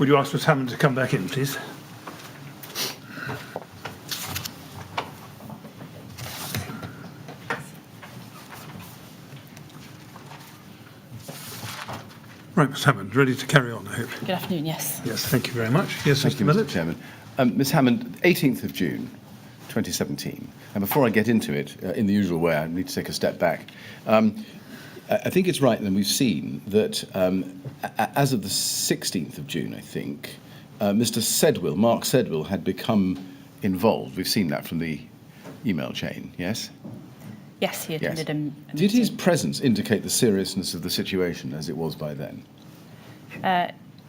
Would you ask Ms Hammond to come back in, please? Right, Ms Hammond, ready to carry on, I hope. Good afternoon, yes. Yes, thank you very much. Yes, Thank Mr you, Millett. Mr Chairman. Ms Hammond, 18th of June, 2017. And before I get into it, in the usual way, I need to take a step back. I think it's right, and we've seen that as of the 16th of June, I think, Mr Sedwill, Mark Sedwill, had become involved. We've seen that from the email chain, yes? Yes, he attended a meeting. Did his presence indicate the seriousness of the situation as it was by then?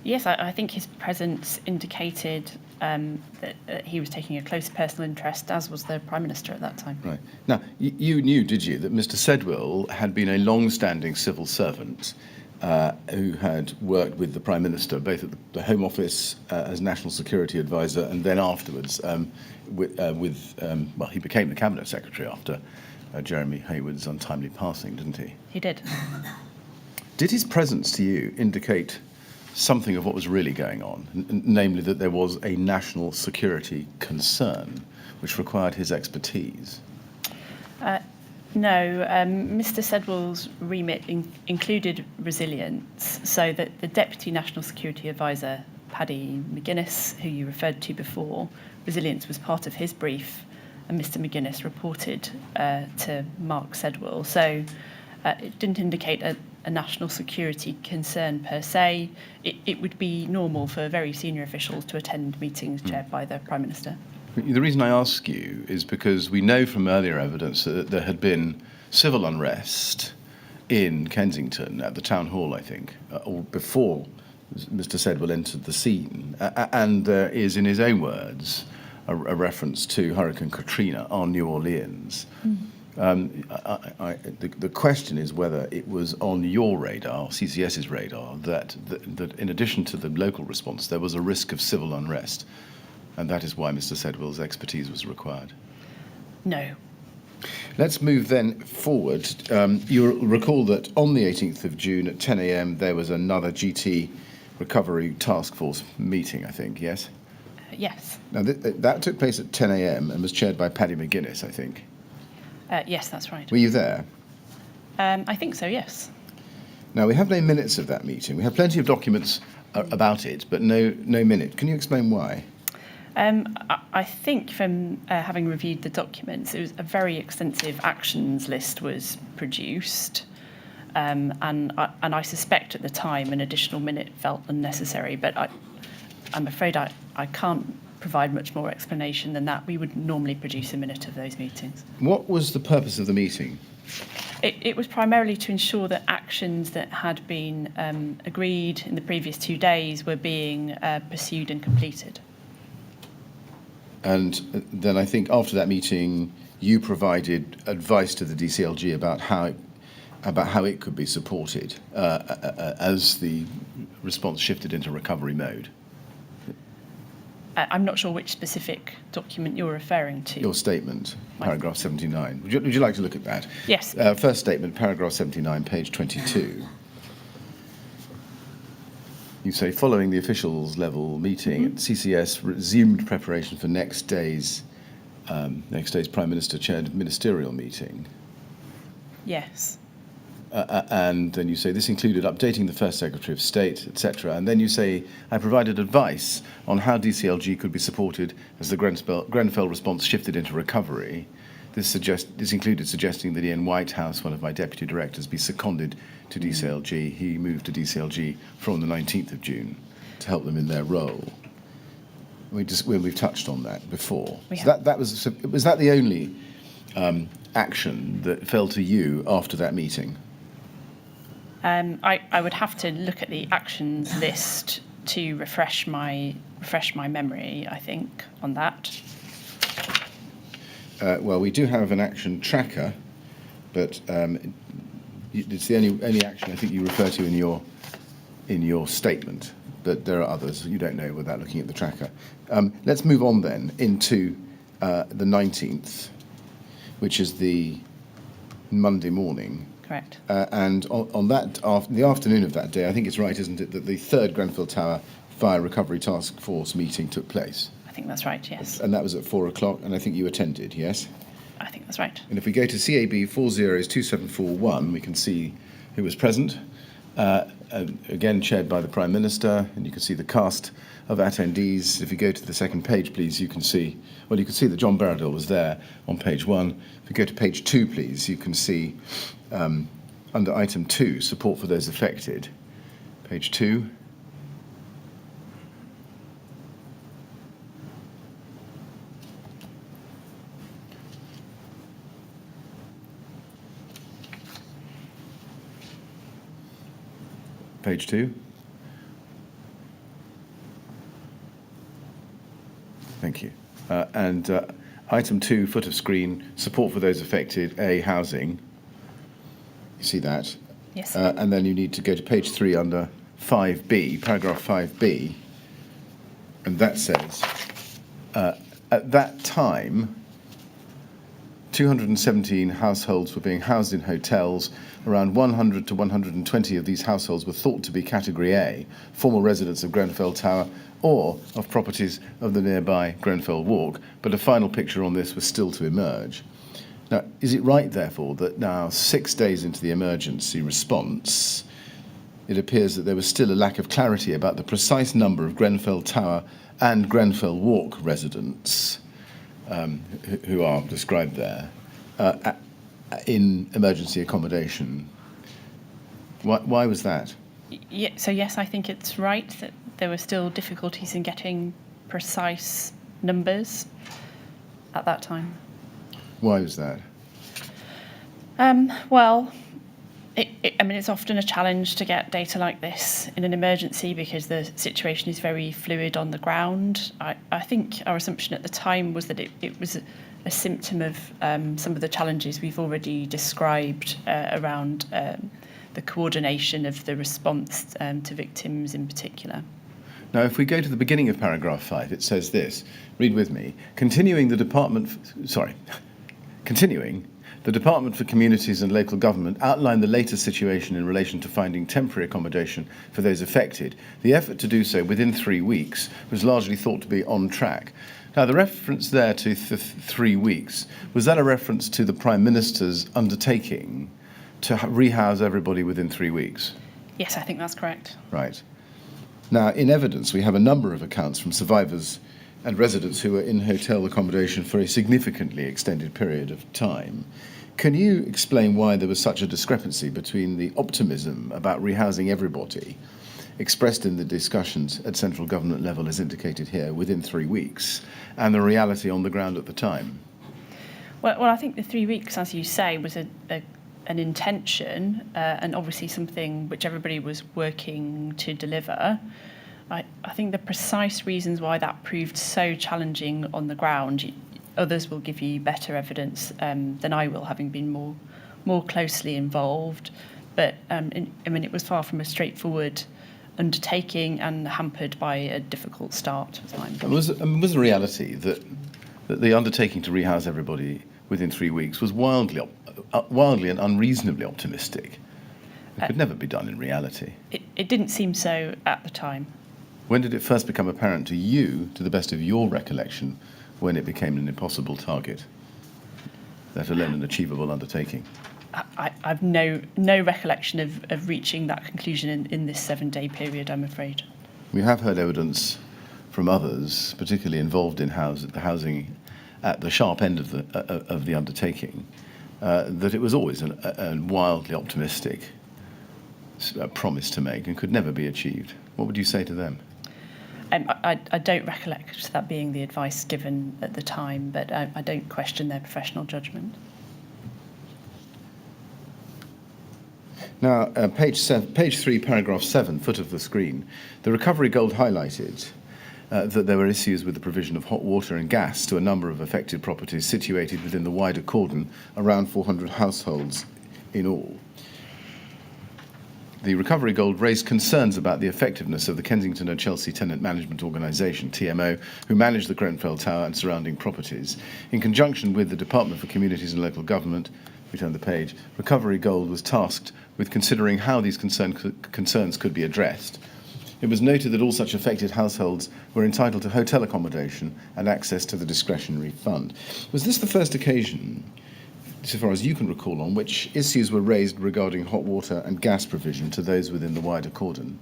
Yes, I think his presence indicated that he was taking a close personal interest, as was the Prime Minister at that time. Right. Now, you knew, did you, that Mr Sedwill had been a long-standing civil servant who had worked with the Prime Minister, both at the Home Office as National Security Advisor, and then afterwards well, he became the Cabinet Secretary after Jeremy Haywood's untimely passing, didn't he? He did. Did his presence to you indicate something of what was really going on, namely that there was a national security concern which required his expertise? No, Mr Sedwill's remit included resilience, so that the Deputy National Security Advisor, Paddy McGuinness, who you referred to before, resilience was part of his brief, and Mr McGuinness reported to Mark Sedwill. So it didn't indicate a national security concern per se. It would be normal for very senior officials to attend meetings chaired by the Prime Minister. The reason I ask you is because we know from earlier evidence that there had been civil unrest in Kensington at the Town Hall, I think, or before Mr Sedwill entered the scene. And there is, in his own words, a reference to Hurricane Katrina on New Orleans. The question is whether it was on your radar, CCS's radar, that in addition to the local response, there was a risk of civil unrest, and that is why Mr Sedwill's expertise was required. No. Let's move then forward. You'll recall that on the 18th of June at 10 a.m. there was another GT Recovery Task Force meeting, I think, yes? Yes. Now, that took place at 10 a.m. and was chaired by Paddy McGuinness, I think. Yes, that's right. Were you there? I think so, yes. Now, we have no minutes of that meeting. We have plenty of documents about it, but no minute. Can you explain why? I think from having reviewed the documents, it was a very extensive actions list was produced, and I suspect at the time an additional minute felt unnecessary, but I'm afraid I can't provide much more explanation than that. We would normally produce a minute of those meetings. What was the purpose of the meeting? It was primarily to ensure that actions that had been agreed in the previous 2 days were being pursued and completed. And then I think after that meeting, you provided advice to the DCLG about how it could be supported as the response shifted into recovery mode. I'm not sure which specific document you're referring to. Your statement, paragraph 79. Would you like to look at that? Yes. First statement, paragraph 79, page 22. You say, following the officials level meeting, CCS resumed preparation for next day's Prime Minister chaired ministerial meeting. Yes. And then you say this included updating the First Secretary of State, etc. And then you say, I provided advice on how DCLG could be supported as the Grenfell response shifted into recovery. This included suggesting that Ian Whitehouse, one of my deputy directors, be seconded to DCLG. He moved to DCLG from the 19th of June to help them in their role. We've touched on that before. Was that the only action that fell to you after that meeting? I would have to look at the actions list to refresh my memory, I think, on that. Well, we do have an action tracker, but it's the only action I think you refer to in your statement. But there are others you don't know without looking at the tracker. Let's move on then into the 19th, which is the Monday morning. Correct. And on that, the afternoon of that day, I think it's right, isn't it, that the third Grenfell Tower via Recovery Task Force meeting took place. I think that's right, yes. And that was at 4 o'clock, and I think you attended, yes? I think that's right. And if we go to CAB 402741, we can see who was present, again chaired by the Prime Minister, and you can see the cast of attendees. If you go to the second page, please, you can see that John Berradell was there on page 1. If you go to page 2, please, you can see under item 2, support for those affected. Page 2. Page 2. Thank you. And item 2, foot of screen, support for those affected, A, housing. You see that? Yes. And then you need to go to page 3 under 5B, paragraph 5B. And that says, at that time, 217 households were being housed in hotels. Around 100 to 120 of these households were thought to be Category A, former residents of Grenfell Tower or of properties of the nearby Grenfell Walk, but a final picture on this was still to emerge. Now, is it right, therefore, that now, 6 days into the emergency response, it appears that there was still a lack of clarity about the precise number of Grenfell Tower and Grenfell Walk residents who are described there in emergency accommodation? Why was that? Yeah, so yes, I think it's right that there were still difficulties in getting precise numbers at that time. Why was that? Well, it's often a challenge to get data like this in an emergency because the situation is very fluid on the ground. I think our assumption at the time was that it was a symptom of some of the challenges we've already described around the coordination of the response to victims in particular. Now, if we go to the beginning of paragraph 5, it says this. Read with me. Continuing, the Department for Communities and Local Government outlined the latest situation in relation to finding temporary accommodation for those affected. The effort to do so within 3 weeks was largely thought to be on track. Now, the reference there to 3 weeks, was that a reference to the Prime Minister's undertaking to rehouse everybody within 3 weeks? Yes, I think that's correct. Right. Now, in evidence, we have a number of accounts from survivors and residents who were in hotel accommodation for a significantly extended period of time. Can you explain why there was such a discrepancy between the optimism about rehousing everybody expressed in the discussions at central government level, as indicated here, within 3 weeks, and the reality on the ground at the time? Well, I think the 3 weeks, as you say, was an intention and obviously something which everybody was working to deliver. I think the precise reasons why that proved so challenging on the ground, others will give you better evidence than I will, having been more closely involved. But it was far from a straightforward undertaking and hampered by a difficult start. Was the reality that the undertaking to rehouse everybody within 3 weeks was wildly and unreasonably optimistic? It could never be done in reality. It didn't seem so at the time. When did it first become apparent to you, to the best of your recollection, when it became an impossible target, let alone an achievable undertaking? I've no recollection of reaching that conclusion in this 7-day period, I'm afraid. We have heard evidence from others, particularly involved in the housing at the sharp end of the undertaking, that it was always a wildly optimistic promise to make and could never be achieved. What would you say to them? I don't recollect that being the advice given at the time, but I don't question their professional judgment. Now, page 3, paragraph 7, foot of the screen, the Recovery Gold highlighted that there were issues with the provision of hot water and gas to a number of affected properties situated within the wider cordon, around 400 households in all. The Recovery Gold raised concerns about the effectiveness of the Kensington and Chelsea Tenant Management Organisation, TMO, who manage the Grenfell Tower and surrounding properties. In conjunction with the Department for Communities and Local Government, we turn the page, Recovery Gold was tasked with considering how these concerns could be addressed. It was noted that all such affected households were entitled to hotel accommodation and access to the discretionary fund. Was this the first occasion, so far as you can recall, on which issues were raised regarding hot water and gas provision to those within the wider cordon?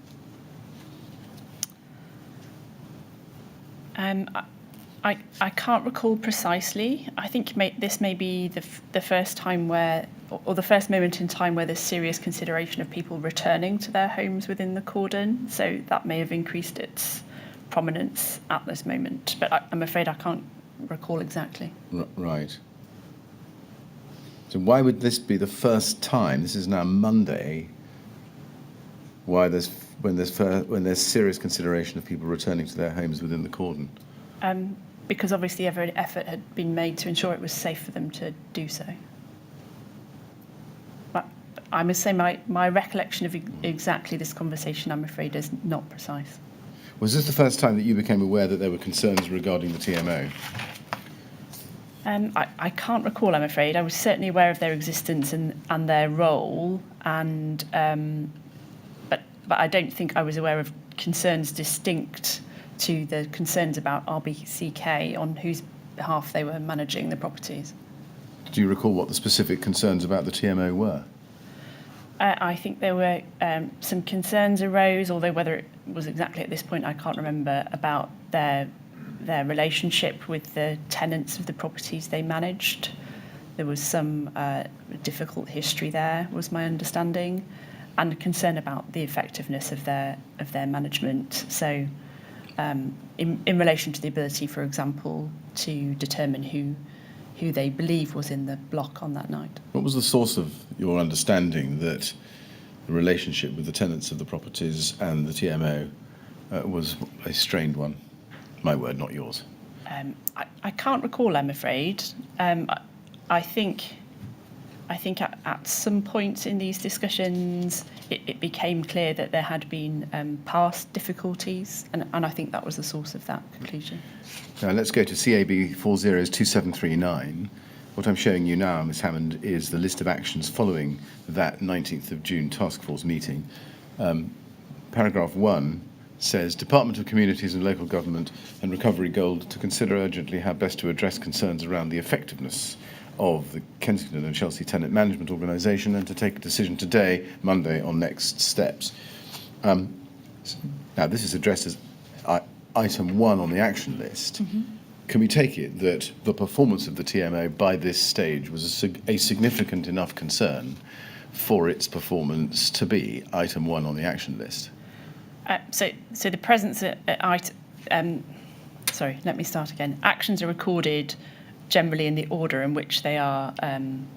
I can't recall precisely. I think this may be the first time where, or the first moment in time where there's serious consideration of people returning to their homes within the cordon. So that may have increased its prominence at this moment. But I'm afraid I can't recall exactly. Right. So why would this be the first time? This is now Monday. Why when there's serious consideration of people returning to their homes within the cordon? Because obviously every effort had been made to ensure it was safe for them to do so. But I must say my recollection of exactly this conversation, I'm afraid, is not precise. Was this the first time that you became aware that there were concerns regarding the TMO? I can't recall, I'm afraid. I was certainly aware of their existence and their role, and but I don't think I was aware of concerns distinct to the concerns about RBCK on whose behalf they were managing the properties. Do you recall what the specific concerns about the TMO were? I think there were some concerns arose, although whether it was exactly at this point I can't remember, about their relationship with the tenants of the properties they managed. There was some difficult history there, was my understanding, and concern about the effectiveness of their management. So in relation to the ability, for example, to determine who they believe was in the block on that night. What was the source of your understanding that the relationship with the tenants of the properties and the TMO was a strained one? My word, not yours. I can't recall, I'm afraid. I think at some point in these discussions it became clear that there had been past difficulties, and I think that was the source of that conclusion. Now let's go to CAB 402739. What I'm showing you now, Ms Hammond, is the list of actions following that 19th of June task force meeting. Paragraph 1 says, Department of Communities and Local Government and Recovery Gold to consider urgently how best to address concerns around the effectiveness of the Kensington and Chelsea Tenant Management Organisation and to take a decision today, Monday, on next steps. Now, this is addressed as item 1 on the action list. Mm-hmm. Can we take it that the performance of the TMO by this stage was a significant enough concern for its performance to be item 1 on the action list? So the presence at sorry, let me start again. Actions are recorded generally in the order in which they are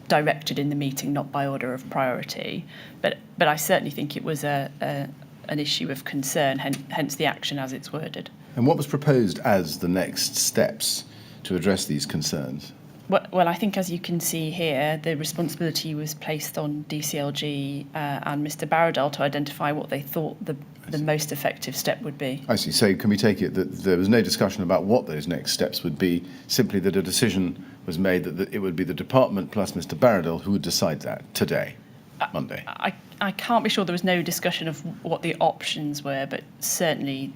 directed in the meeting, not by order of priority. But I certainly think it was an issue of concern, hence the action as it's worded. And what was proposed as the next steps to address these concerns? Well, I think as you can see here, the responsibility was placed on DCLG and Mr. Barradell to identify what they thought the most effective step would be. I see. So can we take it that there was no discussion about what those next steps would be, simply that a decision was made that it would be the department plus Mr. Barradell who would decide that today, Monday? I can't be sure there was no discussion of what the options were, but certainly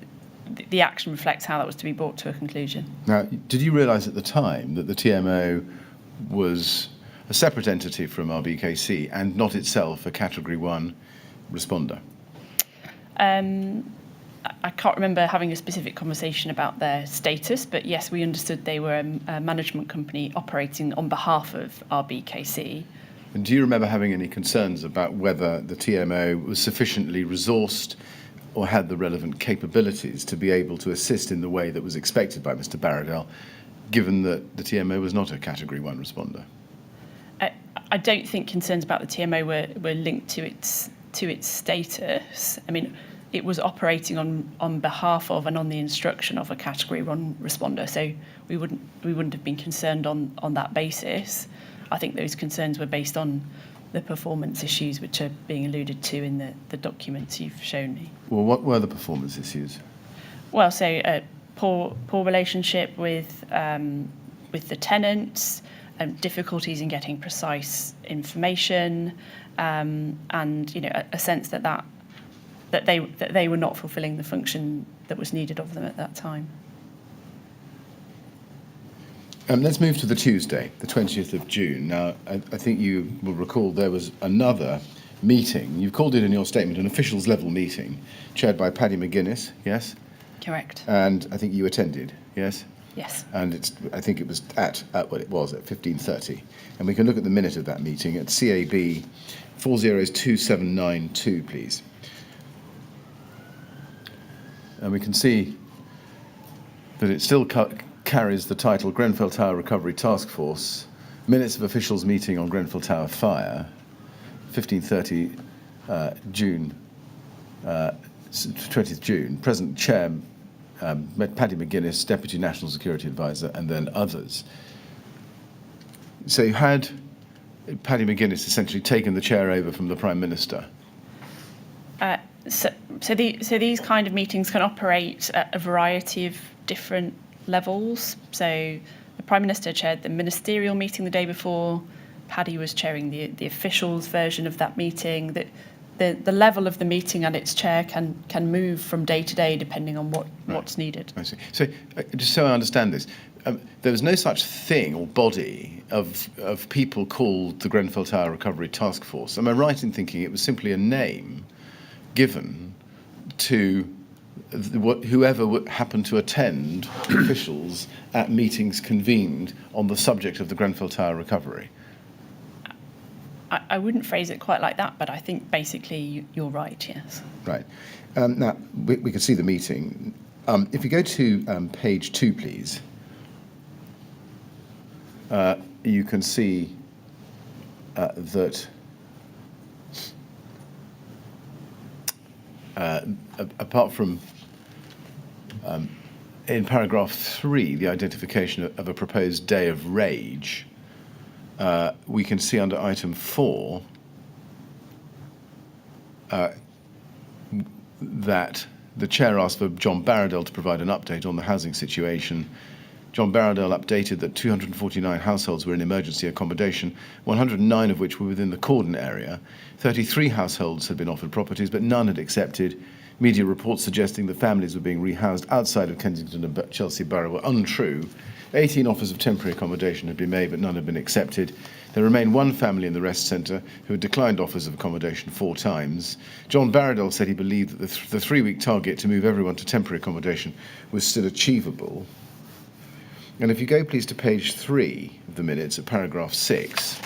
the action reflects how that was to be brought to a conclusion. Now, did you realise at the time that the TMO was a separate entity from RBKC and not itself a Category 1 responder? I can't remember having a specific conversation about their status, but yes, we understood they were a management company operating on behalf of RBKC. And do you remember having any concerns about whether the TMO was sufficiently resourced or had the relevant capabilities to be able to assist in the way that was expected by Mr. Barradell, given that the TMO was not a Category 1 responder? I don't think concerns about the TMO were linked to its status. I mean, it was operating on behalf of and on the instruction of a Category 1 responder, so we wouldn't have been concerned on that basis. I think those concerns were based on the performance issues which are being alluded to in the documents you've shown me. Well, what were the performance issues? Well, so poor relationship with the tenants, difficulties in getting precise information, and a sense that that they were not fulfilling the function that was needed of them at that time. Let's move to the Tuesday, the 20th of June. Now, I think you will recall there was another meeting. You've called it in your statement an officials level meeting, chaired by Paddy McGuinness, yes? Correct. And I think you attended, yes? Yes. And I think it was at 15:30. And we can look at the minute of that meeting at CAB 402792, please. And we can see that it still carries the title Grenfell Tower Recovery Task Force, minutes of officials meeting on Grenfell Tower fire, 15:30 June, 20th June. Present Chair Paddy McGuinness, Deputy National Security Advisor, and then others. So you had Paddy McGuinness essentially taken the chair over from the Prime Minister. So these kind of meetings can operate at a variety of different levels. So the Prime Minister chaired the ministerial meeting the day before. Paddy was chairing the officials version of that meeting. The level of the meeting and its chair can move from day to day depending on what's needed. I see. So just so I understand this, there was no such thing or body of people called the Grenfell Tower Recovery Task Force. Am I right in thinking it was simply a name given to whoever happened to attend officials at meetings convened on the subject of the Grenfell Tower recovery? I wouldn't phrase it quite like that, but I think basically you're right, yes. Right. Now, we can see the meeting. If you go to page 2, please, you can see that apart from in paragraph 3, the identification of a proposed day of rage, we can see under item 4 that the chair asked for John Barradell to provide an update on the housing situation. John Barradell updated that 249 households were in emergency accommodation, 109 of which were within the cordon area. 33 households had been offered properties, but none had accepted. Media reports suggesting that families were being rehoused outside of Kensington and Chelsea Borough were untrue. 18 offers of temporary accommodation had been made, but none had been accepted. There remained one family in the rest centre who had declined offers of accommodation 4 times. John Barradell said he believed that the 3-week target to move everyone to temporary accommodation was still achievable. And if you go, please, to page 3 of the minutes at paragraph 6,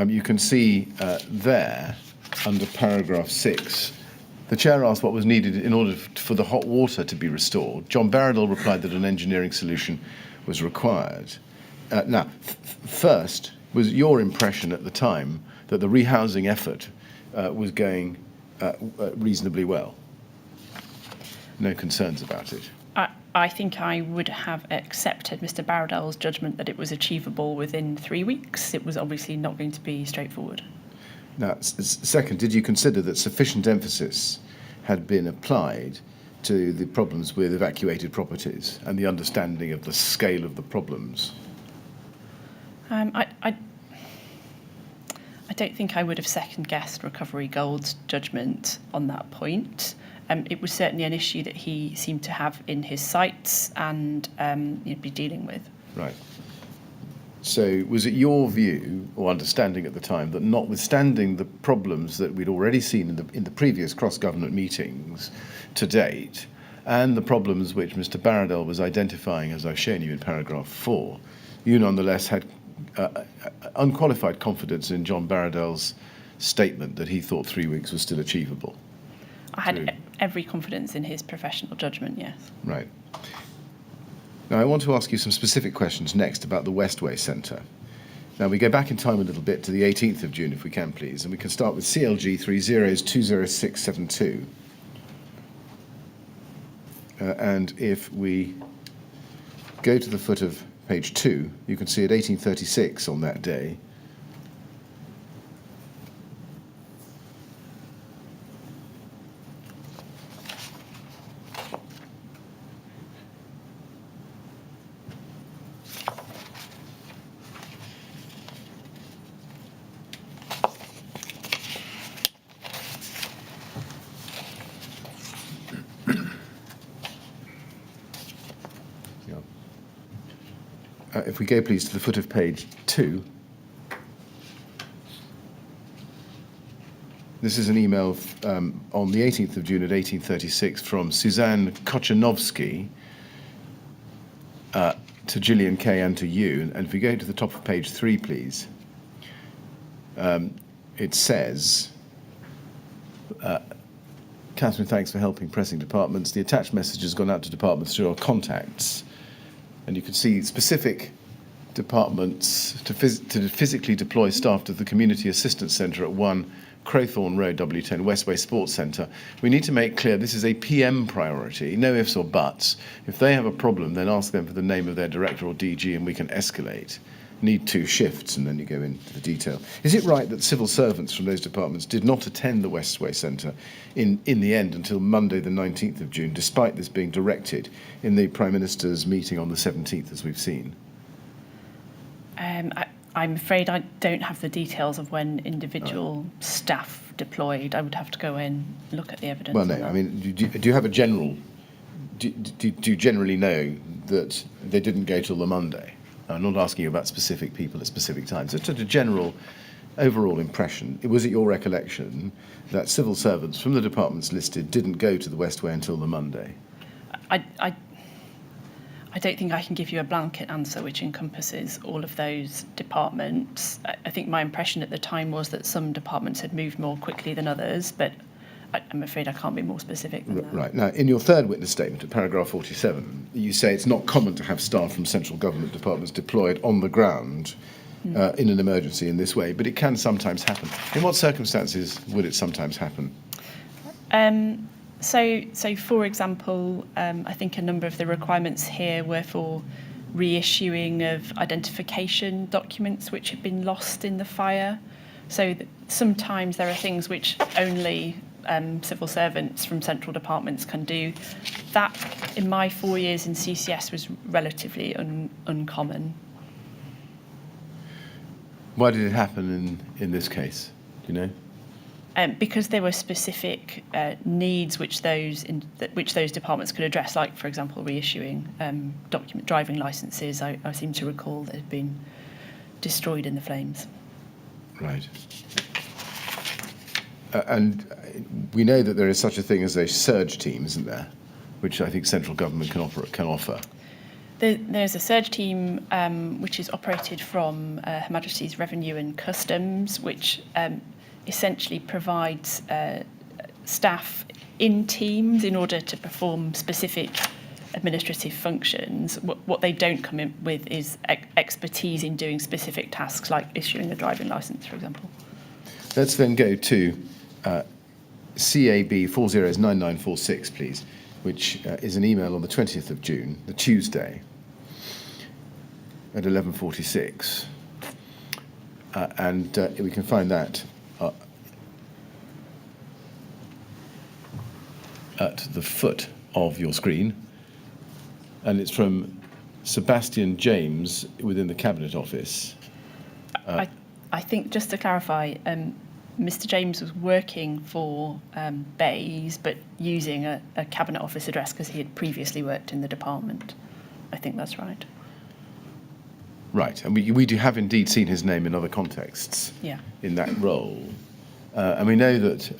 you can see there, under paragraph 6, the chair asked what was needed in order for the hot water to be restored. John Barradell replied that an engineering solution was required. Now, first, was your impression at the time that the rehousing effort was going reasonably well? No concerns about it? I think I would have accepted Mr. Barradell's judgment that it was achievable within 3 weeks. It was obviously not going to be straightforward. Now, second, did you consider that sufficient emphasis had been applied to the problems with evacuated properties and the understanding of the scale of the problems? I don't think I would have second-guessed Recovery Gold's judgment on that point. It was certainly an issue that he seemed to have in his sights and be dealing with. Right. So was it your view or understanding at the time that notwithstanding the problems that we'd already seen in the previous cross-government meetings to date, and the problems which Mr. Barradell was identifying, as I've shown you in paragraph 4, you nonetheless had unqualified confidence in John Barradell's statement that he thought 3 weeks was still achievable? I had every confidence in his professional judgment, yes. Right. Now, I want to ask you some specific questions next about the Westway Centre. Now, we go back in time a little bit to the 18th of June, if we can, please, and we can start with CLG 30020672. And if we go to the foot of page 2, you can see at 18:36 on that day, if we go, please, to the foot of page 2. This is an email on the 18th of June at 18:36 from Suzanne Kochanovsky to Gillian Kay and to you. And if we go to the top of page 3, please, it says, Catherine, thanks for helping pressing departments. The attached message has gone out to departments through our contacts. And you can see specific departments to physically deploy staff to the Community Assistance Centre at 1 Crowthorne Road, W10, Westway Sports Centre. We need to make clear this is a PM priority, no ifs or buts. If they have a problem, then ask them for the name of their director or DG and we can escalate. Need 2 shifts, and then you go into the detail. Is it right that civil servants from those departments did not attend the Westway Centre in the end until Monday the 19th of June, despite this being directed in the Prime Minister's meeting on the 17th, as we've seen? I'm afraid I don't have the details of when individual staff deployed. I would have to go in and look at the evidence. Well, no, I mean, do you have a general... Do you generally know that they didn't go till the Monday? I'm not asking you about specific people at specific times. It's just a general overall impression. Was it your recollection that civil servants from the departments listed didn't go to the Westway until the Monday? I don't think I can give you a blanket answer which encompasses all of those departments. I think my impression at the time was that some departments had moved more quickly than others, but I'm afraid I can't be more specific than that. Right. Now, in your third witness statement at paragraph 47, you say it's not common to have staff from central government departments deployed on the ground in an emergency in this way, but it can sometimes happen. In what circumstances would it sometimes happen? So for example, I think a number of the requirements here were for reissuing of identification documents which had been lost in the fire. So sometimes there are things which only civil servants from central departments can do. That, in my 4 years in CCS, was relatively uncommon. Why did it happen in this case? Do you know? Because there were specific needs which those departments could address, like, for example, reissuing driving licences. I seem to recall that had been destroyed in the flames. Right. And we know that there is such a thing as a surge team, isn't there, which I think central government can offer. There's a surge team which is operated from Her Majesty's Revenue and Customs, which essentially provides staff in teams in order to perform specific administrative functions. What they don't come in with is expertise in doing specific tasks, like issuing a driving licence, for example. Let's then go to CAB 409946, please, which is an email on the 20th of June, the Tuesday, at 11:46. And we can find that at the foot of your screen. And it's from Sebastian James within the Cabinet Office. I think, just to clarify, Mr. James was working for Bays, but using a Cabinet Office address because he had previously worked in the department. I think that's right. Right, and we do have indeed seen his name in other contexts in that role. And we know that...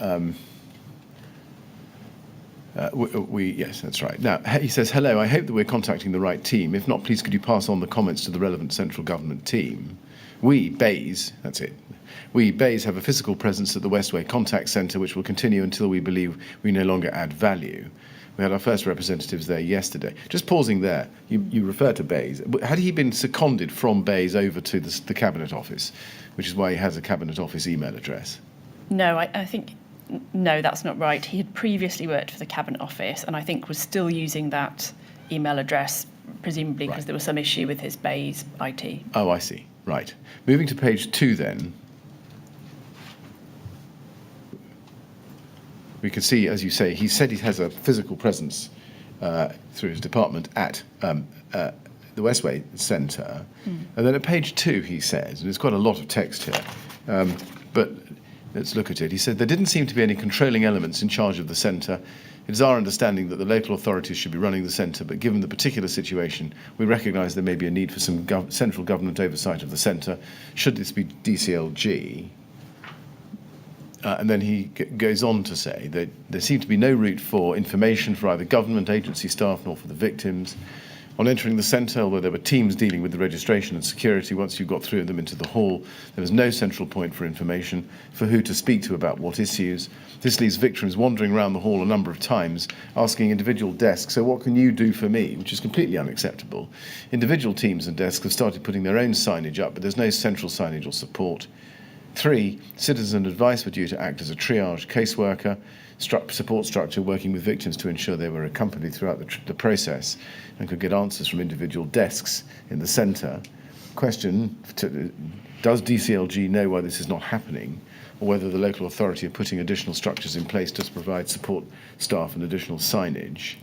yes, that's right. Now, he says, hello, I hope that we're contacting the right team. If not, please could you pass on the comments to the relevant central government team. We, Bays, that's it. We, Bays, have a physical presence at the Westway Contact Centre, which will continue until we believe we no longer add value. We had our first representatives there yesterday. Just pausing there, you refer to Bays. Had he been seconded from Bays over to the Cabinet Office, which is why he has a Cabinet Office email address? No, I think... No, that's not right. He had previously worked for the Cabinet Office and I think was still using that email address, presumably because there was some issue with his Bays IT. Oh, I see. Right. Moving to page 2 then. We can see, as you say, he said he has a physical presence through his department at the Westway Centre. And then at page 2 he says, and there's quite a lot of text here, but Let's look at it. He said, there didn't seem to be any controlling elements in charge of the centre. It is our understanding that the local authorities should be running the centre, but given the particular situation, we recognise there may be a need for some central government oversight of the centre. Should this be DCLG? And then he goes on to say that there seemed to be no route for information for either government agency staff nor for the victims. On entering the centre, although there were teams dealing with the registration and security, once you got through them into the hall, there was no central point for information, for who to speak to about what issues. This leaves victims wandering around the hall a number of times, asking individual desks, so what can you do for me? Which is completely unacceptable. Individual teams and desks have started putting their own signage up, but there's no central signage or support. 3, citizen advice were due to act as a triage caseworker, support structure working with victims to ensure they were accompanied throughout the process and could get answers from individual desks in the centre. Question, does DCLG know why this is not happening, or whether the local authority are putting additional structures in place to provide support staff and additional signage?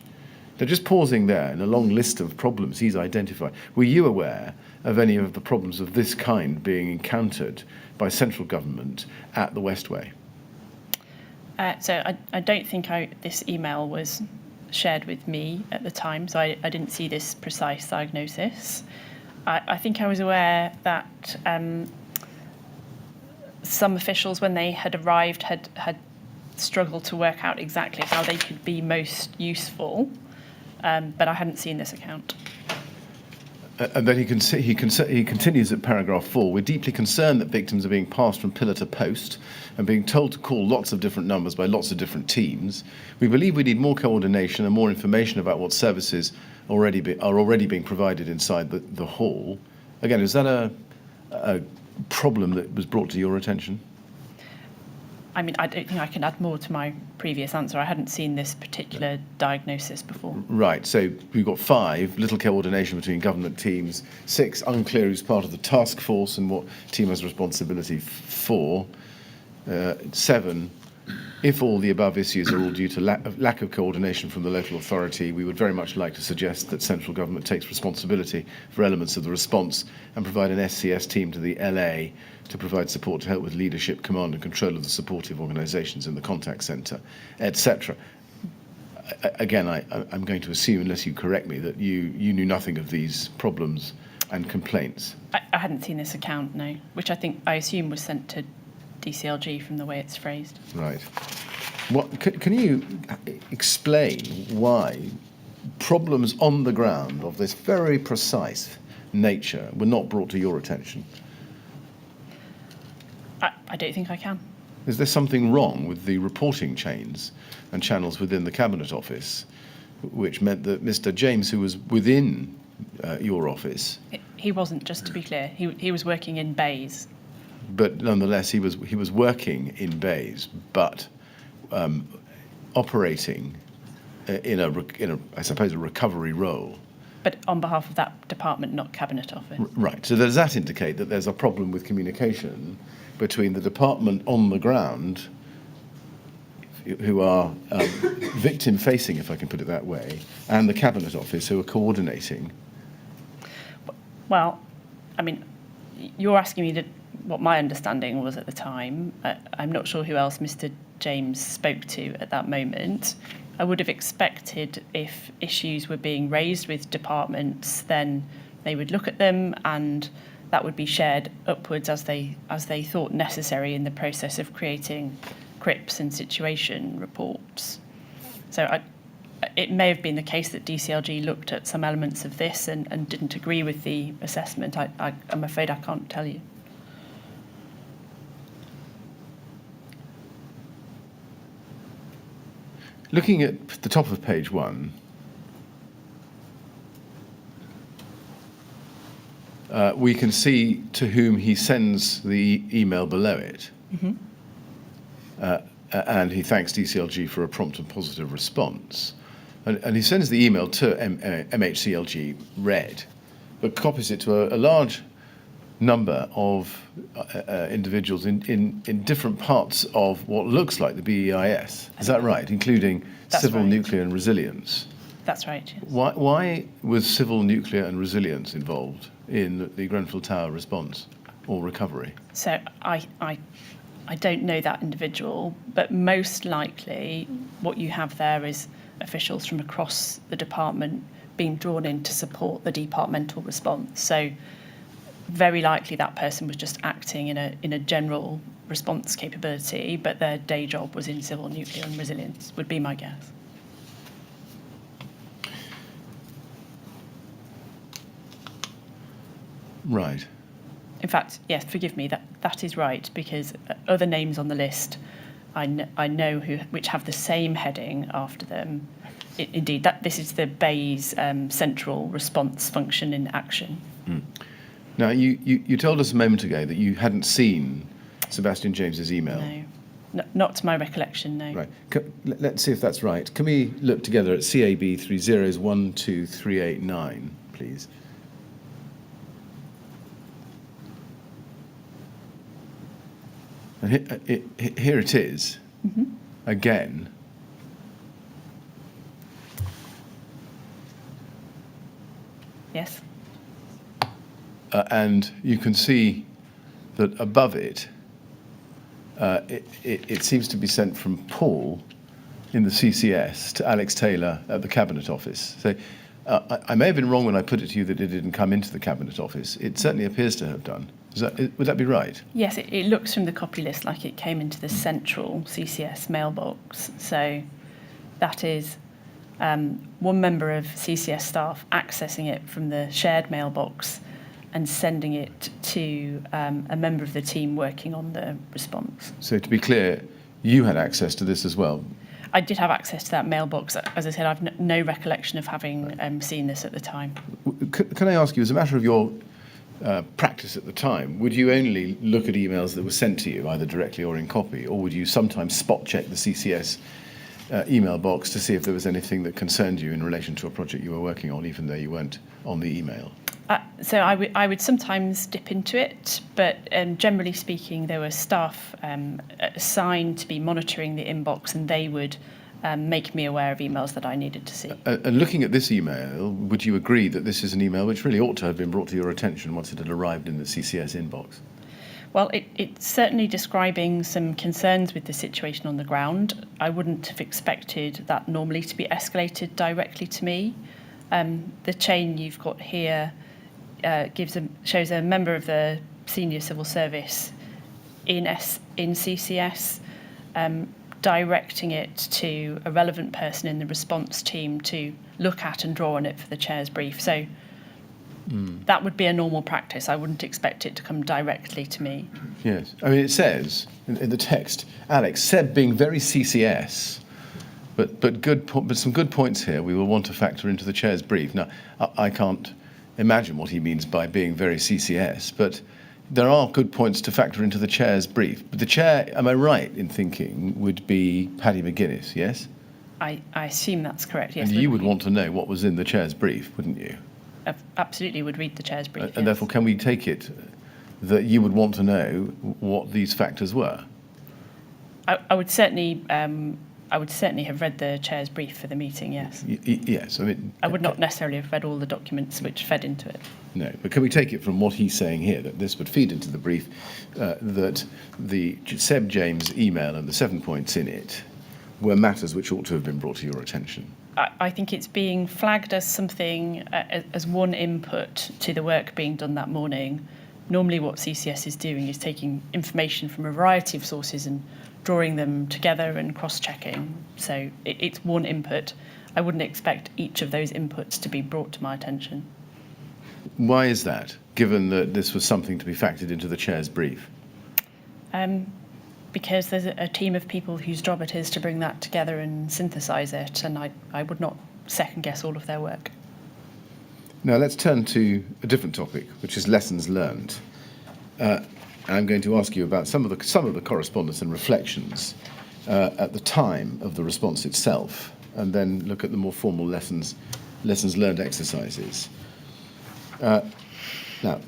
They're just pausing there in a long list of problems he's identified. Were you aware of any of the problems of this kind being encountered by central government at the Westway? So I don't think this email was shared with me at the time, so I didn't see this precise diagnosis. I think I was aware that some officials, when they had arrived, had struggled to work out exactly how they could be most useful, but I hadn't seen this account. And then he continues at paragraph 4. We're deeply concerned that victims are being passed from pillar to post and being told to call lots of different numbers by lots of different teams. We believe we need more coordination and more information about what services are already being provided inside the hall. Again, is that a problem that was brought to your attention? I mean, I don't think I can add more to my previous answer. I hadn't seen this particular diagnosis before. Right, so we've got 5, little coordination between government teams, 6, unclear who's part of the task force and what team has responsibility for, 7, if all the above issues are all due to lack of coordination from the local authority, we would very much like to suggest that central government takes responsibility for elements of the response and provide an SCS team to the LA to provide support to help with leadership, command and control of the supportive organisations in the contact centre, etc. Again, I'm going to assume, unless you correct me, that you knew nothing of these problems and complaints. I hadn't seen this account, no, which I assume was sent to DCLG from the way it's phrased. Right. Can you explain why problems on the ground of this very precise nature were not brought to your attention? I don't think I can. Is there something wrong with the reporting chains and channels within the Cabinet Office, which meant that Mr. James, who was within your office... He wasn't, just to be clear. He was working in bays. But nonetheless, he was working in bays, but operating in a I suppose a recovery role. But on behalf of that department, not Cabinet Office. Right. So does that indicate that there's a problem with communication between the department on the ground, who are victim-facing, if I can put it that way, and the Cabinet Office, who are coordinating? Well, I mean, you're asking me what my understanding was at the time. I'm not sure who else Mr. James spoke to at that moment. I would have expected if issues were being raised with departments, then they would look at them and that would be shared upwards as they thought necessary in the process of creating CRIPs and situation reports. So it may have been the case that DCLG looked at some elements of this and didn't agree with the assessment. I'm afraid I can't tell you. Looking at the top of page 1, we can see to whom he sends the email below it. Mm-hmm. And he thanks DCLG for a prompt and positive response. And he sends the email to MHCLG read, but copies it to a large number of individuals in different parts of what looks like the BEIS. Is that right? Including civil, nuclear and resilience. That's right. Yes. Why was civil, nuclear and resilience involved in the Grenfell Tower response or recovery? So I I don't know that individual, but most likely what you have there is officials from across the department being drawn in to support the departmental response. So very likely that person was just acting in a general response capability, but their day job was in civil, nuclear and resilience, would be my guess. Right. In fact, yes, forgive me, that is right, because other names on the list I know which have the same heading after them. Indeed, this is the BEI's central response function in action. Mm. Now, you told us a moment ago that you hadn't seen Sebastian James's email. No, not to my recollection, no. Right. Let's see if that's right. Can we look together at CAB 3012389, please? And here it is, again. Yes. And you can see that above it, it seems to be sent from Paul in the CCS to Alex Taylor at the Cabinet Office. So I may have been wrong when I put it to you that it didn't come into the Cabinet Office. It certainly appears to have done. Would that be right? Yes, it looks from the copy list like it came into the central CCS mailbox. So that is one member of CCS staff accessing it from the shared mailbox and sending it to a member of the team working on the response. So to be clear, you had access to this as well? I did have access to that mailbox. As I said, I've no recollection of having seen this at the time. Can I ask you, as a matter of your practice at the time, would you only look at emails that were sent to you, either directly or in copy, or would you sometimes spot check the CCS email box to see if there was anything that concerned you in relation to a project you were working on, even though you weren't on the email? So I would sometimes dip into it, but generally speaking, there were staff assigned to be monitoring the inbox, and they would make me aware of emails that I needed to see. And looking at this email, would you agree that this is an email which really ought to have been brought to your attention once it had arrived in the CCS inbox? Well, it's certainly describing some concerns with the situation on the ground. I wouldn't have expected that normally to be escalated directly to me. The chain you've got here shows a member of the senior civil service in CCS directing it to a relevant person in the response team to look at and draw on it for the chair's brief. So that would be a normal practice. I wouldn't expect it to come directly to me. Yes. I mean, it says in the text, Alex, Seb being very CCS, but some good points here we will want to factor into the chair's brief. Now, I can't imagine what he means by being very CCS, but there are good points to factor into the chair's brief. But the chair, am I right in thinking, would be Paddy McGuinness, yes? I assume that's correct, yes. And you would want to know what was in the chair's brief, wouldn't you? Absolutely would read the chair's brief, And yes. therefore, can we take it that you would want to know what these factors were? I would certainly have read the chair's brief for the meeting, yes. Yes. I mean, I would not necessarily have read all the documents which fed into it. No, but can we take it from what he's saying here, that this would feed into the brief, that the Seb James email and the 7 points in it were matters which ought to have been brought to your attention? I think it's being flagged as something, as one input to the work being done that morning. Normally what CCS is doing is taking information from a variety of sources and drawing them together and cross-checking. So it's one input. I wouldn't expect each of those inputs to be brought to my attention. Why is that, given that this was something to be factored into the chair's brief? Because there's a team of people whose job it is to bring that together and synthesise it, and I would not second-guess all of their work. Now let's turn to a different topic, which is lessons learned. I'm going to ask you about some of the correspondence and reflections at the time of the response itself, and then look at the more formal lessons learned exercises. Now,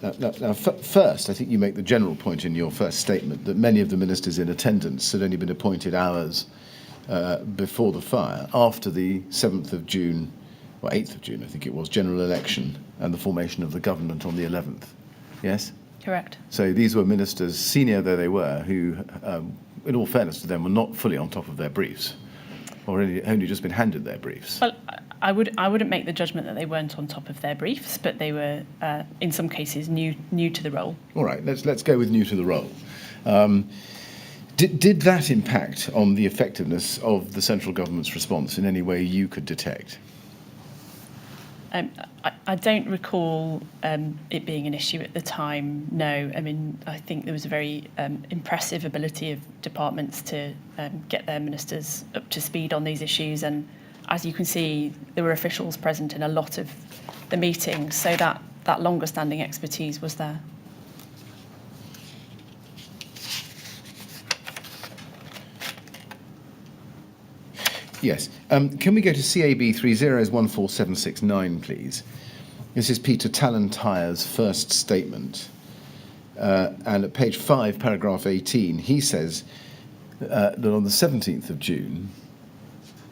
first, I think you make the general point in your first statement that many of the ministers in attendance had only been appointed hours before the fire, after the 7th of June, or 8th of June, I think it was, general election and the formation of the government on the 11th. Yes? Correct. So these were ministers, senior though they were, who, in all fairness to them, were not fully on top of their briefs, or only just been handed their briefs. Well, I wouldn't make the judgment that they weren't on top of their briefs, but they were, in some cases, new to the role. All right, let's go with new to the role. Did that impact on the effectiveness of the central government's response in any way you could detect? I don't recall it being an issue at the time, no. I mean, I think there was a very impressive ability of departments to get their ministers up to speed on these issues. And as you can see, there were officials present in a lot of the meetings, so that longer standing expertise was there. Yes. Can we go to CAB 30147669, please? This is Peter Talentire's first statement. And at page 5, paragraph 18, he says that on the 17th of June,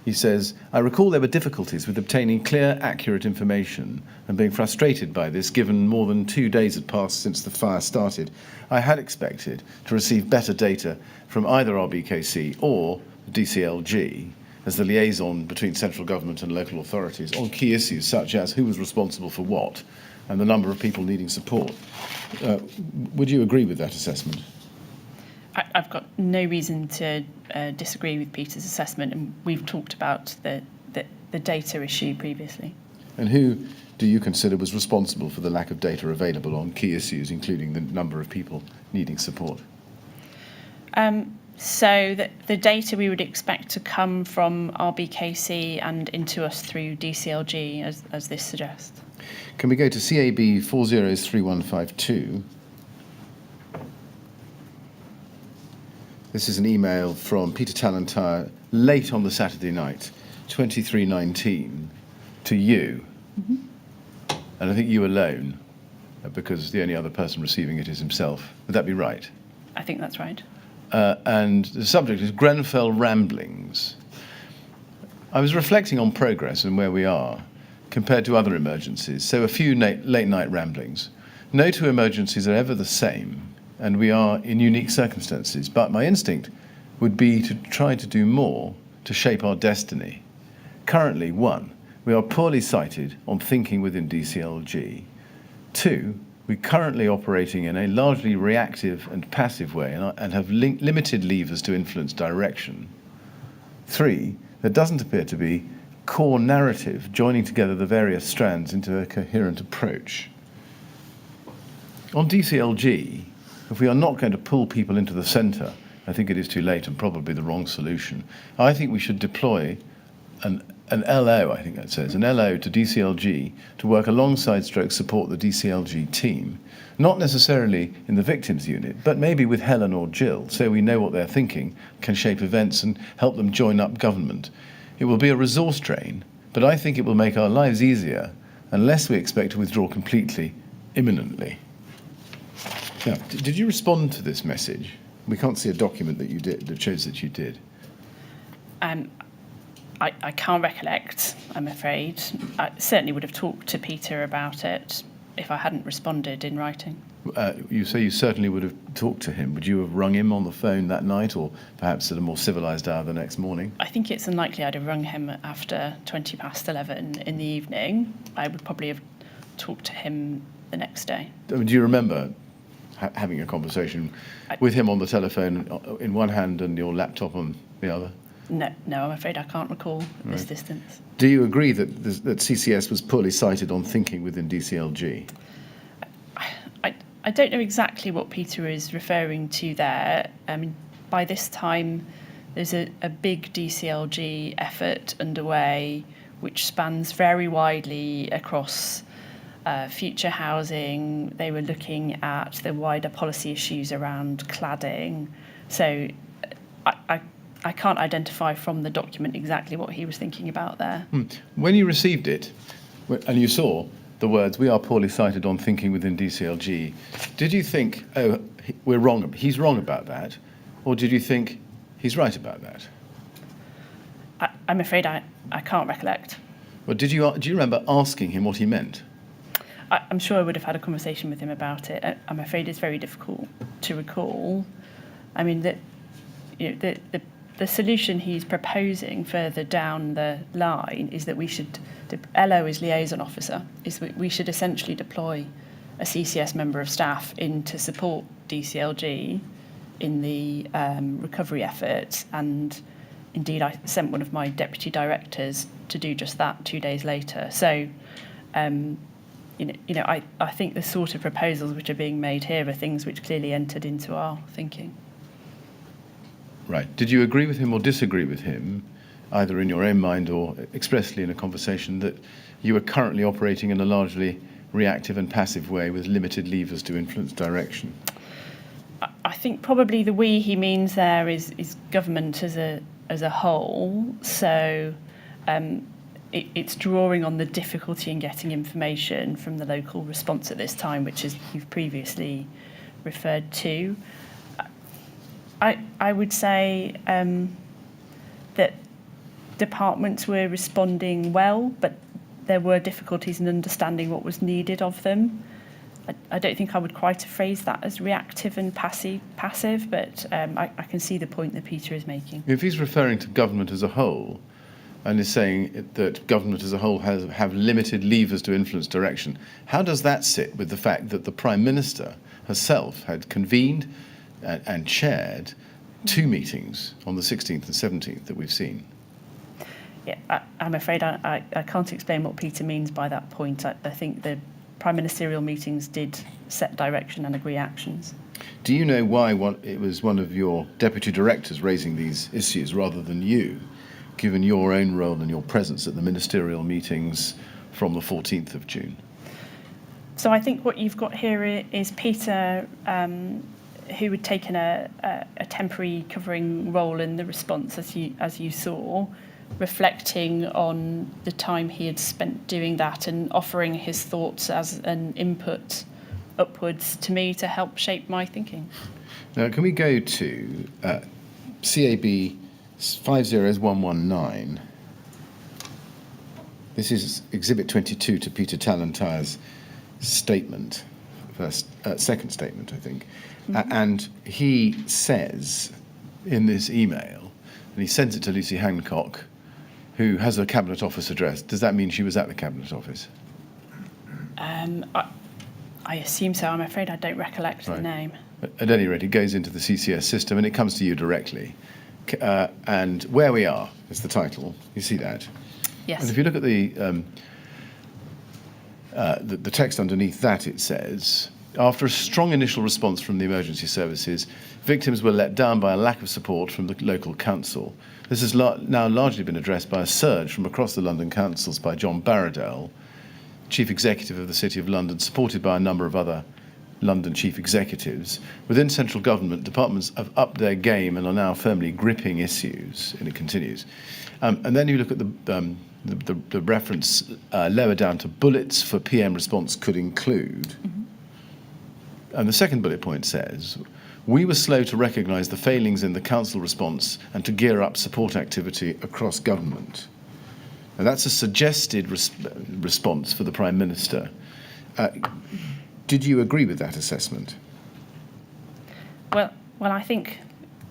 he says, I recall there were difficulties with obtaining clear, accurate information and being frustrated by this, given more than 2 days had passed since the fire started. I had expected to receive better data from either RBKC or DCLG as the liaison between central government and local authorities on key issues such as who was responsible for what and the number of people needing support. Would you agree with that assessment? I've got no reason to disagree with Peter's assessment, and we've talked about the data issue previously. And who do you consider was responsible for the lack of data available on key issues, including the number of people needing support? So the data we would expect to come from RBKC and into us through DCLG, as this suggests. Can we go to CAB 403152? This is an email from Peter Talentire late on the Saturday night, 2319, to you. Mm-hmm. And I think you alone, because the only other person receiving it is himself. Would that be right? I think that's right. And the subject is Grenfell ramblings. I was reflecting on progress and where we are compared to other emergencies. So a few late night ramblings. No two emergencies are ever the same, and we are in unique circumstances. But my instinct would be to try to do more to shape our destiny. Currently, 1, we are poorly sighted on thinking within DCLG. 2, we're currently operating in a largely reactive and passive way and have limited levers to influence direction. 3, there doesn't appear to be core narrative joining together the various strands into a coherent approach. On DCLG, if we are not going to pull people into the centre, I think it is too late and probably the wrong solution. I think we should deploy an LO, I think that says, an LO to DCLG to work alongside stroke support the DCLG team, not necessarily in the victims unit, but maybe with Helen or Jill, so we know what they're thinking, can shape events and help them join up government. It will be a resource drain, but I think it will make our lives easier unless we expect to withdraw completely imminently. Now, did you respond to this message? We can't see a document that you did that shows that you did. I can't recollect, I'm afraid. I certainly would have talked to Peter about it if I hadn't responded in writing. You say you certainly would have talked to him. Would you have rung him on the phone that night, or perhaps at a more civilised hour the next morning? I think it's unlikely I'd have rung him after 11:20 in the evening. I would probably have talked to him the next day. Do you remember having a conversation with him on the telephone in one hand and your laptop on the other? No, I'm afraid I can't recall at this distance. Do you agree that CCS was poorly sighted on thinking within DCLG? I don't know exactly what Peter is referring to there. I mean, by this time, there's a big DCLG effort underway, which spans very widely across future housing. They were looking at the wider policy issues around cladding. So I can't identify from the document exactly what he was thinking about there. When you received it, and you saw the words, we are poorly sighted on thinking within DCLG, did you think, oh, we're wrong, he's wrong about that? Or did you think he's right about that? I'm afraid I can't recollect. Well, do you remember asking him what he meant? I'm sure I would have had a conversation with him about it. I'm afraid it's very difficult to recall. I mean, the solution he's proposing further down the line is that we should, LO is liaison officer, is we should essentially deploy a CCS member of staff in to support DCLG in the recovery effort. And indeed, I sent one of my deputy directors to do just that 2 days later. So, I think the sort of proposals which are being made here are things which clearly entered into our thinking. Right. Did you agree with him or disagree with him, either in your own mind or expressly in a conversation, that you are currently operating in a largely reactive and passive way with limited levers to influence direction? I think probably the we he means there is government as a whole. So it's drawing on the difficulty in getting information from the local response at this time, which is you've previously referred to. I would say that departments were responding well, but there were difficulties in understanding what was needed of them. I don't think I would quite phrase that as reactive and passive, but I can see the point that Peter is making. If he's referring to government as a whole and is saying that government as a whole have limited levers to influence direction, how does that sit with the fact that the Prime Minister herself had convened and chaired 2 meetings on the 16th and 17th that we've seen? Yeah, I'm afraid I can't explain what Peter means by that point. I think the Prime Ministerial meetings did set direction and agree actions. Do you know why it was one of your deputy directors raising these issues rather than you, given your own role and your presence at the ministerial meetings from the 14th of June? So I think what you've got here is Peter, who had taken a temporary covering role in the response, as you saw, reflecting on the time he had spent doing that and offering his thoughts as an input upwards to me to help shape my thinking. Now, can we go to CAB 50119? This is Exhibit 22 to Peter Talentire's statement, second statement, I think. Mm-hmm. And he says in this email, and he sends it to Lucy Hancock, who has a Cabinet Office address. Does that mean she was at the Cabinet Office? I assume so. I'm afraid I don't recollect the name. At any rate, it goes into the CCS system and it comes to you directly. And Where We Are is the title. You see that? Yes. And if you look at the text underneath that, it says, after a strong initial response from the emergency services, victims were let down by a lack of support from the local council. This has now largely been addressed by a surge from across the London councils by John Barradell, Chief Executive of the City of London, supported by a number of other London chief executives. Within central government, departments have upped their game and are now firmly gripping issues, and it continues. And then you look at the reference lower down to bullets for PM response could include. Mm-hmm. And the second bullet point says, we were slow to recognise the failings in the council response and to gear up support activity across government. And that's a suggested response for the Prime Minister. Did you agree with that assessment? Well, I think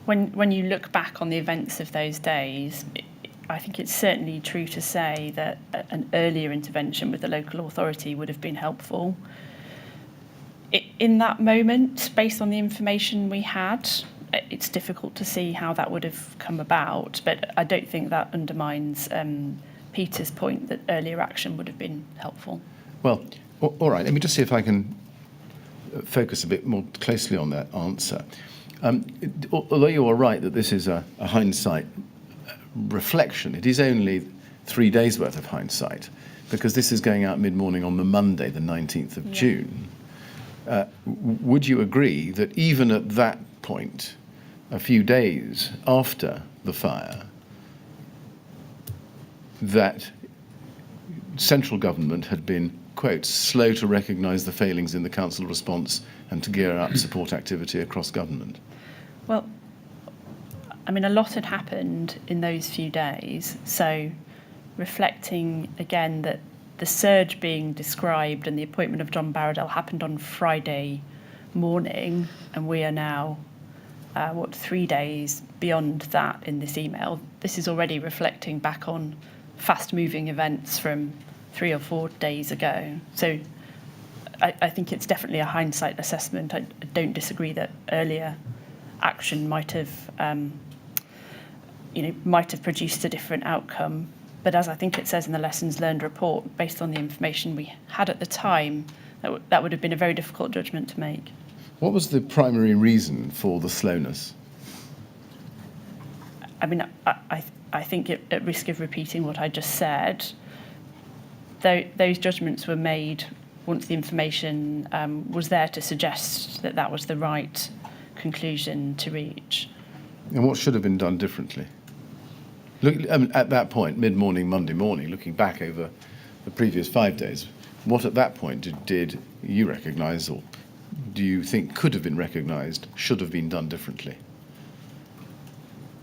when you look back on the events of those days, I think it's certainly true to say that an earlier intervention with the local authority would have been helpful. In that moment, based on the information we had, it's difficult to see how that would have come about, but I don't think that undermines Peter's point that earlier action would have been helpful. Well, all right, let me just see if I can focus a bit more closely on that answer. Although you are right that this is a hindsight reflection, it is only 3 days worth of hindsight, because this is going out mid-morning on the Monday, the 19th of June. Would you agree that even at that point, a few days after the fire, that central government had been, quote, slow to recognise the failings in the council response and to gear up support activity across government? Well, I mean, a lot had happened in those few days, so reflecting again that the surge being described and the appointment of John Barradell happened on Friday morning, and we are now 3 days beyond that in this email. This is already reflecting back on fast-moving events from 3 or 4 days ago. So I think it's definitely a hindsight assessment. I don't disagree that earlier action might have produced a different outcome. But as I think it says in the lessons learned report, based on the information we had at the time, that would have been a very difficult judgment to make. What was the primary reason for the slowness? I mean, I think at risk of repeating what I just said, those judgments were made once the information was there to suggest that that was the right conclusion to reach. And what should have been done differently? Look, at that point, mid-morning, Monday morning, looking back over the previous 5 days, what at that point did you recognise, or do you think could have been recognised, should have been done differently?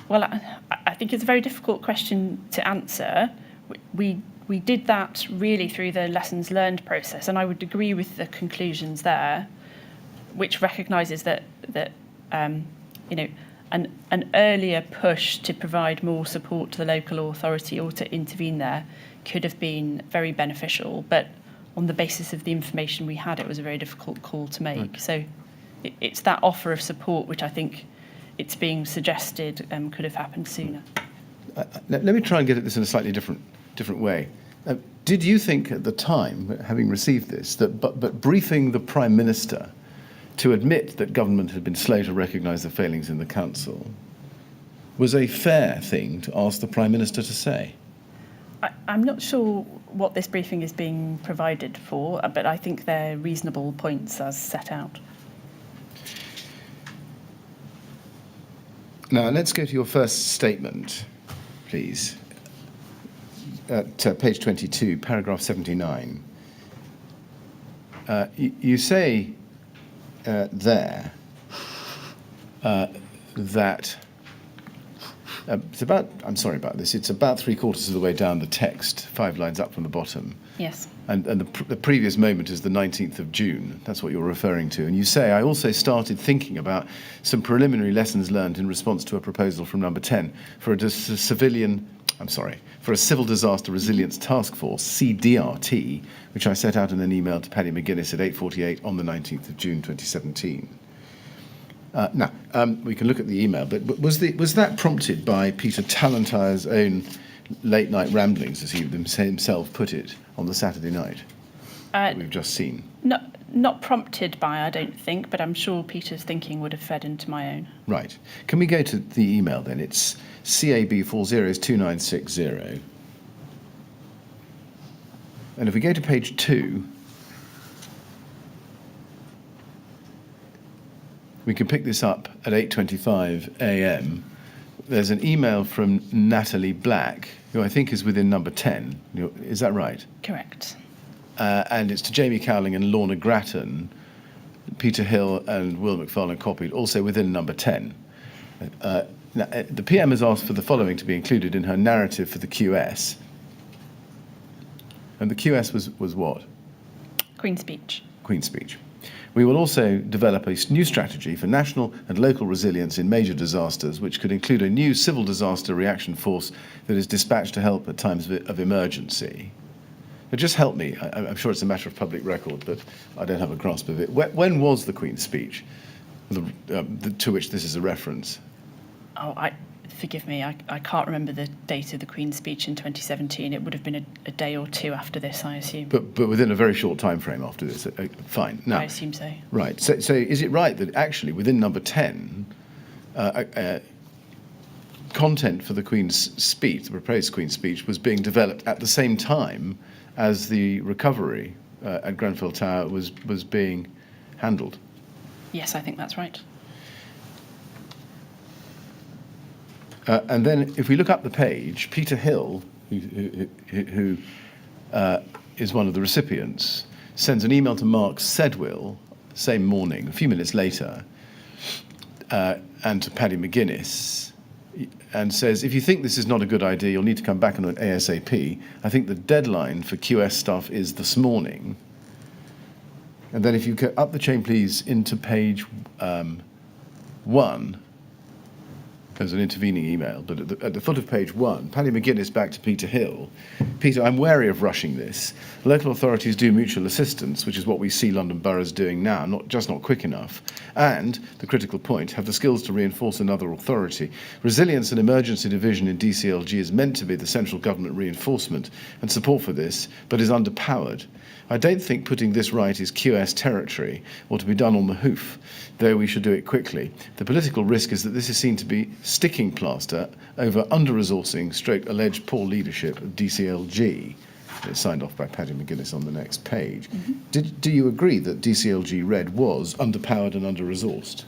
Well, I think it's a very difficult question to answer. We did that really through the lessons learned process, and I would agree with the conclusions there, which recognises that an earlier push to provide more support to the local authority or to intervene there could have been very beneficial. But on the basis of the information we had, it was a very difficult call to make. Right. So it's that offer of support which I think it's being suggested could have happened sooner. Let me try and get at this in a slightly different way. Did you think at the time, having received this, that but briefing the Prime Minister to admit that government had been slow to recognise the failings in the council was a fair thing to ask the Prime Minister to say? I'm not sure what this briefing is being provided for, but I think they're reasonable points as set out. Now, let's go to your first statement, please. At page 22, paragraph 79. You say there that it's about, I'm sorry about this, it's about 3/4 of the way down the text, 5 lines up from the bottom. Yes. And the previous moment is the 19th of June. That's what you're referring to. And you say, I also started thinking about some preliminary lessons learned in response to a proposal from number 10 for a Civil Disaster Resilience Task Force, CDRT, which I set out in an email to Paddy McGuinness at 8:48 on the 19th of June 2017. Now, we can look at the email, but was that prompted by Peter Talentire's own late-night ramblings, as he himself put it, on the Saturday night that we've just seen? Not prompted by, I don't think, but I'm sure Peter's thinking would have fed into my own. Right. Can we go to the email then? It's CAB402960. And if we go to page 2, we can pick this up at 8:25 a.m. There's an email from Natalie Black, who I think is within number 10. Is that right? Correct. And it's to Jamie Cowling and Lorna Grattan, Peter Hill and Will McFarlane copied, also within number 10. Now, the PM has asked for the following to be included in her narrative for the QS. And the QS was what? Queen's Speech. Queen's Speech. We will also develop a new strategy for national and local resilience in major disasters, which could include a new civil disaster reaction force that is dispatched to help at times of emergency. But just help me. I'm sure it's a matter of public record, but I don't have a grasp of it. When was the Queen's Speech, to which this is a reference? Forgive me, I can't remember the date of the Queen's Speech in 2017. It would have been a day or two after this, I assume. But within a very short time frame after this. Fine. Now, I assume so. Right. So is it right that actually within number 10, content for the Queen's Speech, the proposed Queen's Speech, was being developed at the same time as the recovery at Grenfell Tower was being handled? Yes, I think that's right. And then if we look up the page, Peter Hill, who is one of the recipients, sends an email to Mark Sedwill, same morning, a few minutes later, and to Paddy McGuinness and says, if you think this is not a good idea, you'll need to come back on an ASAP. I think the deadline for QS stuff is this morning. And then if you go up the chain, please, into page 1, there's an intervening email, but at the foot of page 1, Paddy McGuinness back to Peter Hill. Peter, I'm wary of rushing this. Local authorities do mutual assistance, which is what we see London boroughs doing now, not quick enough. And, the critical point, have the skills to reinforce another authority. Resilience and Emergency Division in DCLG is meant to be the central government reinforcement and support for this, but is underpowered. I don't think putting this right is QS territory or to be done on the hoof, though we should do it quickly. The political risk is that this is seen to be sticking plaster over under-resourcing / alleged poor leadership of DCLG. It's signed off by Paddy McGuinness on the next page. Mm-hmm. Do you agree that DCLG Red was underpowered and under-resourced?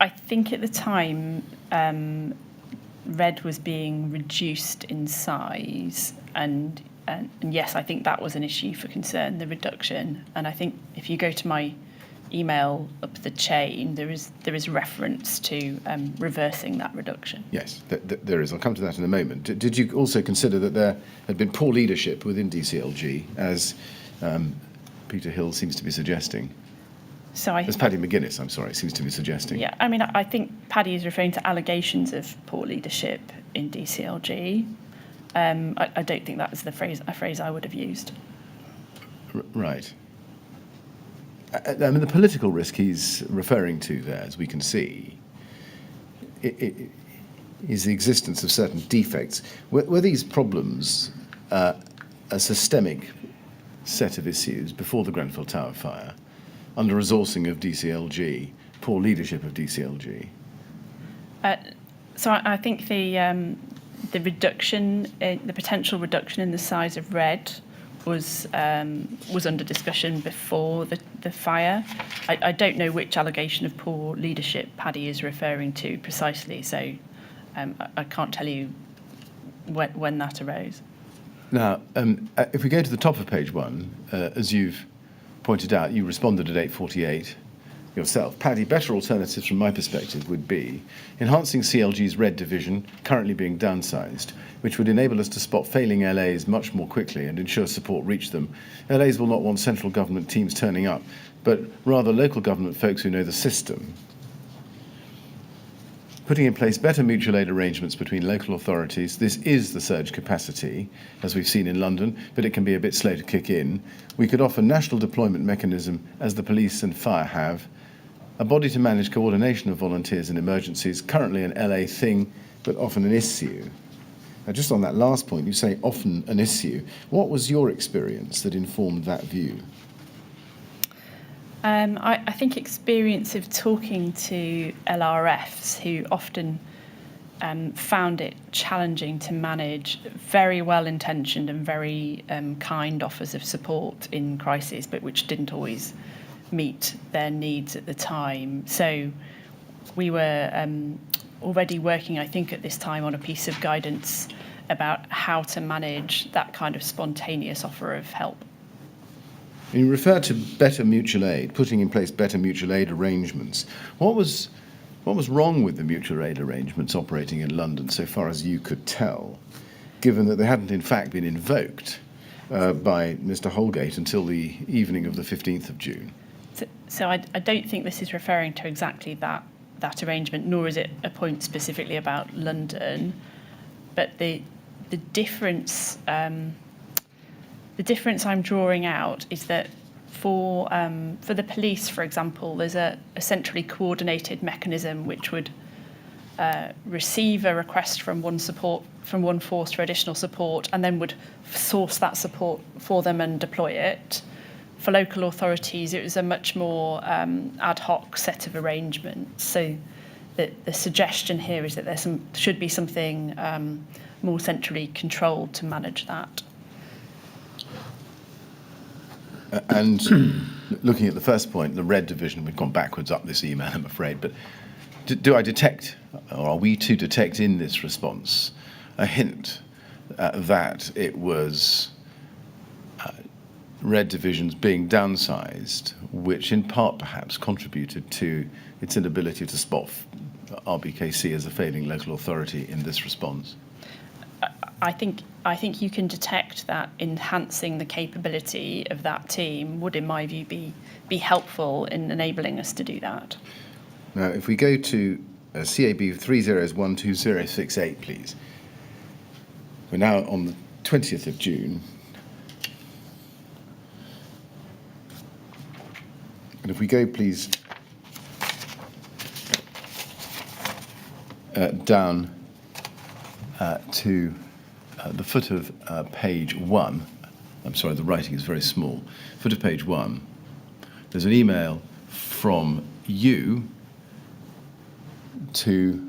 I think at the time, Red was being reduced in size, and yes, I think that was an issue for concern, the reduction. And I think if you go to my email up the chain, there is reference to reversing that reduction. Yes, there is. I'll come to that in a moment. Did you also consider that there had been poor leadership within DCLG, as Peter Hill seems to be suggesting? As Paddy McGuinness, I'm sorry, seems to be suggesting. Yeah, I mean, I think Paddy is referring to allegations of poor leadership in DCLG. I don't think that was a phrase I would have used. Right. I mean, the political risk he's referring to there, as we can see, is the existence of certain defects. Were these problems a systemic set of issues before the Grenfell Tower fire, under-resourcing of DCLG, poor leadership of DCLG? So I think the reduction, the potential reduction in the size of Red was under discussion before the fire. I don't know which allegation of poor leadership Paddy is referring to precisely, so I can't tell you when that arose. Now, if we go to the top of page 1, as you've pointed out, you responded at 8:48 yourself. Paddy, better alternatives from my perspective would be enhancing CLG's Red division, currently being downsized, which would enable us to spot failing LAs much more quickly and ensure support reached them. LAs will not want central government teams turning up, but rather local government folks who know the system. Putting in place better mutual aid arrangements between local authorities. This is the surge capacity, as we've seen in London, but it can be a bit slow to kick in. We could offer national deployment mechanism, as the police and fire have. A body to manage coordination of volunteers in emergencies, currently an LA thing, but often an issue. Now, just on that last point, you say often an issue. What was your experience that informed that view? I think experience of talking to LRFs who often found it challenging to manage very well-intentioned and very kind offers of support in crisis, but which didn't always meet their needs at the time. So we were already working, I think, at this time on a piece of guidance about how to manage that kind of spontaneous offer of help. You refer to better mutual aid, putting in place better mutual aid arrangements. What was wrong with the mutual aid arrangements operating in London, so far as you could tell, given that they hadn't in fact been invoked by Mr. Holgate until the evening of the 15th of June? So I don't think this is referring to exactly that arrangement, nor is it a point specifically about London. But the difference I'm drawing out is that for the police, for example, there's a centrally coordinated mechanism which would receive a request from one force for additional support, and then would source that support for them and deploy it. For local authorities, it was a much more ad hoc set of arrangements. So the suggestion here is that there should be something more centrally controlled to manage that. And looking at the first point, the Red division, we've gone backwards up this email, I'm afraid, but do I detect, or are we to detect in this response, a hint that it was Red divisions being downsized, which in part perhaps contributed to its inability to spot RBKC as a failing local authority in this response? I think you can detect that enhancing the capability of that team would, in my view, be helpful in enabling us to do that. Now, if we go to CAB 30120068, please. We're now on the 20th of June. And if we go, please, down to the foot of page 1. I'm sorry, the writing is very small. Foot of page 1. There's an email from you to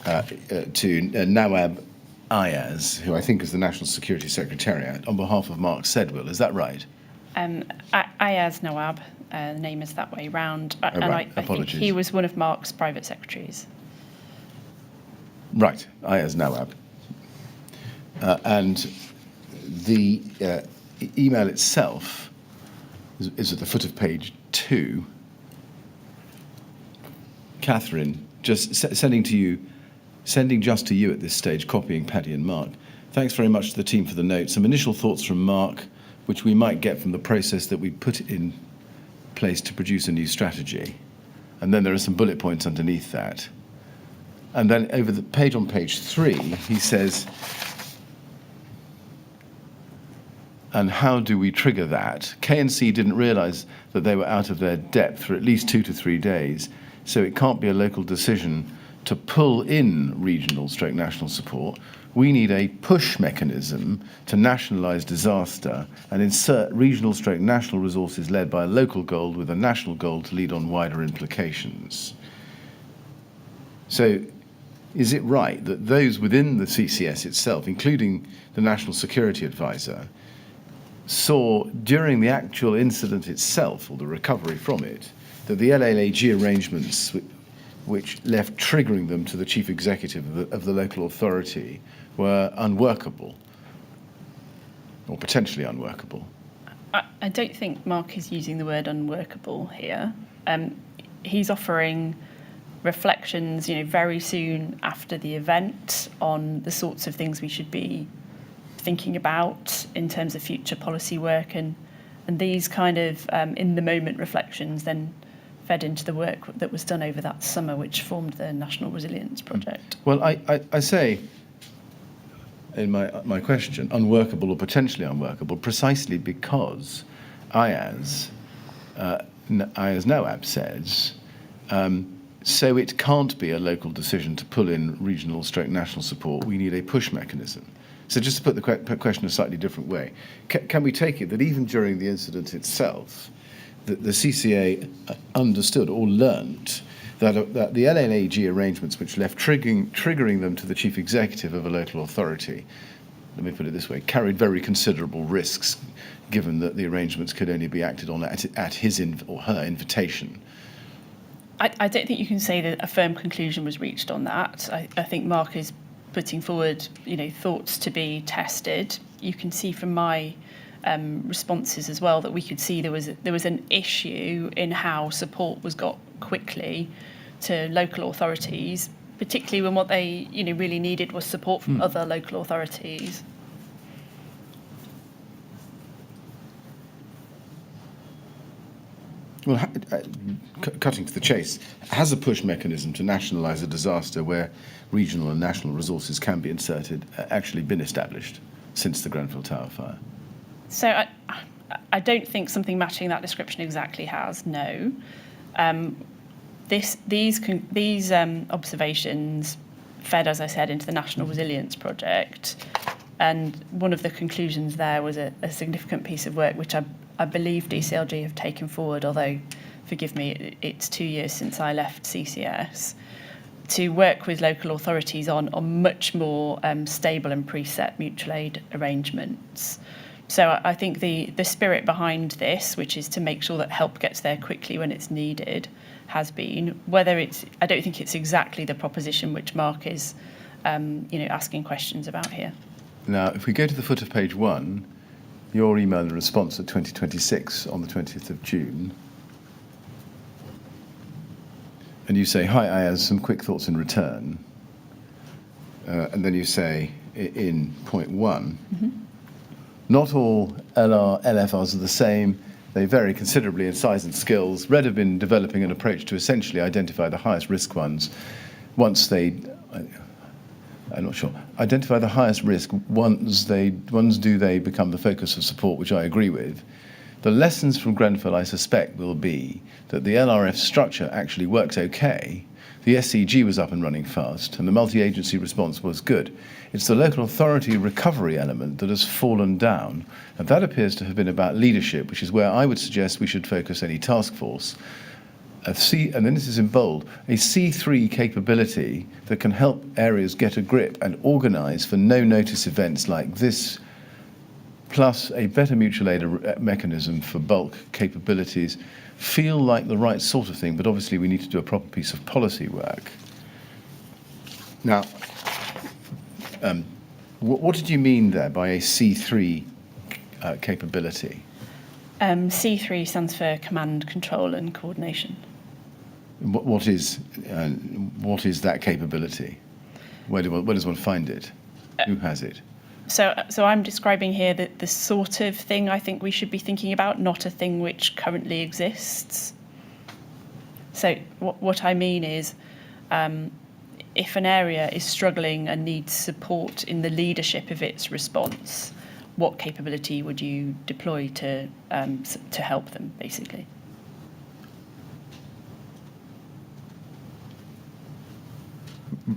Nawab Ayaz, who I think is the National Security Secretariat, on behalf of Mark Sedwill. Is that right? Ayaz Nawab, the name is that way round. And right. I think he was one of Mark's private secretaries. Right, Ayaz Nawab. And the email itself is at the foot of page 2. Katharine, just sending just to you at this stage, copying Paddy and Mark. Thanks very much to the team for the note. Some initial thoughts from Mark, which we might get from the process that we put in place to produce a new strategy. And then there are some bullet points underneath that. And then over the page on page 3, he says, and how do we trigger that? KNC didn't realise that they were out of their depth for at least 2 to 3 days, so it can't be a local decision to pull in regional/national support. We need a push mechanism to nationalise disaster and insert regional/national resources led by a local goal with a national goal to lead on wider implications. So is it right that those within the CCS itself, including the National Security Advisor, saw during the actual incident itself, or the recovery from it, that the LLAG arrangements which left triggering them to the chief executive of the local authority were unworkable, or potentially unworkable? I don't think Mark is using the word unworkable here. He's offering reflections, very soon after the event on the sorts of things we should be thinking about in terms of future policy work, and these kind of in-the-moment reflections then fed into the work that was done over that summer, which formed the National Resilience Project. Well, I say in my question, unworkable or potentially unworkable, precisely because Ayaz Nawab says, so it can't be a local decision to pull in regional/national support. We need a push mechanism. So just to put the question a slightly different way, can we take it that even during the incident itself, the CCA understood or learnt that the LLAG arrangements which left triggering them to the chief executive of a local authority, let me put it this way, carried very considerable risks, given that the arrangements could only be acted on at his or her invitation? I don't think you can say that a firm conclusion was reached on that. I think Mark is putting forward, thoughts to be tested. You can see from my responses as well that we could see there was an issue in how support was got quickly to local authorities, particularly when what they really needed was support from other local authorities. Well, cutting to the chase, has a push mechanism to nationalise a disaster where regional and national resources can be inserted actually been established since the Grenfell Tower fire? So I don't think something matching that description exactly has, no. These observations fed, as I said, into the National Resilience Project, and one of the conclusions there was a significant piece of work which I believe DCLG have taken forward, although, forgive me, it's 2 years since I left CCS, to work with local authorities on much more stable and preset mutual aid arrangements. So I think the spirit behind this, which is to make sure that help gets there quickly when it's needed, has been. I don't think it's exactly the proposition which Mark is, asking questions about here. Now, if we go to the foot of page 1, your email in response at 2026 on the 20th of June, and you say, hi, Ayaz, some quick thoughts in return. And then you say in point 1, not all LFRs are the same. They vary considerably in size and skills. RED have been developing an approach to essentially identify the highest risk ones once they, I'm not sure, identify the highest risk once they become the focus of support, which I agree with. The lessons from Grenfell, I suspect, will be that the LRF structure actually works okay. The SCG was up and running fast, and the multi-agency response was good. It's the local authority recovery element that has fallen down, and that appears to have been about leadership, which is where I would suggest we should focus any task force. And then this is in bold, a C3 capability that can help areas get a grip and organise for no-notice events like this, plus a better mutual aid mechanism for bulk capabilities, feel like the right sort of thing, but obviously we need to do a proper piece of policy work. Now, what did you mean there by a C3 capability? C3 stands for command, control and coordination. What is that capability? Where does one find it? Who has it? So I'm describing here the sort of thing I think we should be thinking about, not a thing which currently exists. So what I mean is, if an area is struggling and needs support in the leadership of its response, what capability would you deploy to help them, basically?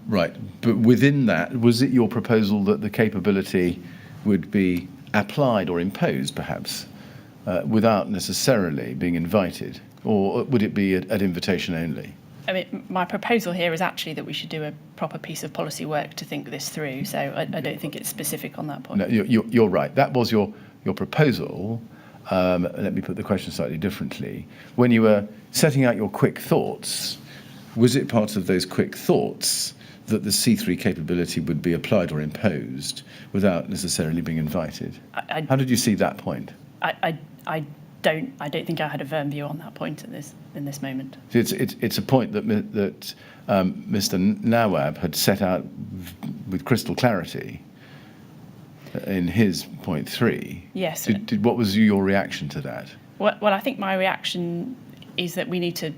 Right, but within that, was it your proposal that the capability would be applied or imposed, perhaps, without necessarily being invited? Or would it be at invitation only? I mean, my proposal here is actually that we should do a proper piece of policy work to think this through, so I don't think it's specific on that point. No, you're right. That was your proposal. Let me put the question slightly differently. When you were setting out your quick thoughts, was it part of those quick thoughts that the C3 capability would be applied or imposed without necessarily being invited? How did you see that point? I don't think I had a firm view on that point in this moment. It's a point that Mr. Nawab had set out with crystal clarity in his point 3. Yes. What was your reaction to that? Well, I think my reaction is that we need to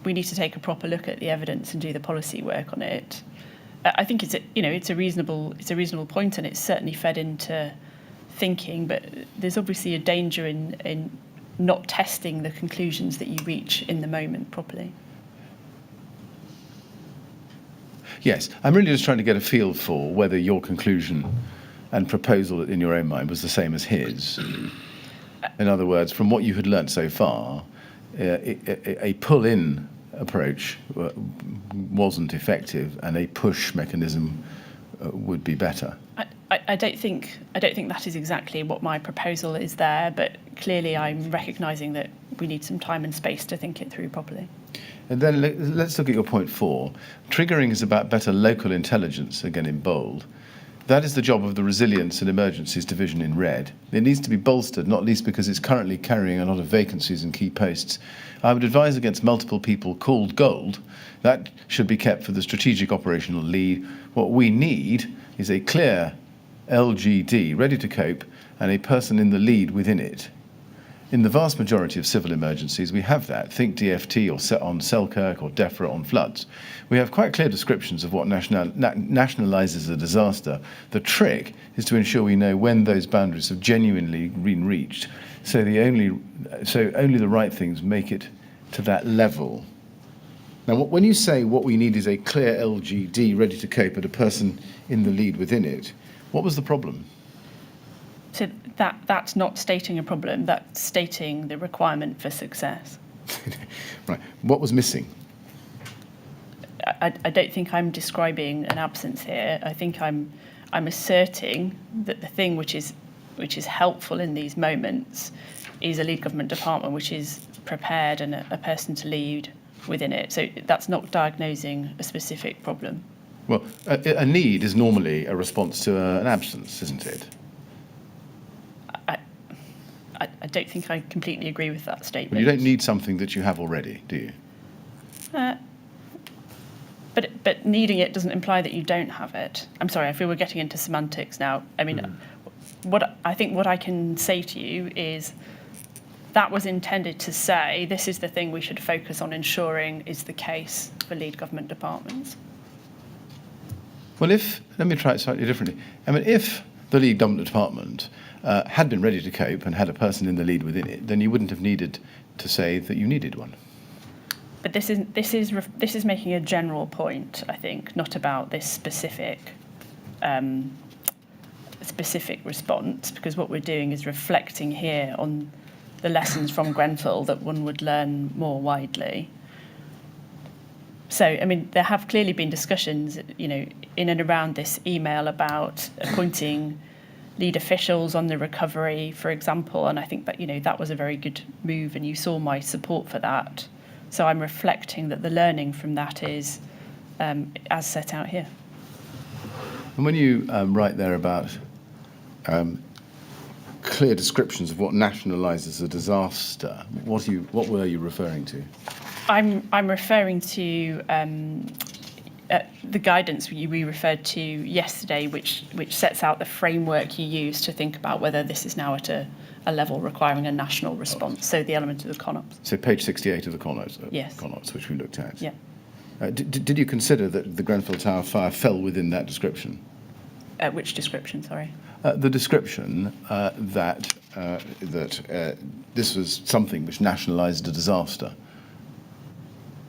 take a proper look at the evidence and do the policy work on it. I think it's a reasonable point, and it's certainly fed into thinking. But there's obviously a danger in not testing the conclusions that you reach in the moment properly. Yes, I'm really just trying to get a feel for whether your conclusion and proposal in your own mind was the same as his. In other words, from what you had learnt so far, a pull-in approach wasn't effective, and a push mechanism would be better. I don't think that is exactly what my proposal is there, but clearly I'm recognising that we need some time and space to think it through properly. And then let's look at your point 4. Triggering is about better local intelligence, again in bold. That is the job of the Resilience and Emergencies Division in RED. It needs to be bolstered, not least because it's currently carrying a lot of vacancies in key posts. I would advise against multiple people called gold. That should be kept for the strategic operational lead. What we need is a clear LGD, ready to cope, and a person in the lead within it. In the vast majority of civil emergencies, we have that. Think DFT or on Selkirk or DEFRA on floods. We have quite clear descriptions of what nationalises a disaster. The trick is to ensure we know when those boundaries have genuinely been reached, so only the right things make it to that level. Now, when you say what we need is a clear LGD ready to cope and a person in the lead within it, what was the problem? So that's not stating a problem, that's stating the requirement for success. Right. What was missing? I don't think I'm describing an absence here. I think I'm asserting that the thing which is helpful in these moments is a lead government department which is prepared and a person to lead within it. So that's not diagnosing a specific problem. Well, a need is normally a response to an absence, isn't it? I don't think I completely agree with that statement. Well, you don't need something that you have already, do you? But needing it doesn't imply that you don't have it. I'm sorry, I feel we're getting into semantics now. I mean, what I can say to you is that was intended to say this is the thing we should focus on ensuring is the case for lead government departments. Well, let me try it slightly differently. I mean, if the lead government department had been ready to cope and had a person in the lead within it, then you wouldn't have needed to say that you needed one. But this is making a general point, I think, not about this specific response, because what we're doing is reflecting here on the lessons from Grenfell that one would learn more widely. So, I mean, there have clearly been discussions, in and around this email about appointing lead officials on the recovery, for example, and I think that, that was a very good move, and you saw my support for that. So I'm reflecting that the learning from that is as set out here. And when you write there about clear descriptions of what nationalises a disaster, what were you referring to? I'm referring to the guidance we referred to yesterday, which sets out the framework you use to think about whether this is now at a level requiring a national response. So the element of the CONOPS. So page 68 of the CONOPS, yes. CONOPS, which we looked at. Yeah. Did you consider that the Grenfell Tower fire fell within that description? Which description, sorry? The description that this was something which nationalised a disaster.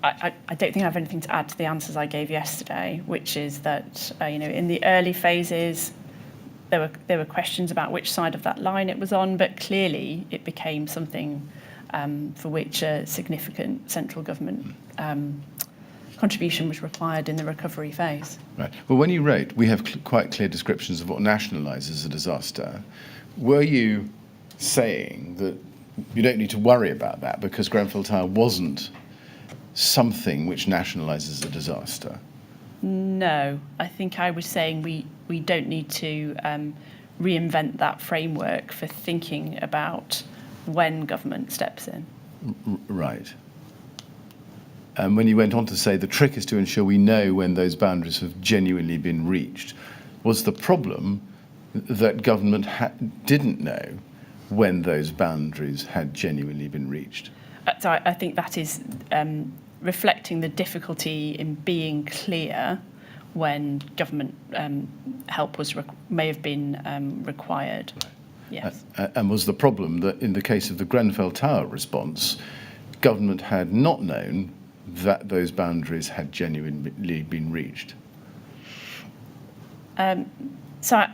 I don't think I have anything to add to the answers I gave yesterday, which is that in the early phases there were questions about which side of that line it was on, but clearly it became something for which a significant central government contribution was required in the recovery phase. Right. Well, when you wrote, we have quite clear descriptions of what nationalises a disaster, were you saying that you don't need to worry about that because Grenfell Tower wasn't something which nationalises a disaster? No, I think I was saying we don't need to reinvent that framework for thinking about when government steps in. Right. And when you went on to say the trick is to ensure we know when those boundaries have genuinely been reached, was the problem that government didn't know when those boundaries had genuinely been reached? So I think that is reflecting the difficulty in being clear when government help may have been required. Right. Yes. And was the problem that in the case of the Grenfell Tower response, government had not known that those boundaries had genuinely been reached? So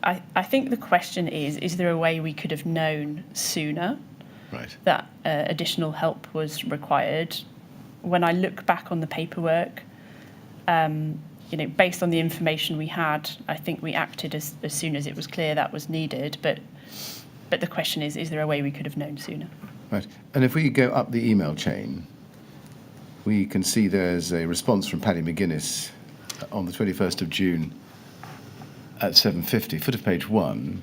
I think the question is there a way we could have known sooner that additional help was required? When I look back on the paperwork, based on the information we had, I think we acted as soon as it was clear that was needed. But the question is there a way we could have known sooner? Right. And if we go up the email chain, we can see there's a response from Paddy McGuinness on the 21st of June at 7:50, foot of page 1.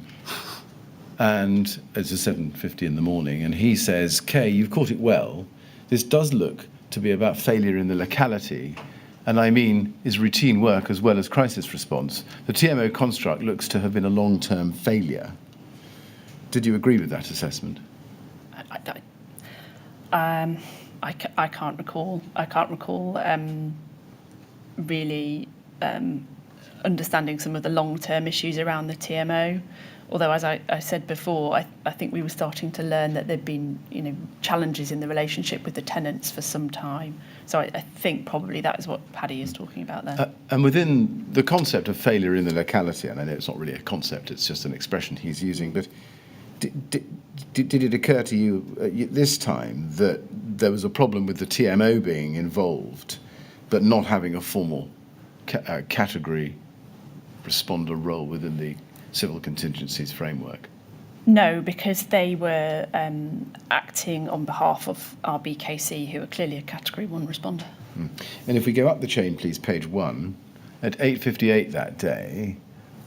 And it's a 7:50 in the morning, and he says, Kay, you've caught it well. This does look to be about failure in the locality, and I mean is routine work as well as crisis response. The TMO construct looks to have been a long-term failure. Did you agree with that assessment? I can't recall. Really understanding some of the long-term issues around the TMO. Although, as I said before, I think we were starting to learn that there'd been, challenges in the relationship with the tenants for some time. So I think probably that is what Paddy is talking about there. And within the concept of failure in the locality, and I know it's not really a concept, it's just an expression he's using, but did it occur to you this time that there was a problem with the TMO being involved, but not having a formal category responder role within the civil contingencies framework? No, because they were acting on behalf of RBKC, who are clearly a Category 1 responder. And if we go up the chain, please, page 1, at 8:58 that day,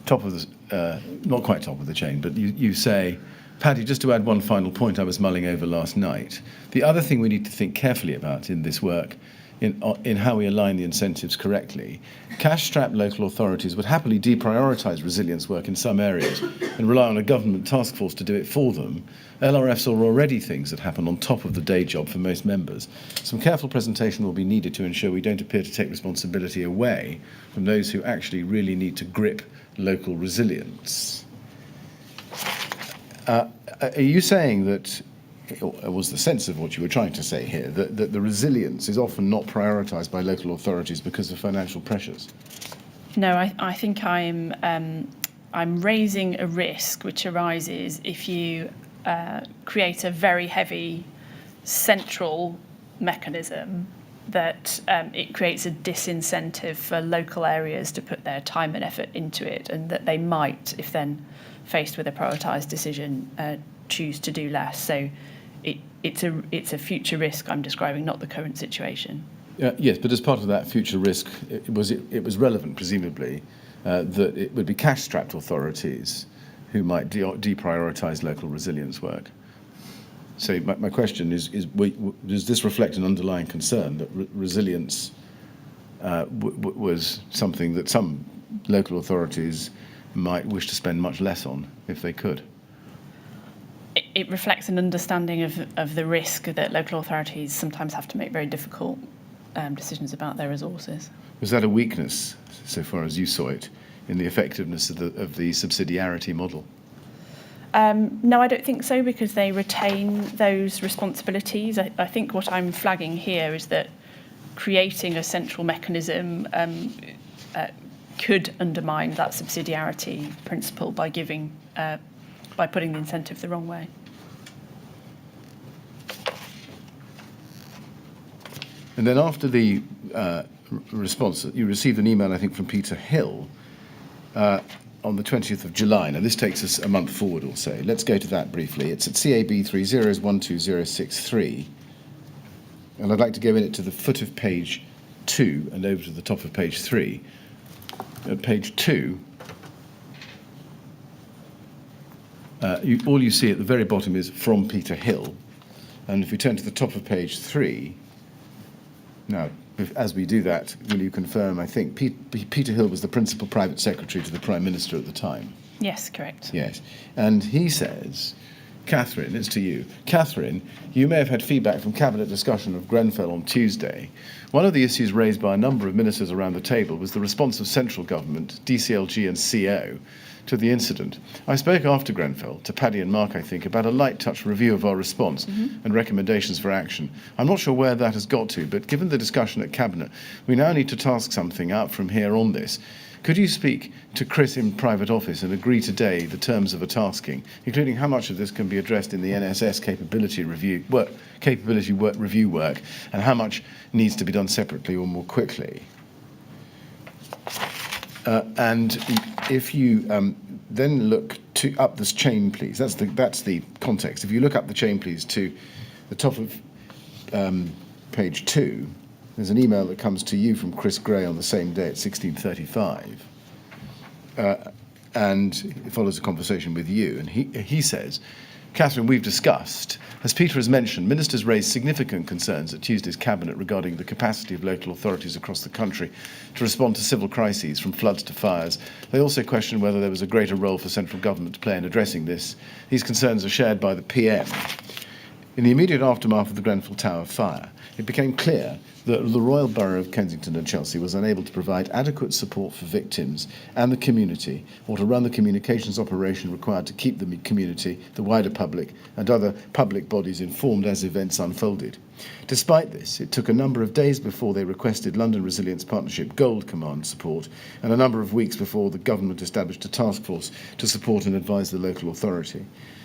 top of the, not quite top of the chain, but you say, Paddy, just to add one final point I was mulling over last night, the other thing we need to think carefully about in this work in how we align the incentives correctly. Cash-strapped local authorities would happily deprioritise resilience work in some areas and rely on a government task force to do it for them. LRFs are already things that happen on top of the day job for most members. Some careful presentation will be needed to ensure we don't appear to take responsibility away from those who actually really need to grip local resilience. Are you saying that, or was the sense of what you were trying to say here, that the resilience is often not prioritised by local authorities because of financial pressures? No, I think I'm raising a risk which arises if you create a very heavy central mechanism that it creates a disincentive for local areas to put their time and effort into it, and that they might, if then faced with a prioritised decision, choose to do less. So it's a future risk I'm describing, not the current situation. Yes, but as part of that future risk, it was relevant, presumably, that it would be cash-strapped authorities who might deprioritise local resilience work. So my question is does this reflect an underlying concern that resilience was something that some local authorities might wish to spend much less on if they could? It reflects an understanding of the risk that local authorities sometimes have to make very difficult decisions about their resources. Was that a weakness, so far as you saw it, in the effectiveness of the subsidiarity model? No, I don't think so, because they retain those responsibilities. I think what I'm flagging here is that creating a central mechanism could undermine that subsidiarity principle by putting the incentive the wrong way. And then after the response, you received an email, I think, from Peter Hill on the 20th of July. Now, this takes us a month forward or so. Let's go to that briefly. It's at CAB 30120063. And I'd like to go in it to the foot of page 2 and over to the top of page 3. At page 2, all you see at the very bottom is from Peter Hill. And if we turn to the top of page 3, now, as we do that, will you confirm, I think, Peter Hill was the principal private secretary to the Prime Minister at the time? Yes, correct. Yes. And he says, Katharine, it's to you. Katharine, you may have had feedback from Cabinet discussion of Grenfell on Tuesday. One of the issues raised by a number of ministers around the table was the response of central government, DCLG and CO, to the incident. I spoke after Grenfell to Paddy and Mark, I think, about a light touch review of our response and recommendations for action. I'm not sure where that has got to, but given the discussion at Cabinet, we now need to task something out from here on this. Could you speak to Chris in private office and agree today the terms of a tasking, including how much of this can be addressed in the NSS capability review work, and how much needs to be done separately or more quickly? And if you then look up this chain, please. That's the context. If you look up the chain, please, to the top of page 2, there's an email that comes to you from Chris Gray on the same day at 16:35, and it follows a conversation with you. And he says, Katharine, we've discussed. As Peter has mentioned, ministers raised significant concerns at Tuesday's Cabinet regarding the capacity of local authorities across the country to respond to civil crises, from floods to fires. They also questioned whether there was a greater role for central government to play in addressing this. These concerns are shared by the PM. In the immediate aftermath of the Grenfell Tower fire, it became clear that the Royal Borough of Kensington and Chelsea was unable to provide adequate support for victims and the community, or to run the communications operation required to keep the community, the wider public, and other public bodies informed as events unfolded. Despite this, it took a number of days before they requested London Resilience Partnership Gold Command support, and a number of weeks before the government established a task force to support and advise the local authority.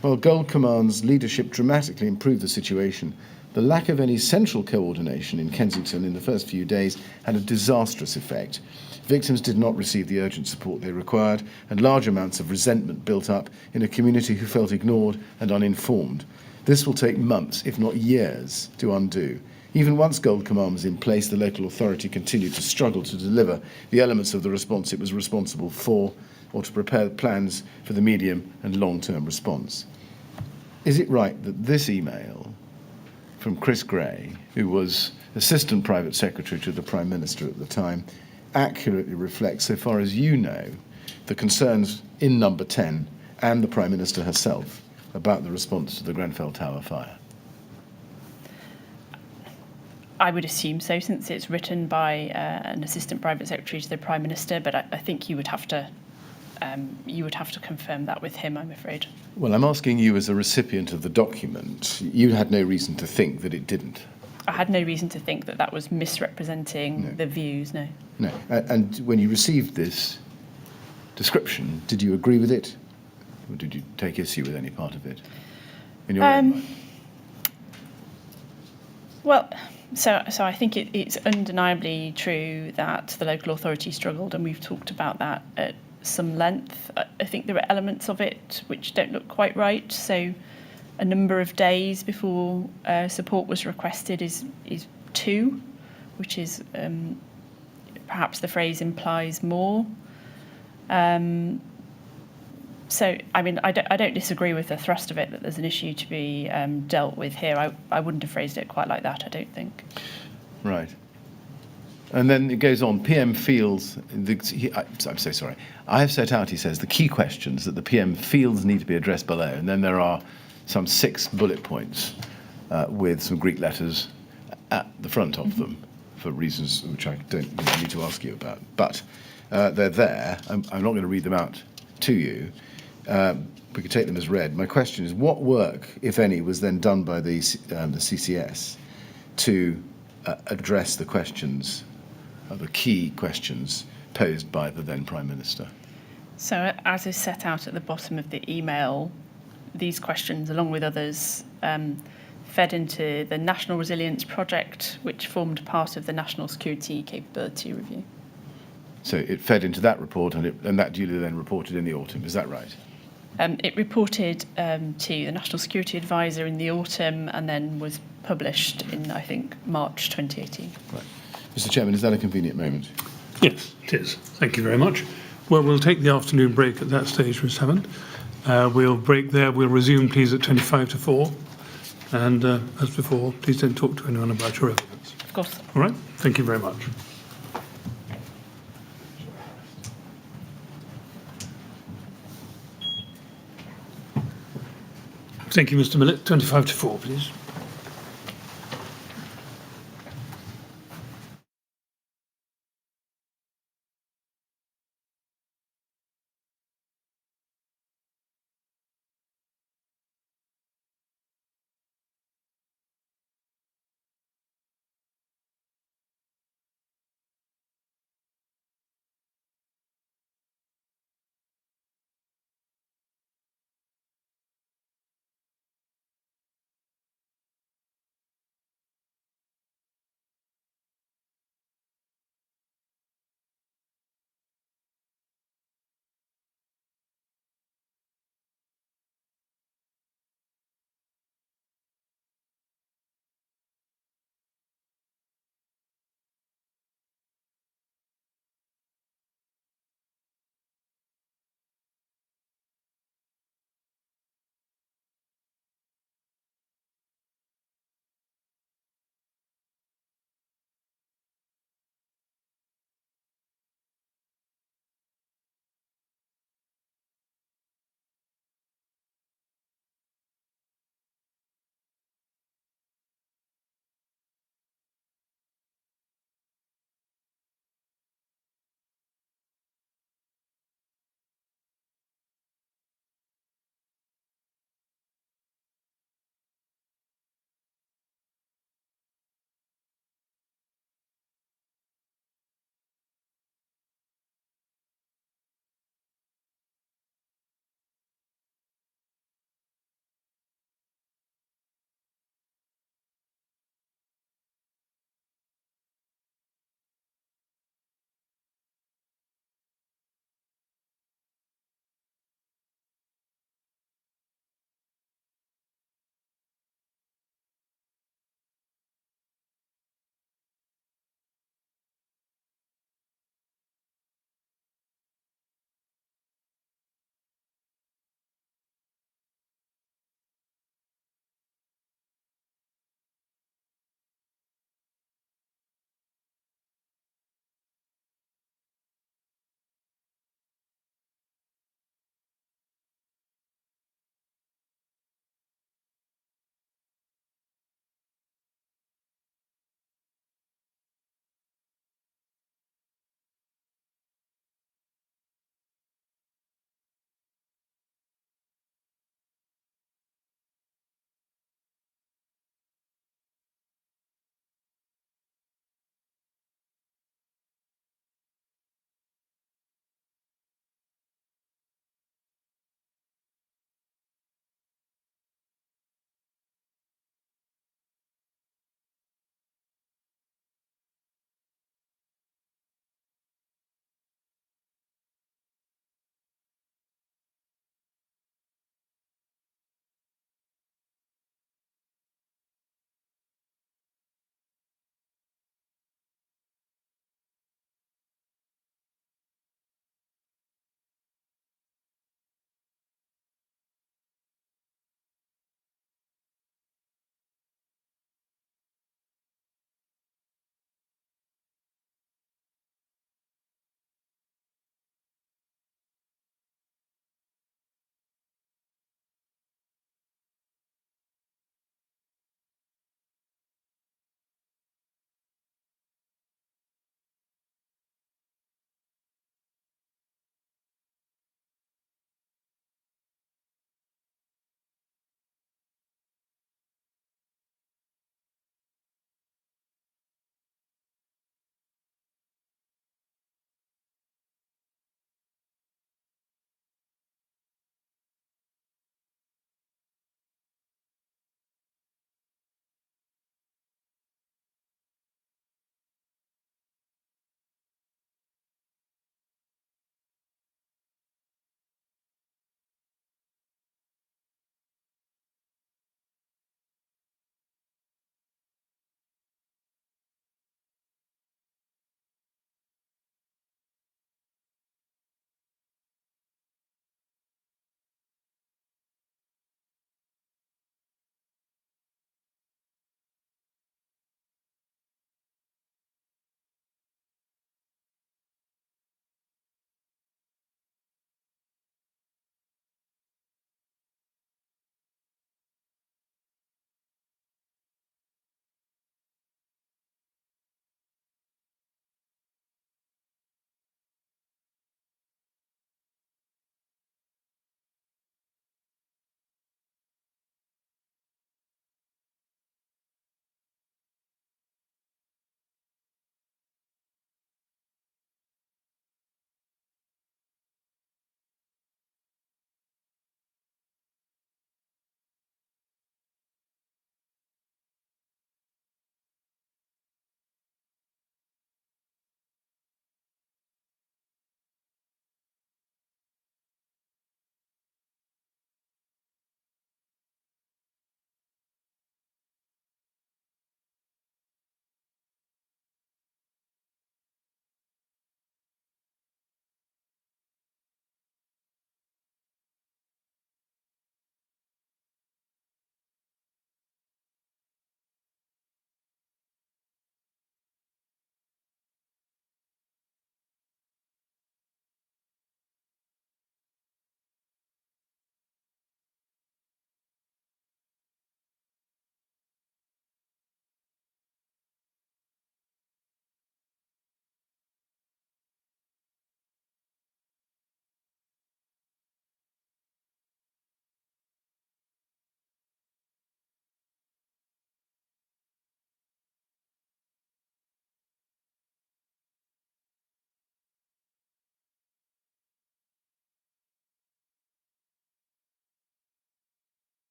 While Gold Command's leadership dramatically improved the situation, the lack of any central coordination in Kensington in the first few days had a disastrous effect. Victims did not receive the urgent support they required, and large amounts of resentment built up in a community who felt ignored and uninformed. This will take months, if not years, to undo. Even once Gold Command was in place, the local authority continued to struggle to deliver the elements of the response it was responsible for, or to prepare plans for the medium and long-term response. Is it right that this email from Chris Gray, who was Assistant Private Secretary to the Prime Minister at the time, accurately reflects, so far as you know, the concerns in number 10 and the Prime Minister herself about the response to the Grenfell Tower fire? I would assume so, since it's written by an Assistant Private Secretary to the Prime Minister, but I think you would have to confirm that with him, I'm afraid. Well, I'm asking you as a recipient of the document. You had no reason to think that it didn't. I had no reason to think that that was misrepresenting the views, no. No. And when you received this description, did you agree with it? Or did you take issue with any part of it? In your own mind? Well, so I think it's undeniably true that the local authority struggled, and we've talked about that at some length. I think there are elements of it which don't look quite right. So a number of days before support was requested is 2, which is perhaps the phrase implies more. So, I mean, I don't disagree with the thrust of it, that there's an issue to be dealt with here. I wouldn't have phrased it quite like that, I don't think. Right. And then it goes on, PM feels, I'm so sorry, I have set out, he says, the key questions that the PM feels need to be addressed below, and then there are some 6 bullet points with some Greek letters at the front of them, for reasons which I don't really need to ask you about. But they're there. I'm not going to read them out to you. We could take them as read. My question is, what work, if any, was then done by the CCS to address the questions, the key questions posed by the then Prime Minister? So, as is set out at the bottom of the email, these questions, along with others, fed into the National Resilience Project, which formed part of the National Security Capability Review. So it fed into that report, and that duly then reported in the autumn. Is that right? It reported to the National Security Advisor in the autumn, and then was published in, I think, March 2018. Right. Mr. Chairman, is that a convenient moment? Yes, it is. Thank you very much. Well, we'll take the afternoon break at that stage, Ms. Hammond. We'll break there. We'll resume, please, at 25 to 4. And as before, please don't talk to anyone about your evidence. Of course. All right? Thank you very much. Thank you, Mr. Millett. 25 to 4, please.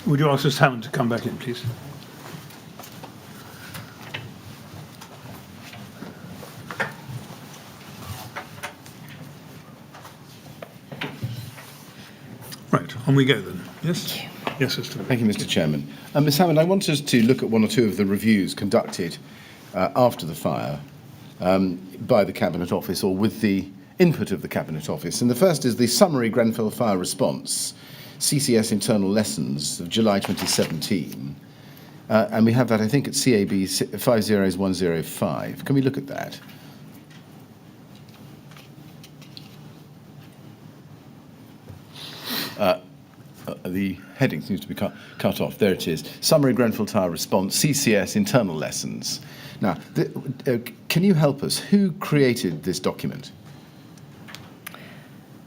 Would you ask Ms. Hammond to come back in, please? Right, on we go then. Yes? Yes, Mr. Thank you, Mr. Chairman. Ms. Hammond, I want us to look at one or two of the reviews conducted after the fire by the Cabinet Office, or with the input of the Cabinet Office. And the first is the Summary Grenfell Fire Response, CCS Internal Lessons of July 2017. And we have that, I think, at CAB 50105. Can we look at that? The heading seems to be cut off. There it is. Summary Grenfell Tower Response, CCS Internal Lessons. Now, can you help us? Who created this document?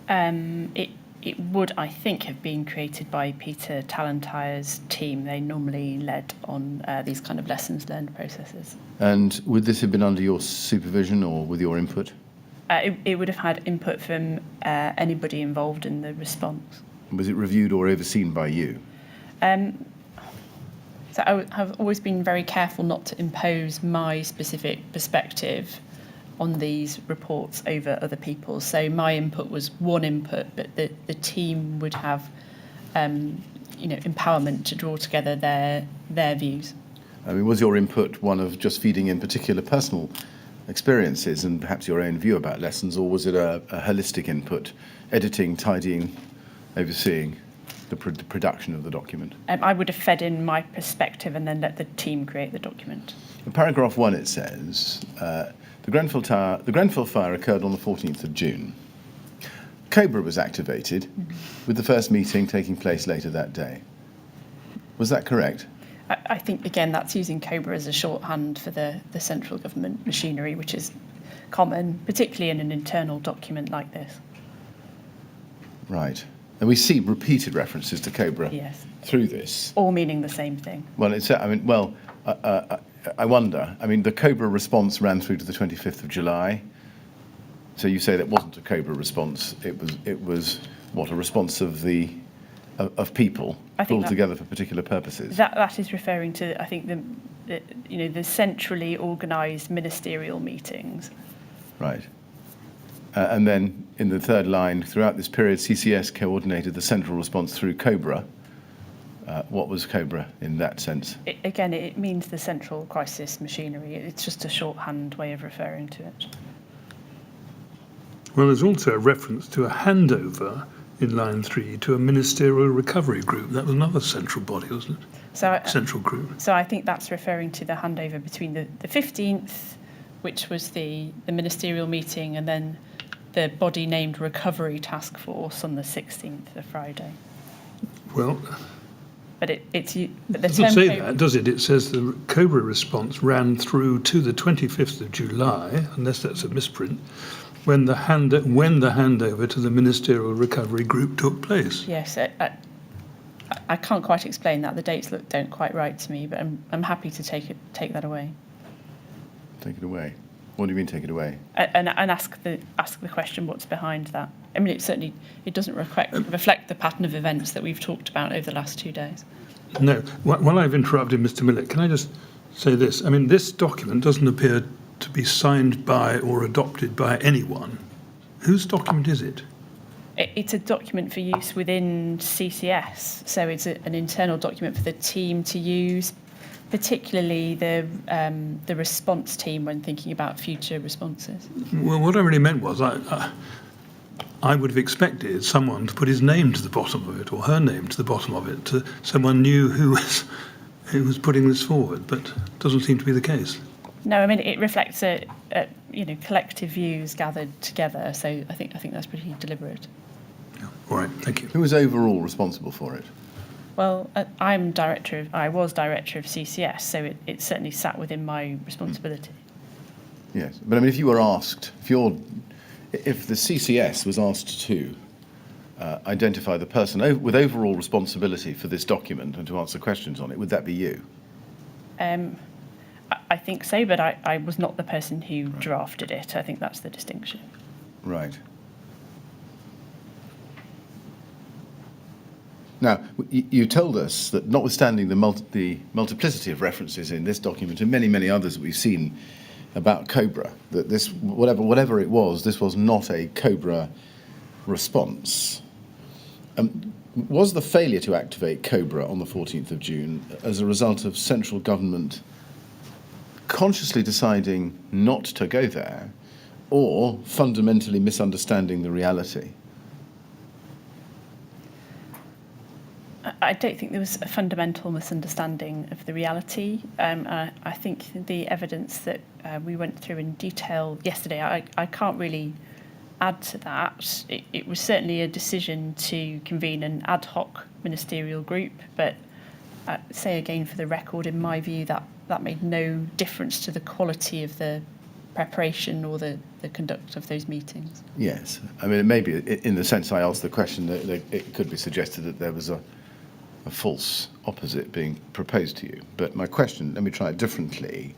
It would, I think, have been created by Peter Talentire's team. They normally led on these kind of lessons learned processes. And would this have been under your supervision or with your input? It would have had input from anybody involved in the response. Was it reviewed or overseen by you? So I have always been very careful not to impose my specific perspective on these reports over other people's. So my input was one input, but the team would have, empowerment to draw together their views. I mean, was your input one of just feeding in particular personal experiences and perhaps your own view about lessons, or was it a holistic input, editing, tidying, overseeing the production of the document? I would have fed in my perspective and then let the team create the document. In paragraph 1 it says, the Grenfell fire occurred on the 14th of June. Cobra was activated, with the first meeting taking place later that day. Was that correct? I think, again, that's using Cobra as a shorthand for the central government machinery, which is common, particularly in an internal document like this. Right. And we see repeated references to Cobra through this. All meaning the same thing. Well, I wonder. I mean, the Cobra response ran through to the 25th of July. So you say that wasn't a Cobra response. It was what, a response of people pulled together for particular purposes. That is referring to, I think, the centrally organised ministerial meetings. Right. And then in the third line, throughout this period, CCS coordinated the central response through Cobra. What was Cobra in that sense? It means the central crisis machinery. It's just a shorthand way of referring to it. Well, there's also a reference to a handover in line 3 to a ministerial recovery group. That was another central body, wasn't it? Central group. So I think that's referring to the handover between the 15th, which was the ministerial meeting, and then the body named Recovery Task Force on the 16th, the Friday. Well, but it doesn't say that, does it? It says the Cobra response ran through to the 25th of July, unless that's a misprint, when the handover to the Ministerial Recovery Group took place. Yes, I can't quite explain that. The dates don't quite right to me, but I'm happy to take that away. Take it away. What do you mean, take it away? And ask the question, what's behind that? I mean, it doesn't reflect the pattern of events that we've talked about over the last 2 days. No. While I've interrupted Mr. Millett, can I just say this? I mean, this document doesn't appear to be signed by or adopted by anyone. Whose document is it? It's a document for use within CCS, so it's an internal document for the team to use, particularly the response team when thinking about future responses. Well, what I really meant was I would have expected someone to put his name to the bottom of it, or her name to the bottom of it, someone knew who was putting this forward, but it doesn't seem to be the case. No, I mean, it reflects collective views gathered together, so I think that's pretty deliberate. Yeah. All right, thank you. Who was overall responsible for it? Well, I was director of CCS, so it certainly sat within my responsibility. Yes, but I mean, if you were asked, if the CCS was asked to identify the person with overall responsibility for this document and to answer questions on it, would that be you? I think so, but I was not the person who drafted it. I think that's the distinction. Right. Now, you told us that notwithstanding the multiplicity of references in this document and many, many others that we've seen about COBRA, that this, whatever it was, this was not a COBRA response. Was the failure to activate COBRA on the 14th of June as a result of central government consciously deciding not to go there, or fundamentally misunderstanding the reality? I don't think there was a fundamental misunderstanding of the reality. I think the evidence that we went through in detail yesterday, I can't really add to that. It was certainly a decision to convene an ad hoc ministerial group, but say again for the record, in my view, that made no difference to the quality of the preparation or the conduct of those meetings. Yes. I mean, maybe in the sense I asked the question, that it could be suggested that there was a false opposite being proposed to you. But my question, let me try it differently.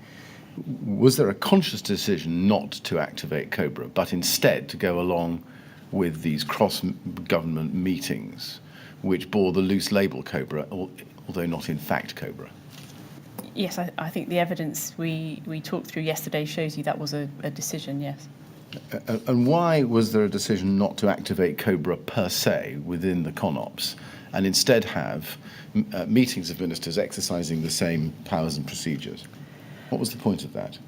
Was there a conscious decision not to activate COBRA, but instead to go along with these cross-government meetings, which bore the loose label COBRA, although not in fact COBRA? Yes, I think the evidence we talked through yesterday shows you that was a decision, yes. And why was there a decision not to activate COBRA per se within the CONOPS, and instead have meetings of ministers exercising the same powers and procedures? What was the point of that?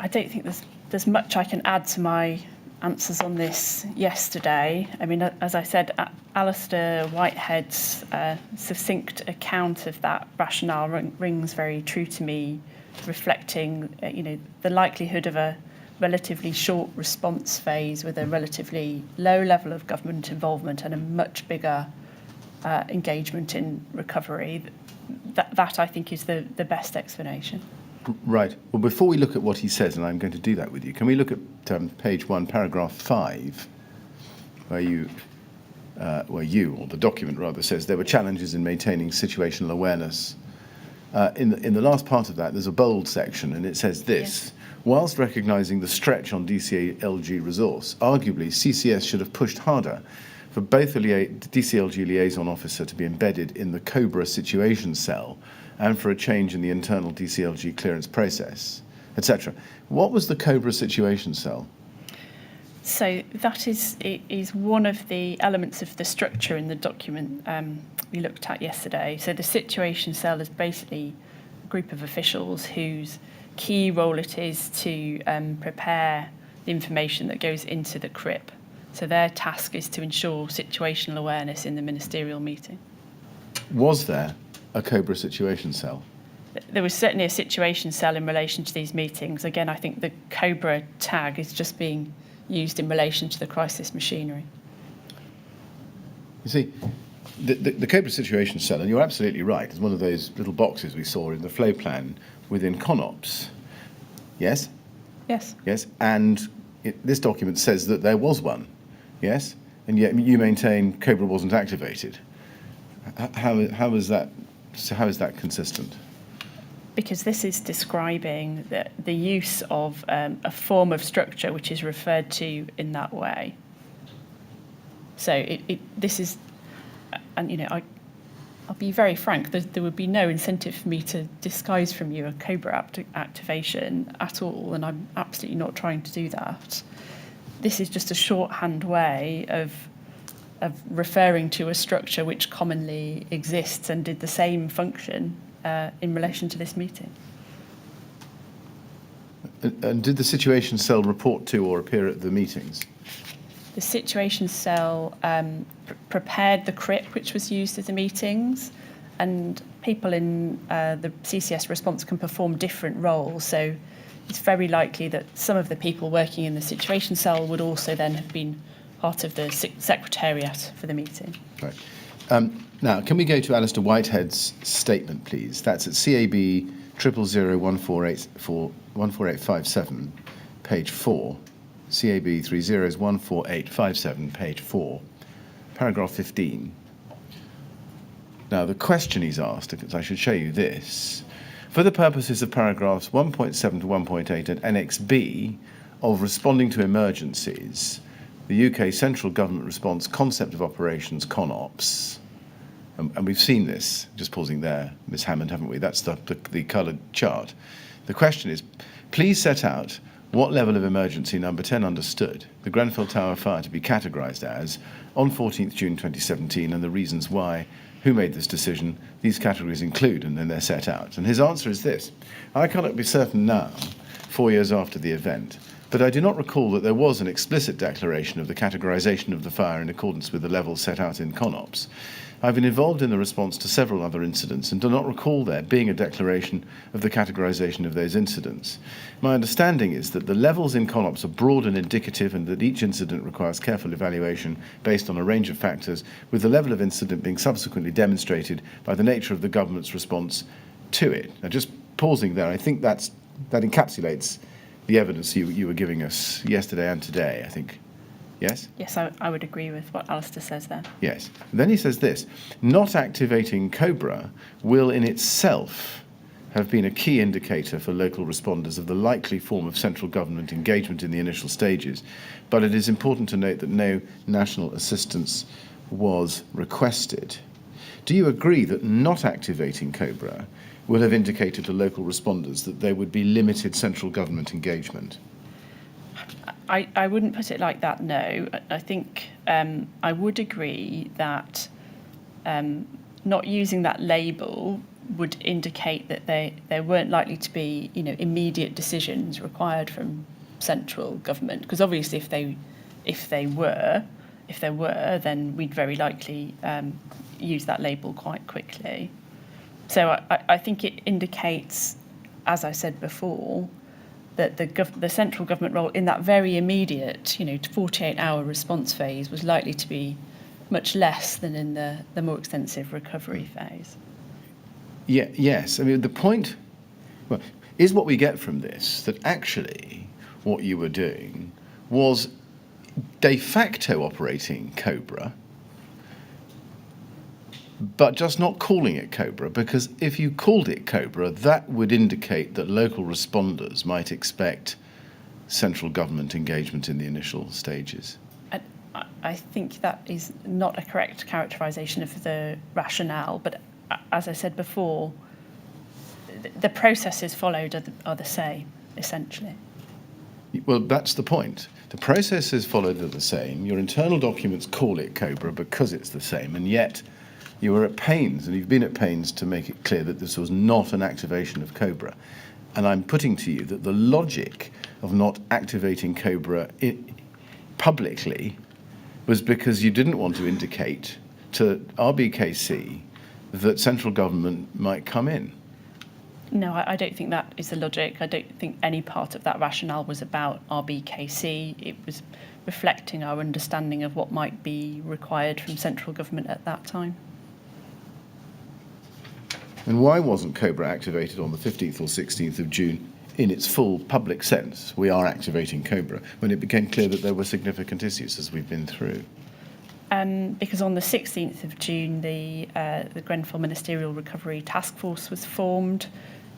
I don't think there's much I can add to my answers on this yesterday. I mean, as I said, Alistair Whitehead's succinct account of that rationale rings very true to me, reflecting the likelihood of a relatively short response phase with a relatively low level of government involvement and a much bigger engagement in recovery. That I think is the best explanation. Right. Well, before we look at what he says, and I'm going to do that with you, can we look at page 1, paragraph 5, where you, or the document rather, says there were challenges in maintaining situational awareness. In the last part of that, there's a bold section, and it says this: yes. Whilst recognising the stretch on DCLG resource, arguably CCS should have pushed harder for both a DCLG liaison officer to be embedded in the COBRA situation cell and for a change in the internal DCLG clearance process, etc. What was the COBRA situation cell? So that is one of the elements of the structure in the document we looked at yesterday. So the situation cell is basically a group of officials whose key role it is to prepare the information that goes into the CRIP. So their task is to ensure situational awareness in the ministerial meeting. Was there a COBRA situation cell? There was certainly a situation cell in relation to these meetings. Again, I think the COBRA tag is just being used in relation to the crisis machinery. You see, the COBRA situation cell, and you're absolutely right, is one of those little boxes we saw in the flow plan within CONOPS. Yes? Yes. Yes, and this document says that there was one. Yes? And yet you maintain COBRA wasn't activated. How is that consistent? Because this is describing the use of a form of structure which is referred to in that way. So this is, and I'll be very frank, there would be no incentive for me to disguise from you a COBRA activation at all, and I'm absolutely not trying to do that. This is just a shorthand way of referring to a structure which commonly exists and did the same function in relation to this meeting. And did the situation cell report to or appear at the meetings? The situation cell prepared the CRIP, which was used at the meetings, and people in the CCS response can perform different roles. So it's very likely that some of the people working in the situation cell would also then have been part of the secretariat for the meeting. Right. Now, can we go to Alistair Whitehead's statement, please? That's at CAB 0001484 page 4. CAB 30s14857, page 4, paragraph 15. Now, the question he's asked, because I should show you this, for the purposes of paragraphs 1.7 to 1.8 and Annex B of responding to emergencies, the UK Central Government Response Concept of Operations, CONOPS, and we've seen this, just pausing there, Ms. Hammond, haven't we? That's the coloured chart. The question is, please set out what level of emergency number 10 understood the Grenfell Tower fire to be categorised as on 14th June 2017 and the reasons why, who made this decision, these categories include, and then they're set out. And his answer is this: I cannot be certain now, 4 years after the event, but I do not recall that there was an explicit declaration of the categorisation of the fire in accordance with the levels set out in CONOPS. I've been involved in the response to several other incidents and do not recall there being a declaration of the categorisation of those incidents. My understanding is that the levels in CONOPS are broad and indicative and that each incident requires careful evaluation based on a range of factors, with the level of incident being subsequently demonstrated by the nature of the government's response to it. Now, just pausing there, I think that encapsulates the evidence you were giving us yesterday and today, I think. Yes? Yes, I would agree with what Alistair says there. Yes. And then he says this: not activating COBRA will in itself have been a key indicator for local responders of the likely form of central government engagement in the initial stages, but it is important to note that no national assistance was requested. Do you agree that not activating COBRA will have indicated to local responders that there would be limited central government engagement? I wouldn't put it like that, no. I think I would agree that not using that label would indicate that there weren't likely to be, immediate decisions required from central government. Because obviously, if there were, then we'd very likely use that label quite quickly. So I think it indicates, as I said before, that the central government role in that very immediate, 48-hour response phase was likely to be much less than in the more extensive recovery phase. Yeah, yes. I mean, the point is what we get from this, that actually what you were doing was de facto operating COBRA, but just not calling it COBRA, because if you called it COBRA, that would indicate that local responders might expect central government engagement in the initial stages. I think that is not a correct characterisation of the rationale, but as I said before, the processes followed are the same, essentially. Well, that's the point. The processes followed are the same. Your internal documents call it COBRA because it's the same, and yet you were at pains, and you've been at pains to make it clear that this was not an activation of COBRA. And I'm putting to you that the logic of not activating COBRA publicly was because you didn't want to indicate to RBKC that central government might come in. No, I don't think that is the logic. I don't think any part of that rationale was about RBKC. It was reflecting our understanding of what might be required from central government at that time. And why wasn't COBRA activated on the 15th or 16th of June in its full public sense? We are activating COBRA, when it became clear that there were significant issues as we've been through. Because on the 16th of June, the Grenfell Ministerial Recovery Task Force was formed.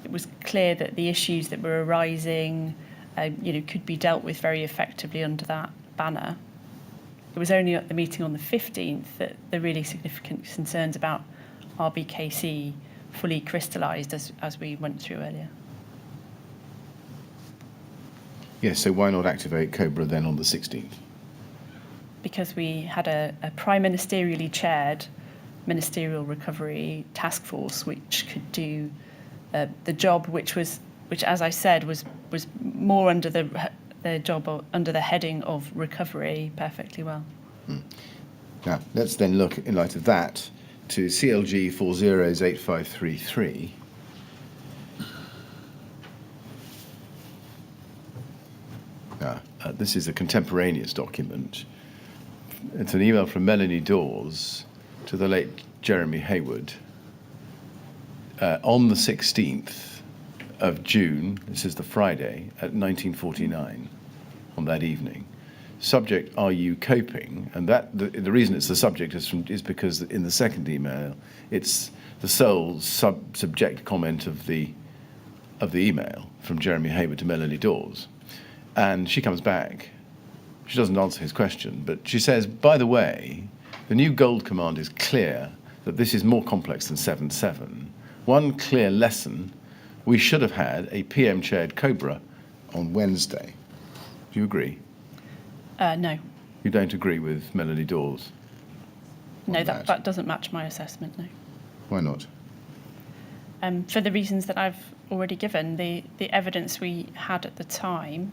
It was clear that the issues that were arising, could be dealt with very effectively under that banner. It was only at the meeting on the 15th that the really significant concerns about RBKC fully crystallised as we went through earlier. Yes, so why not activate COBRA then on the 16th? Because we had a prime ministerially chaired ministerial recovery task force which could do the job, which as I said was more under the job under the heading of recovery perfectly well. Now let's then look, in light of that, to CLG 408533. This is a contemporaneous document. It's an email from Melanie Dawes to the late Jeremy Hayward on the 16th of June, this is the Friday, at 1949, on that evening. Subject, are you coping? And that the reason it's the subject is because in the second email, it's the sole subject comment of the email from Jeremy Hayward to Melanie Dawes. And she comes back. She doesn't answer his question, but she says, by the way, the new Gold Command is clear that this is more complex than 7.7. One clear lesson, we should have had a PM-chaired COBRA on Wednesday. Do you agree? No. You don't agree with Melanie Dawes? No, that doesn't match my assessment, no. Why not? For the reasons that I've already given, the evidence we had at the time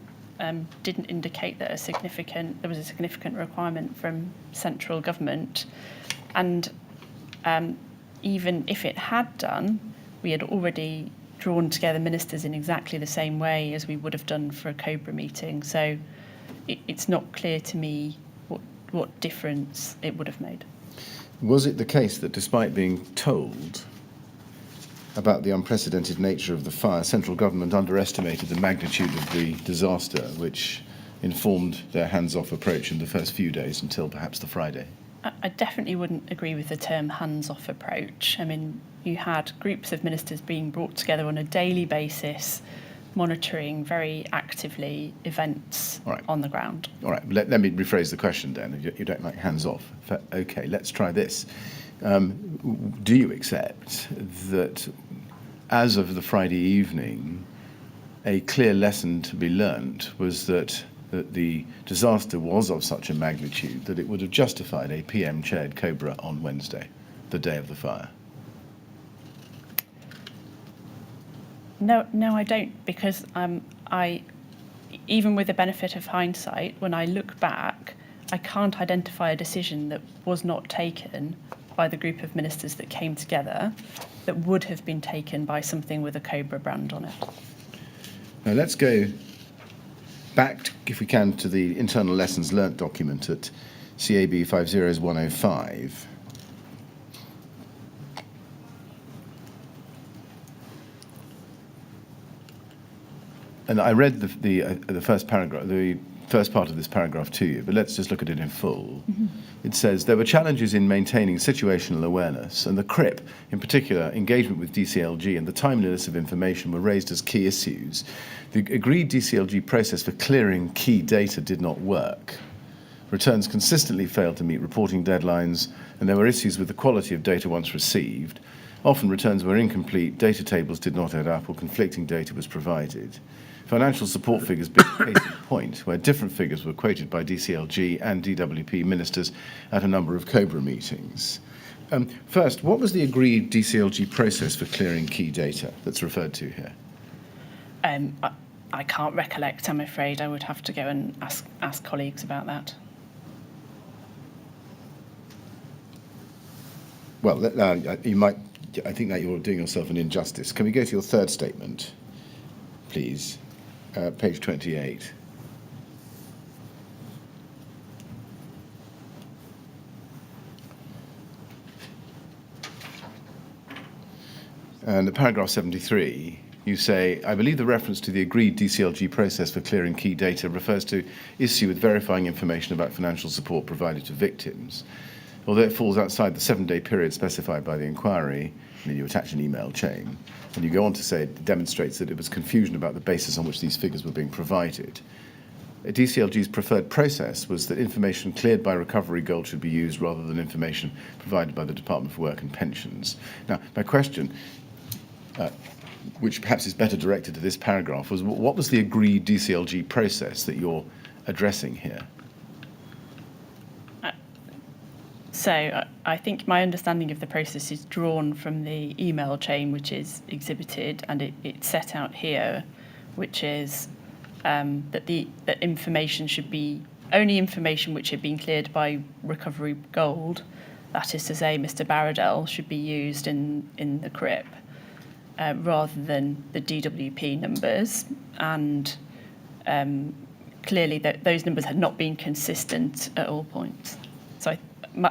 didn't indicate that there was a significant requirement from central government, and even if it had done, we had already drawn together ministers in exactly the same way as we would have done for a COBRA meeting. So it's not clear to me what difference it would have made. Was it the case that despite being told about the unprecedented nature of the fire, central government underestimated the magnitude of the disaster, which informed their hands-off approach in the first few days until perhaps the Friday? I definitely wouldn't agree with the term hands-off approach. I mean, you had groups of ministers being brought together on a daily basis, monitoring very actively events on the ground. All right, let me rephrase the question then. If you don't like hands-off. Okay, let's try this. Do you accept that as of the Friday evening, a clear lesson to be learnt was that the disaster was of such a magnitude that it would have justified a PM-chaired COBRA on Wednesday, the day of the fire? No, I don't, because even with the benefit of hindsight, when I look back, I can't identify a decision that was not taken by the group of ministers that came together that would have been taken by something with a COBRA brand on it. Now let's go back, if we can, to the internal lessons learnt document at CAB 50105. And I read the first paragraph, the first part of this paragraph to you, but let's just look at it in full. Mm-hmm. It says, there were challenges in maintaining situational awareness, and the CRIP, in particular, engagement with DCLG and the timeliness of information were raised as key issues. The agreed DCLG process for clearing key data did not work. Returns consistently failed to meet reporting deadlines, and there were issues with the quality of data once received. Often returns were incomplete, data tables did not add up, or conflicting data was provided. Financial support figures being a case in point, where different figures were quoted by DCLG and DWP ministers at a number of COBRA meetings. First, what was the agreed DCLG process for clearing key data that's referred to here? I can't recollect, I'm afraid. I would have to go and ask colleagues about that. Well, you might. I think that you're doing yourself an injustice. Can we go to your third statement, please? Page 28. And at paragraph 73, you say, I believe the reference to the agreed DCLG process for clearing key data refers to issue with verifying information about financial support provided to victims. Although it falls outside the 7-day period specified by the inquiry, and then you attach an email chain, and you go on to say it demonstrates that it was confusion about the basis on which these figures were being provided. DCLG's preferred process was that information cleared by Recovery Gold should be used rather than information provided by the Department for Work and Pensions. Now, my question, which perhaps is better directed to this paragraph, was what was the agreed DCLG process that you're addressing here? So I think my understanding of the process is drawn from the email chain, which is exhibited, and it's set out here, which is that information should be only information which had been cleared by Recovery Gold, that is to say, Mr. Baradell, should be used in the CRIP rather than the DWP numbers, and clearly those numbers had not been consistent at all points. So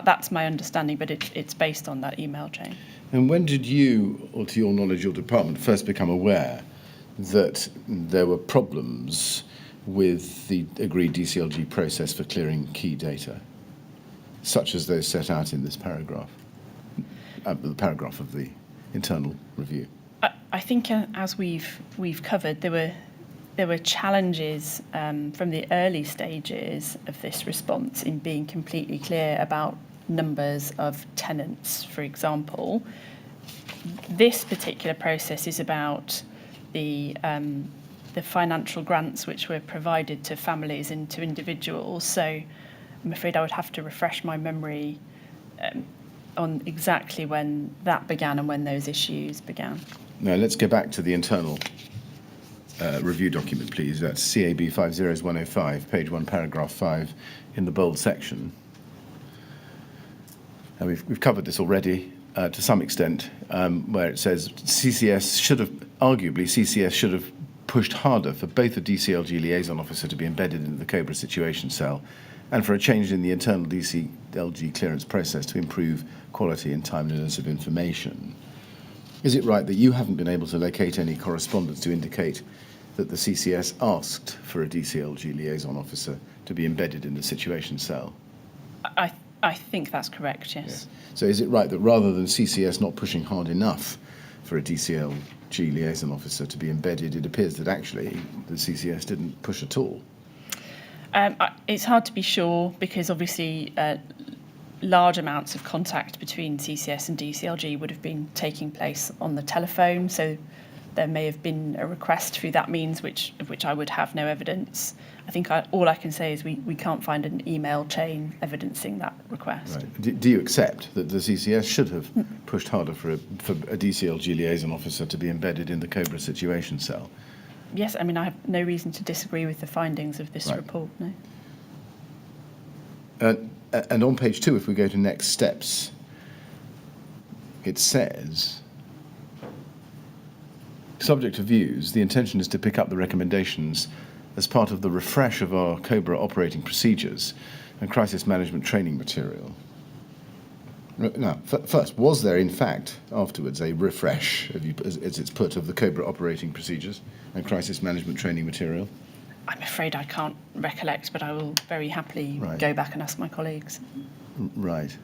that's my understanding, but it's based on that email chain. And when did you, or to your knowledge, your department first become aware that there were problems with the agreed DCLG process for clearing key data, such as those set out in this paragraph, the paragraph of the internal review? I think, as we've covered, there were challenges from the early stages of this response in being completely clear about numbers of tenants, for example. This particular process is about the financial grants which were provided to families and to individuals. So I'm afraid I would have to refresh my memory on exactly when that began and when those issues began. Now, let's go back to the internal review document, please. That's CAB 50105, page 1, paragraph 5, in the bold section. And we've covered this already to some extent, where it says CCS should have pushed harder for both the DCLG liaison officer to be embedded in the Cobra situation cell and for a change in the internal DCLG clearance process to improve quality and timeliness of information. Is it right that you haven't been able to locate any correspondence to indicate that the CCS asked for a DCLG liaison officer to be embedded in the situation cell? I think that's correct, yes. So is it right that rather than CCS not pushing hard enough for a DCLG liaison officer to be embedded, it appears that actually the CCS didn't push at all? It's hard to be sure because obviously large amounts of contact between CCS and DCLG would have been taking place on the telephone, so there may have been a request through that means of which I would have no evidence. I think all I can say is we can't find an email chain evidencing that request. Right. Do you accept that the CCS should have pushed harder for a DCLG liaison officer to be embedded in the Cobra situation cell? Yes, I mean, I have no reason to disagree with the findings of this report, no. And on page 2, if we go to next steps, it says, subject to views, the intention is to pick up the recommendations as part of the refresh of our Cobra operating procedures and crisis management training material. Now, first, was there in fact afterwards a refresh, as it's put, of the Cobra operating procedures and crisis management training material? I'm afraid I can't recollect, but I will very happily go back and ask my colleagues. Right.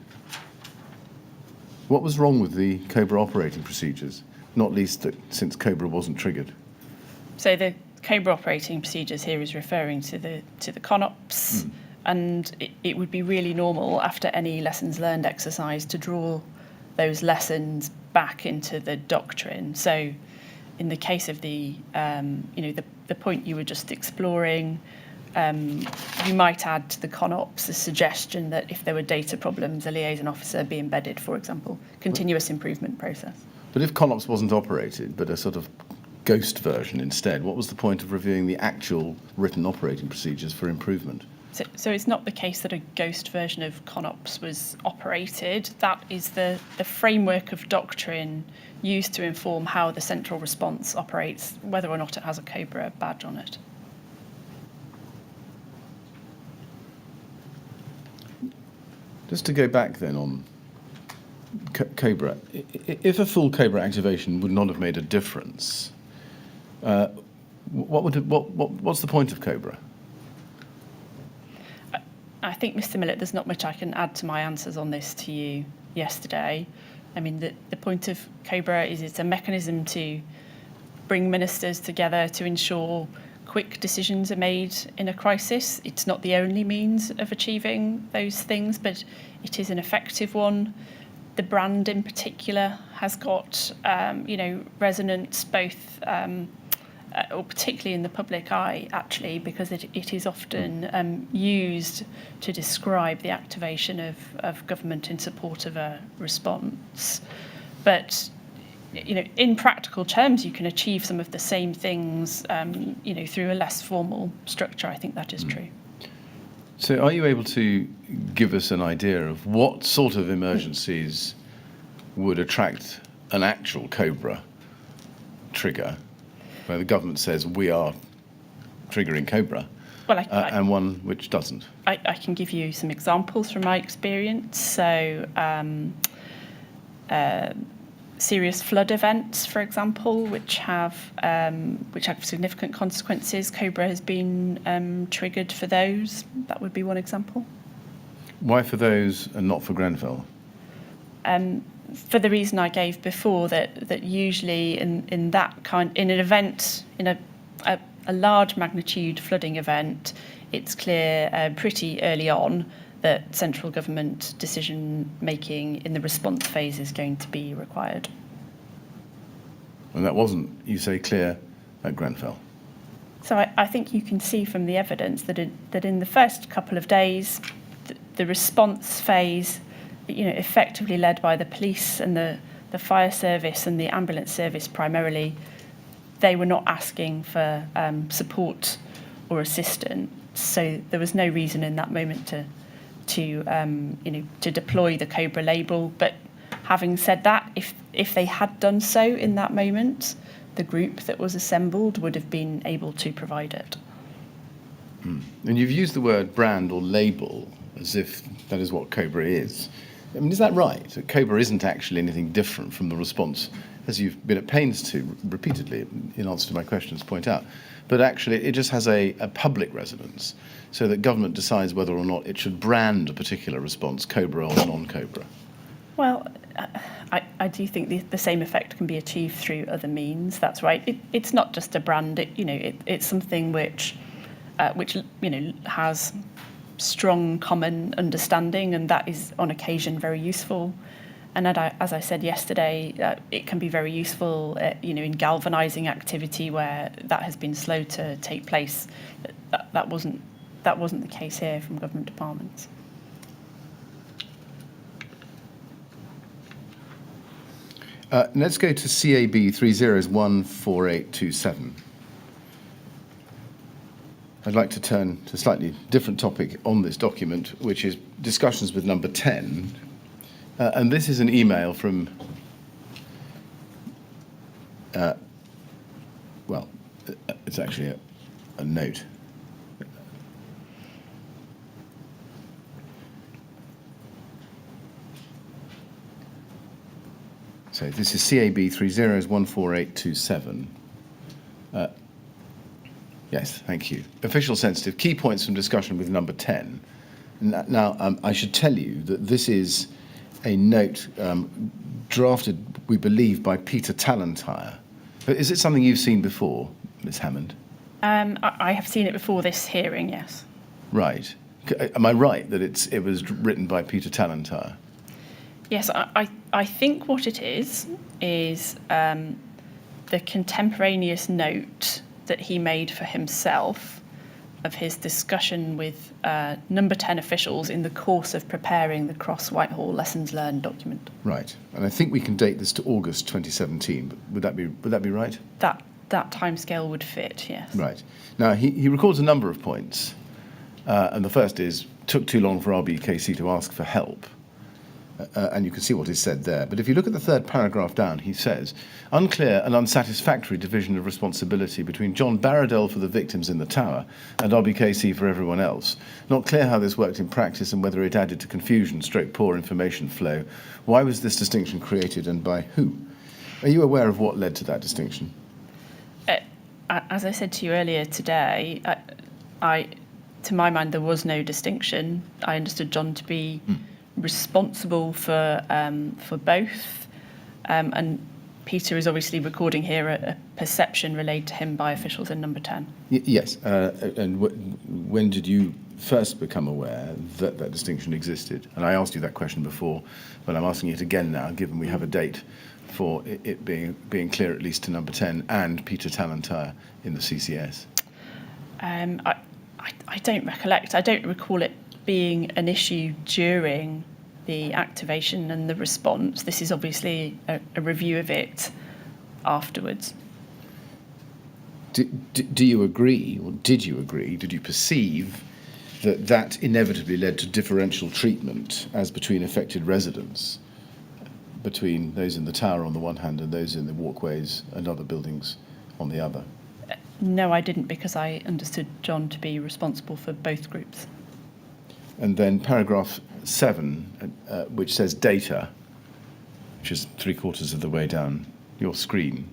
What was wrong with the Cobra operating procedures? Not least that since Cobra wasn't triggered. So the Cobra operating procedures here is referring to the CONOPS, and it would be really normal after any lessons learned exercise to draw those lessons back into the doctrine. So in the case of the point you were just exploring, you might add to the CONOPS a suggestion that if there were data problems, a liaison officer be embedded, for example, continuous improvement process. But if CONOPS wasn't operated, but a sort of ghost version instead, what was the point of reviewing the actual written operating procedures for improvement? So it's not the case that a ghost version of CONOPS was operated. That is the framework of doctrine used to inform how the central response operates, whether or not it has a Cobra badge on it. Just to go back then on Cobra, if a full Cobra activation would not have made a difference, what's the point of Cobra? I think, Mr. Millett, there's not much I can add to my answers on this to you yesterday. I mean, the point of Cobra is it's a mechanism to bring ministers together to ensure quick decisions are made in a crisis. It's not the only means of achieving those things, but it is an effective one. The brand in particular has got, resonance both, or particularly in the public eye, actually, because it is often used to describe the activation of government in support of a response. But, in practical terms, you can achieve some of the same things, through a less formal structure. I think that is true. So are you able to give us an idea of what sort of emergencies would attract an actual Cobra trigger, where the government says we are triggering Cobra, and one which doesn't? I can give you some examples from my experience. So serious flood events, for example, which have significant consequences. Cobra has been triggered for those. That would be one example. Why for those and not for Grenfell? For the reason I gave before, that usually in an event, in a large magnitude flooding event, it's clear pretty early on that central government decision making in the response phase is going to be required. And that wasn't, you say, clear at Grenfell. So I think you can see from the evidence that in the first couple of days, the response phase, effectively led by the police and the fire service and the ambulance service primarily, they were not asking for support or assistance. So there was no reason in that moment to deploy the COBRA label. But having said that, if they had done so in that moment, the group that was assembled would have been able to provide it. And you've used the word brand or label as if that is what COBRA is. I mean, is that right? That COBRA isn't actually anything different from the response, as you've been at pains to repeatedly, in answer to my questions, point out. But actually, it just has a public resonance, so that government decides whether or not it should brand a particular response, COBRA or non-COBRA. Well, I do think the same effect can be achieved through other means. That's right. It's not just a brand. It's something which has strong common understanding, and that is on occasion very useful. And as I said yesterday, it can be very useful, in galvanising activity where that has been slow to take place. That wasn't the case here from government departments. Let's go to CAB 3014827. I'd like to turn to a slightly different topic on this document, which is discussions with number 10. And this is an email from, it's actually a note. So this is CAB 3014827. Yes, thank you. Official sensitive. Key points from discussion with number 10. Now, I should tell you that this is a note drafted, we believe, by Peter Tallentire. But is it something you've seen before, Ms. Hammond? I have seen it before this hearing, yes. Right. Am I right that it was written by Peter Tallentire? Yes, I think what it is the contemporaneous note that he made for himself of his discussion with number 10 officials in the course of preparing the Cross Whitehall Lessons Learned document. Right, and I think we can date this to August 2017. But would that be right? That timescale would fit, yes. Right. Now he records a number of points, and the first is took too long for RBKC to ask for help. And you can see what is said there. But if you look at the third paragraph down, he says, unclear and unsatisfactory division of responsibility between John Barradell for the victims in the tower and RBKC for everyone else. Not clear how this worked in practice and whether it added to confusion, poor information flow. Why was this distinction created and by who? Are you aware of what led to that distinction? As I said to you earlier today, to my mind, there was no distinction. I understood John to be responsible for both, and Peter is obviously recording here a perception relayed to him by officials in number 10. Yes, and when did you first become aware that that distinction existed? And I asked you that question before, but I'm asking it again now, given we have a date for it being clear at least to number 10 and Peter Tallentire in the CCS. I don't recollect. I don't recall it being an issue during the activation and the response. This is obviously a review of it afterwards. Do you agree, or did you agree, did you perceive that inevitably led to differential treatment as between affected residents, between those in the tower on the one hand and those in the walkways and other buildings on the other? No, I didn't, because I understood John to be responsible for both groups. And then paragraph 7, which says data, which is 3/4 of the way down your screen.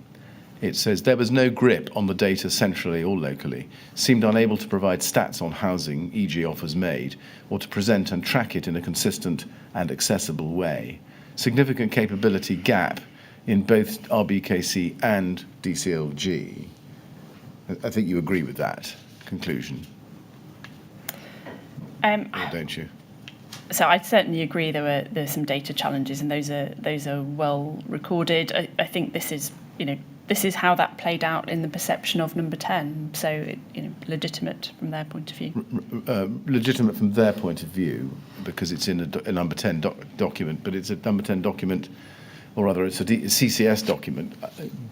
It says, there was no grip on the data centrally or locally, seemed unable to provide stats on housing, e.g. offers made, or to present and track it in a consistent and accessible way. Significant capability gap in both RBKC and DCLG. I think you agree with that conclusion. Or don't you? So I certainly agree there's some data challenges, and those are well recorded. I think this is how that played out in the perception of number 10. So legitimate from their point of view. Legitimate from their point of view because it's in a number 10 document, but it's a number 10 document, or rather it's a CCS document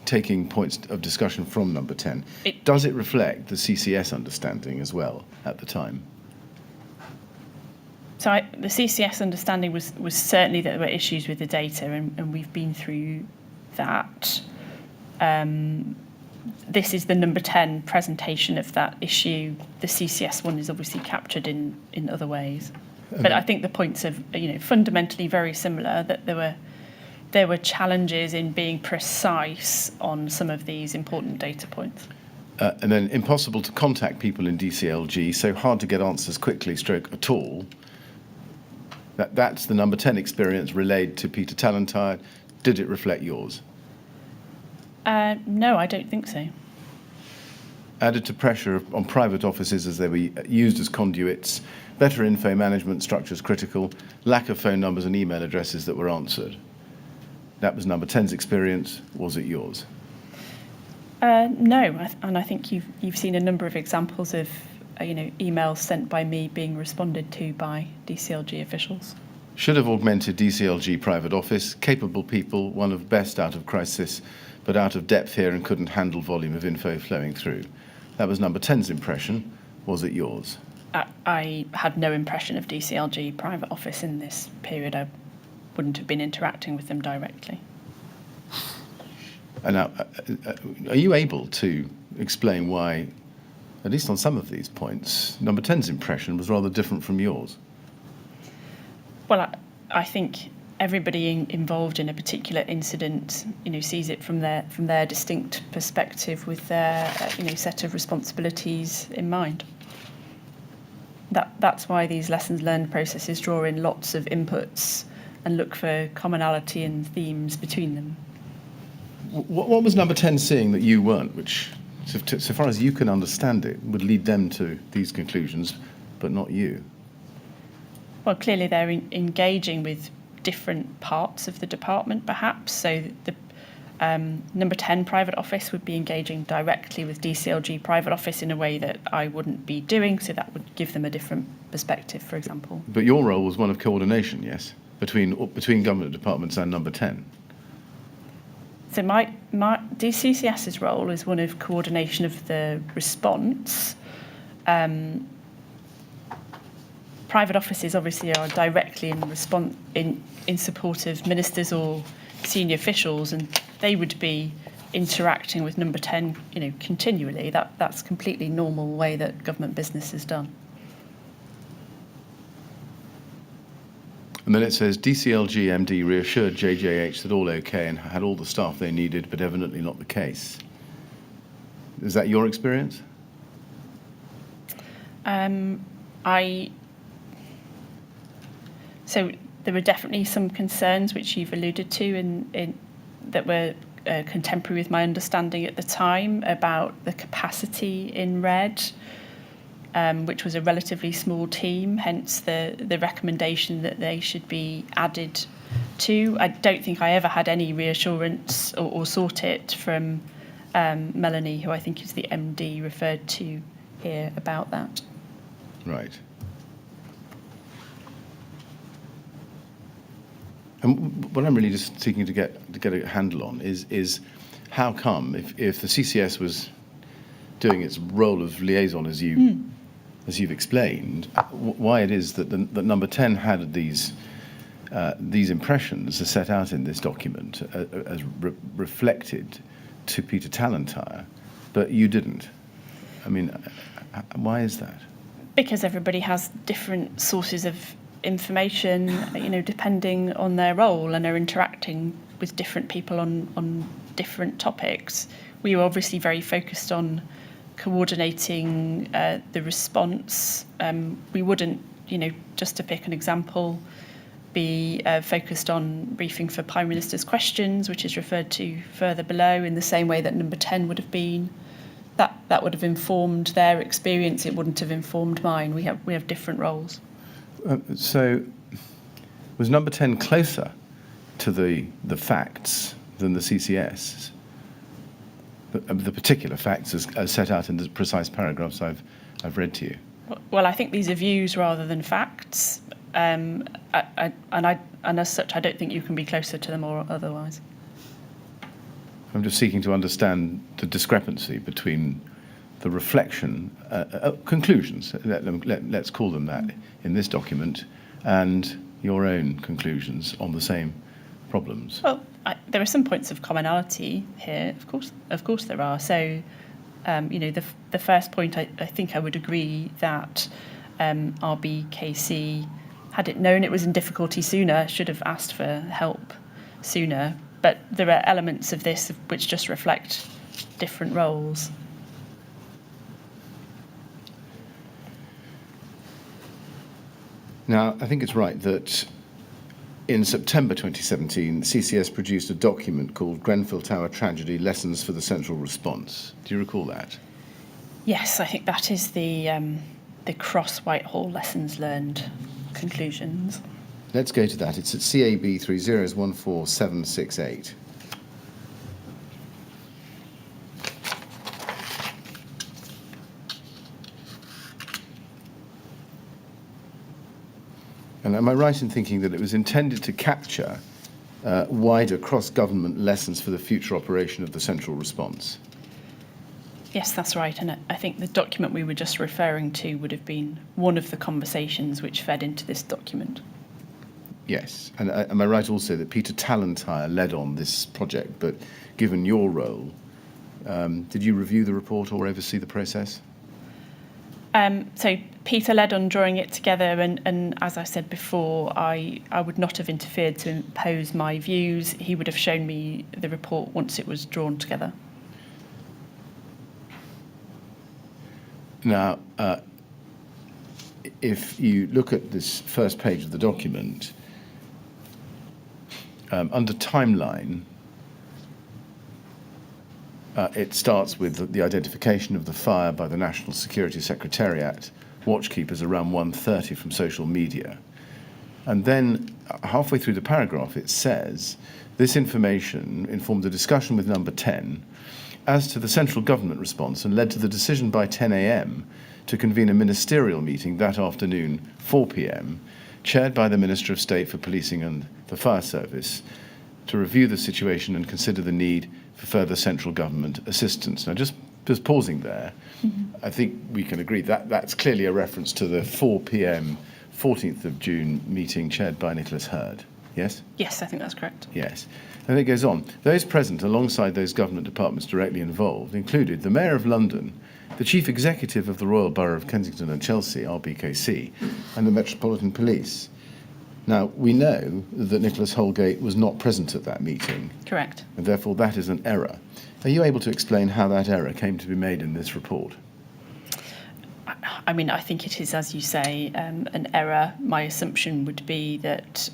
taking points of discussion from number 10. Does it reflect the CCS understanding as well at the time? So the CCS understanding was certainly that there were issues with the data, and we've been through that. This is the number 10 presentation of that issue. The CCS one is obviously captured in other ways. But I think the points are fundamentally very similar, that there were challenges in being precise on some of these important data points. And then impossible to contact people in DCLG, so hard to get answers quickly, stroke at all. That's the number 10 experience relayed to Peter Talentire. Did it reflect yours? No, I don't think so. Added to pressure on private offices as they were used as conduits, better info management structures critical, lack of phone numbers and email addresses that were answered. That was number 10's experience. Was it yours? No, and I think you've seen a number of examples of emails sent by me being responded to by DCLG officials. Should have augmented DCLG private office, capable people, one of best out of crisis, but out of depth here and couldn't handle volume of info flowing through. That was number 10's impression. Was it yours? I had no impression of DCLG private office in this period. I wouldn't have been interacting with them directly. And now, are you able to explain why, at least on some of these points, number 10's impression was rather different from yours? Well, I think everybody involved in a particular incident, sees it from their distinct perspective with their, set of responsibilities in mind. That's why these lessons learned processes draw in lots of inputs and look for commonality and themes between them. What was number 10 seeing that you weren't, which, so far as you can understand it, would lead them to these conclusions, but not you? Well, clearly they're engaging with different parts of the department, perhaps. So the number 10 private office would be engaging directly with DCLG private office in a way that I wouldn't be doing, so that would give them a different perspective, for example. But your role was one of coordination, yes, between government departments and number 10. So my DCCS's role is one of coordination of the response. Private offices obviously are directly in support of ministers or senior officials, and they would be interacting with number 10, continually. That's completely normal way that government business is done. And then it says DCLG MD reassured JJH that all okay and had all the staff they needed, but evidently not the case. Is that your experience? So there were definitely some concerns which you've alluded to in that were contemporary with my understanding at the time about the capacity in Red, which was a relatively small team, hence the recommendation that they should be added to. I don't think I ever had any reassurance or sought it from Melanie, who I think is the MD referred to here, about that. Right. And what I'm really just seeking to get a handle on is how come, if the CCS was doing its role of liaison as you've explained, why it is that that number 10 had these impressions are set out in this document as reflected to Peter Talentire, but you didn't. I mean, why is that? Because everybody has different sources of information, depending on their role, and are interacting with different people on different topics. We were obviously very focused on coordinating the response. We wouldn't, just to pick an example, be focused on briefing for Prime Minister's questions, which is referred to further below, in the same way that number 10 would have been. That would have informed their experience. It wouldn't have informed mine. We have different roles. So Was number 10 closer to the facts than the CCS? The particular facts as set out in the precise paragraphs I've read to you. Well, I think these are views rather than facts, and as such, I don't think you can be closer to them or otherwise. I'm just seeking to understand the discrepancy between the reflection, conclusions, let's call them that, in this document, and your own conclusions on the same problems. Well, there are some points of commonality here, of course there are. So, the first point, I think I would agree that RBKC, had it known it was in difficulty sooner, should have asked for help sooner. But there are elements of this which just reflect different roles. Now, I think it's right that in September 2017, CCS produced a document called Grenfell Tower Tragedy, Lessons for the Central Response. Do you recall that? Yes, I think that is the cross-Whitehall lessons learned conclusions. Let's go to that. It's at CAB 3014768. And am I right in thinking that it was intended to capture wider cross-government lessons for the future operation of the central response? Yes, that's right. And I think the document we were just referring to would have been one of the conversations which fed into this document. Yes. And am I right also that Peter Tallentire led on this project, but given your role, did you review the report or oversee the process? So Peter led on drawing it together, and as I said before, I would not have interfered to impose my views. He would have shown me the report once it was drawn together. Now, if you look at this first page of the document, under timeline, it starts with the identification of the fire by the National Security Secretariat, watchkeepers around 1:30 from social media. And then halfway through the paragraph it says, this information informed a discussion with number 10 as to the central government response and led to the decision by 10 a.m. to convene a ministerial meeting that afternoon, 4 p.m., chaired by the Minister of State for Policing and the Fire Service, to review the situation and consider the need for further central government assistance. Now, just pausing there, I think we can agree that that's clearly a reference to the 4 p.m. 14th of June meeting chaired by Nicholas Hurd. Yes? Yes, I think that's correct. Yes. And it goes on. Those present, alongside those government departments directly involved, included the Mayor of London, the Chief Executive of the Royal Borough of Kensington and Chelsea, RBKC, and the Metropolitan Police. Now, we know that Nicholas Holgate was not present at that meeting. Correct. And therefore that is an error. Are you able to explain how that error came to be made in this report? I mean, I think it is, as you say, an error. My assumption would be that,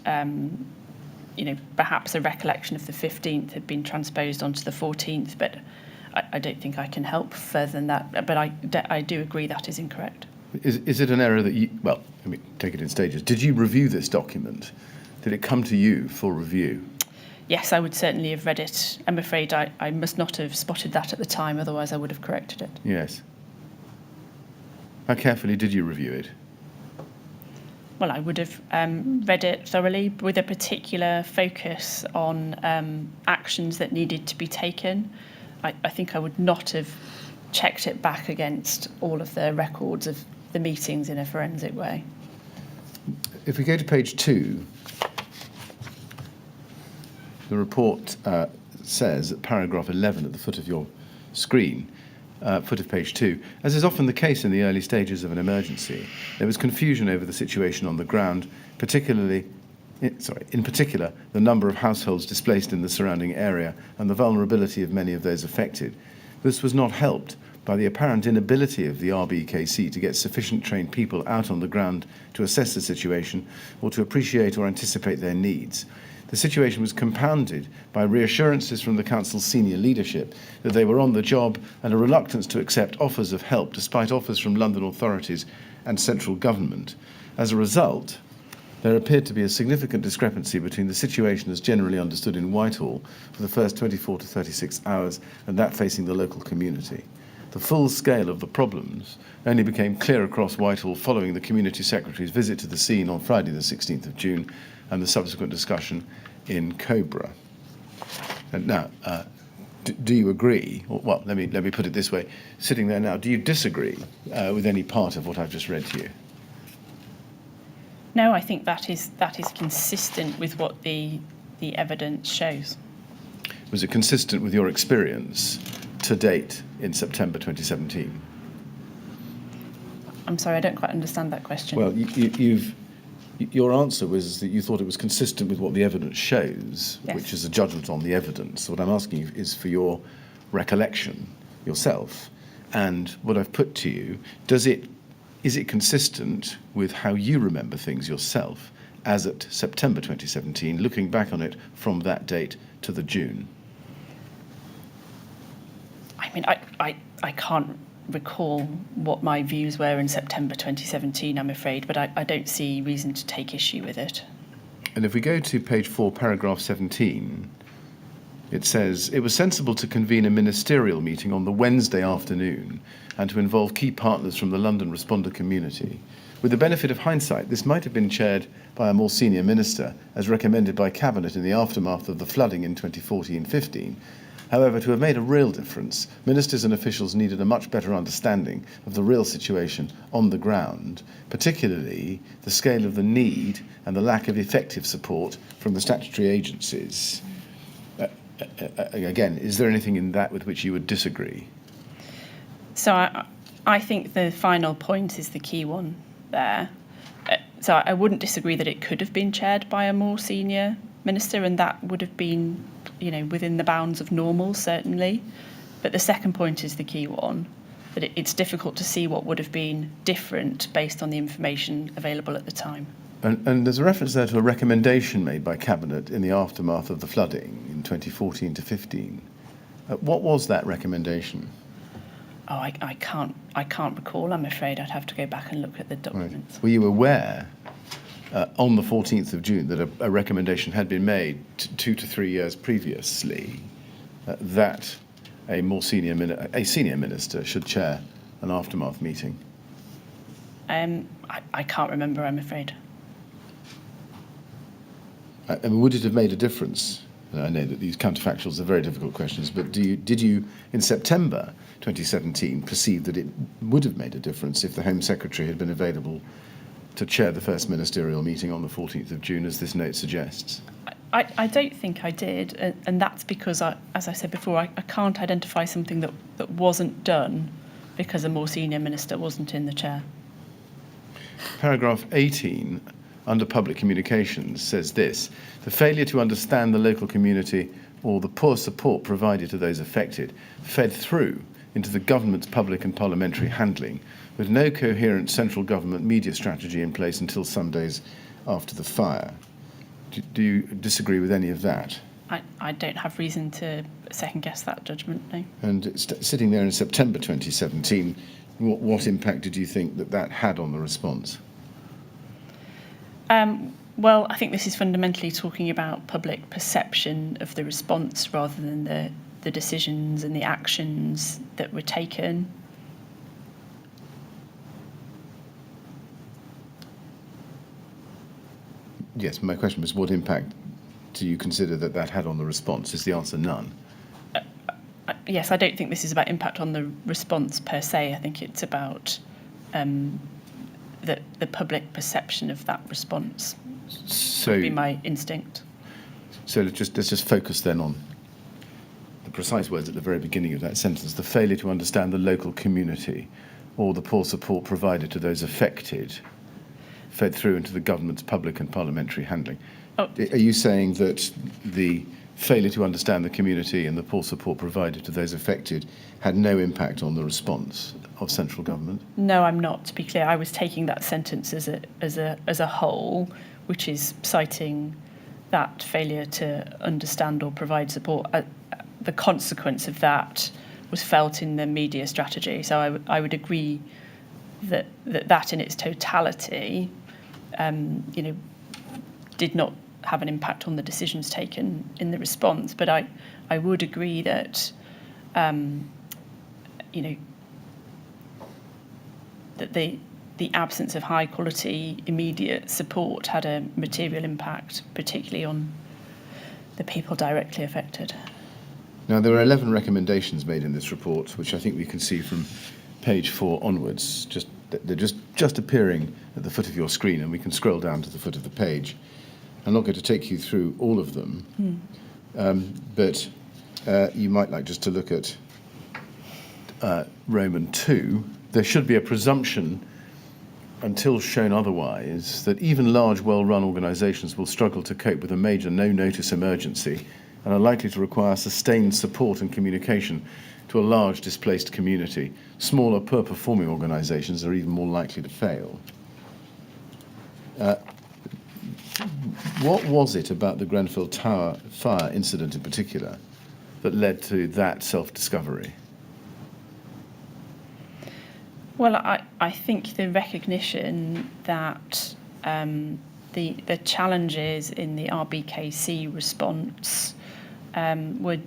perhaps a recollection of the 15th had been transposed onto the 14th, but I don't think I can help further than that. But I do agree that is incorrect. Is it an error that you, well, I mean, take it in stages. Did you review this document? Did it come to you for review? Yes, I would certainly have read it. I'm afraid I must not have spotted that at the time, otherwise I would have corrected it. Yes. How carefully did you review it? Well, I would have read it thoroughly with a particular focus on actions that needed to be taken. I think I would not have checked it back against all of the records of the meetings in a forensic way. If we go to page 2, the report says at paragraph 11 at the foot of your screen, foot of page 2, as is often the case in the early stages of an emergency, there was confusion over the situation on the ground, in particular, the number of households displaced in the surrounding area and the vulnerability of many of those affected. This was not helped by the apparent inability of the RBKC to get sufficient trained people out on the ground to assess the situation or to appreciate or anticipate their needs. The situation was compounded by reassurances from the Council's senior leadership that they were on the job and a reluctance to accept offers of help despite offers from London authorities and central government. As a result, there appeared to be a significant discrepancy between the situation as generally understood in Whitehall for the first 24 to 36 hours and that facing the local community. The full scale of the problems only became clear across Whitehall following the Community Secretary's visit to the scene on Friday the 16th of June and the subsequent discussion in Cobra. And now, do you agree, or, well, let me put it this way, sitting there now, do you disagree with any part of what I've just read to you? No, I think that is consistent with what the evidence shows. Was it consistent with your experience to date in September 2017? I'm sorry, I don't quite understand that question. Well, your answer was that you thought it was consistent with what the evidence shows, Yes. which is a judgment on the evidence. What I'm asking you is for your recollection yourself, and what I've put to you, is it consistent with how you remember things yourself as at September 2017, looking back on it from that date to the June? I mean, I can't recall what my views were in September 2017, I'm afraid, but I don't see reason to take issue with it. And if we go to page 4, paragraph 17, it says, it was sensible to convene a ministerial meeting on the Wednesday afternoon and to involve key partners from the London responder community. With the benefit of hindsight, this might have been chaired by a more senior minister, as recommended by Cabinet in the aftermath of the flooding in 2014-15. However, to have made a real difference, ministers and officials needed a much better understanding of the real situation on the ground, particularly the scale of the need and the lack of effective support from the statutory agencies. Again, is there anything in that with which you would disagree? So I think the final point is the key one there. So I wouldn't disagree that it could have been chaired by a more senior minister, and that would have been, within the bounds of normal, certainly. But the second point is the key one, that it's difficult to see what would have been different based on the information available at the time. And there's a reference there to a recommendation made by Cabinet in the aftermath of the flooding in 2014 to 15. What was that recommendation? Oh, I can't recall, I'm afraid. I'd have to go back and look at the documents. Right. Were you aware on the 14th of June that a recommendation had been made 2 to 3 years previously that a senior minister should chair an aftermath meeting? I can't remember, I'm afraid. And would it have made a difference? I know that these counterfactuals are very difficult questions, but did you, in September 2017, perceive that it would have made a difference if the Home Secretary had been available to chair the first ministerial meeting on the 14th of June, as this note suggests? I don't think I did, and that's because, as I said before, I can't identify something that wasn't done because a more senior minister wasn't in the chair. Paragraph 18, under public communications, says this: the failure to understand the local community or the poor support provided to those affected fed through into the government's public and parliamentary handling, with no coherent central government media strategy in place until some days after the fire. Do you disagree with any of that? I don't have reason to second-guess that judgment, no. And sitting there in September 2017, what impact did you think that had on the response? Well, I think this is fundamentally talking about public perception of the response rather than the decisions and the actions that were taken. Yes, my question was, what impact do you consider that had on the response? Is the answer none? Yes, I don't think this is about impact on the response per se. I think it's about the public perception of that response. So would be my instinct. So let's just focus then on the precise words at the very beginning of that sentence: the failure to understand the local community or the poor support provided to those affected fed through into the government's public and parliamentary handling. Oh. Are you saying that the failure to understand the community and the poor support provided to those affected had no impact on the response of central government? No, I'm not, to be clear. I was taking that sentence as a whole, which is citing that failure to understand or provide support. The consequence of that was felt in the media strategy. So I would agree that in its totality, did not have an impact on the decisions taken in the response. But I would agree that, that the absence of high quality immediate support had a material impact, particularly on the people directly affected. Now, there are 11 recommendations made in this report, which I think we can see from page 4 onwards. They're just appearing at the foot of your screen, and we can scroll down to the foot of the page. I'm not going to take you through all of them, but you might like just to look at Roman 2. There should be a presumption, until shown otherwise, that even large, well-run organisations will struggle to cope with a major no-notice emergency and are likely to require sustained support and communication to a large displaced community. Smaller, poor-performing organisations are even more likely to fail. What was it about the Grenfell Tower fire incident in particular that led to that self-discovery? Well, I think the recognition that the challenges in the RBKC response were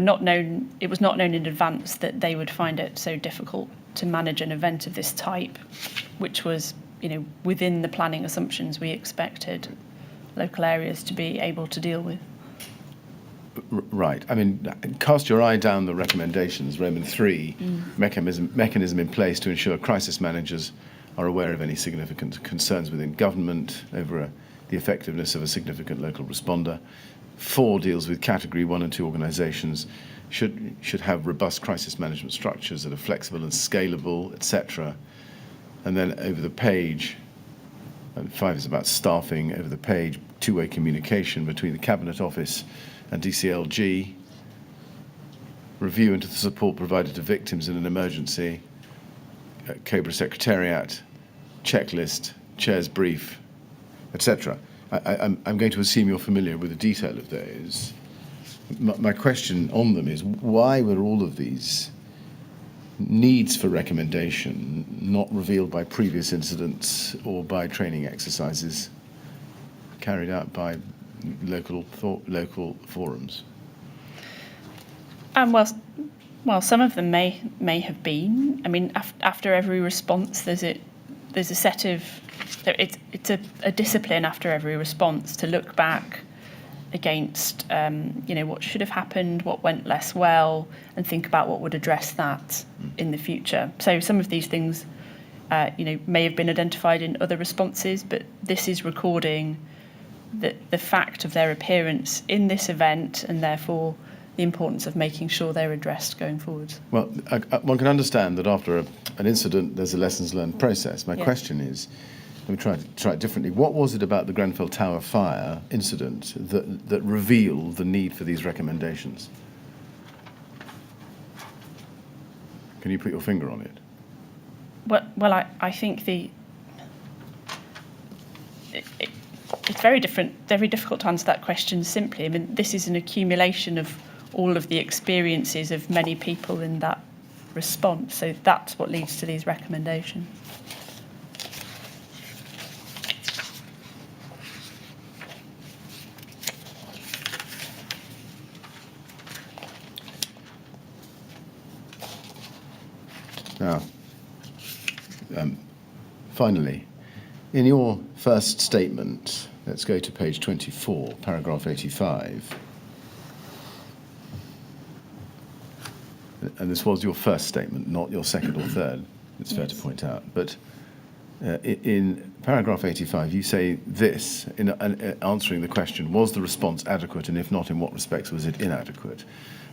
not known. It was not known in advance that they would find it so difficult to manage an event of this type, which was, within the planning assumptions we expected local areas to be able to deal with. Right. I mean, cast your eye down the recommendations. Roman 3, mechanism in place to ensure crisis managers are aware of any significant concerns within government over the effectiveness of a significant local responder. 4 deals with category 1 and 2 organisations should have robust crisis management structures that are flexible and scalable, etc. And then over the page, and 5 is about staffing. Over the page, two-way communication between the Cabinet Office and DCLG, review into the support provided to victims in an emergency, COBRA Secretariat, checklist, chair's brief, etc. I'm going to assume you're familiar with the detail of those. My question on them is, why were all of these needs for recommendation not revealed by previous incidents or by training exercises carried out by local forums? Well, some of them may have been. I mean, after every response, there's a set of. It's a discipline after every response to look back against what should have happened, what went less well, and think about what would address that in the future. So some of these things may have been identified in other responses, but this is recording the fact of their appearance in this event, and therefore the importance of making sure they're addressed going forward. Well, one can understand that after an incident, there's a lessons learned process. My question is, let me try it differently. What was it about the Grenfell Tower fire incident that revealed the need for these recommendations? Can you put your finger on it? Well, I think it's very difficult to answer that question simply. I mean, this is an accumulation of all of the experiences of many people in that response. So that's what leads to these recommendations. Now, finally, in your first statement, let's go to page 24, paragraph 85. And this was your first statement, not your second or third, it's fair to point out. But in paragraph 85, you say this, in answering the question, was the response adequate, and if not, in what respects was it inadequate?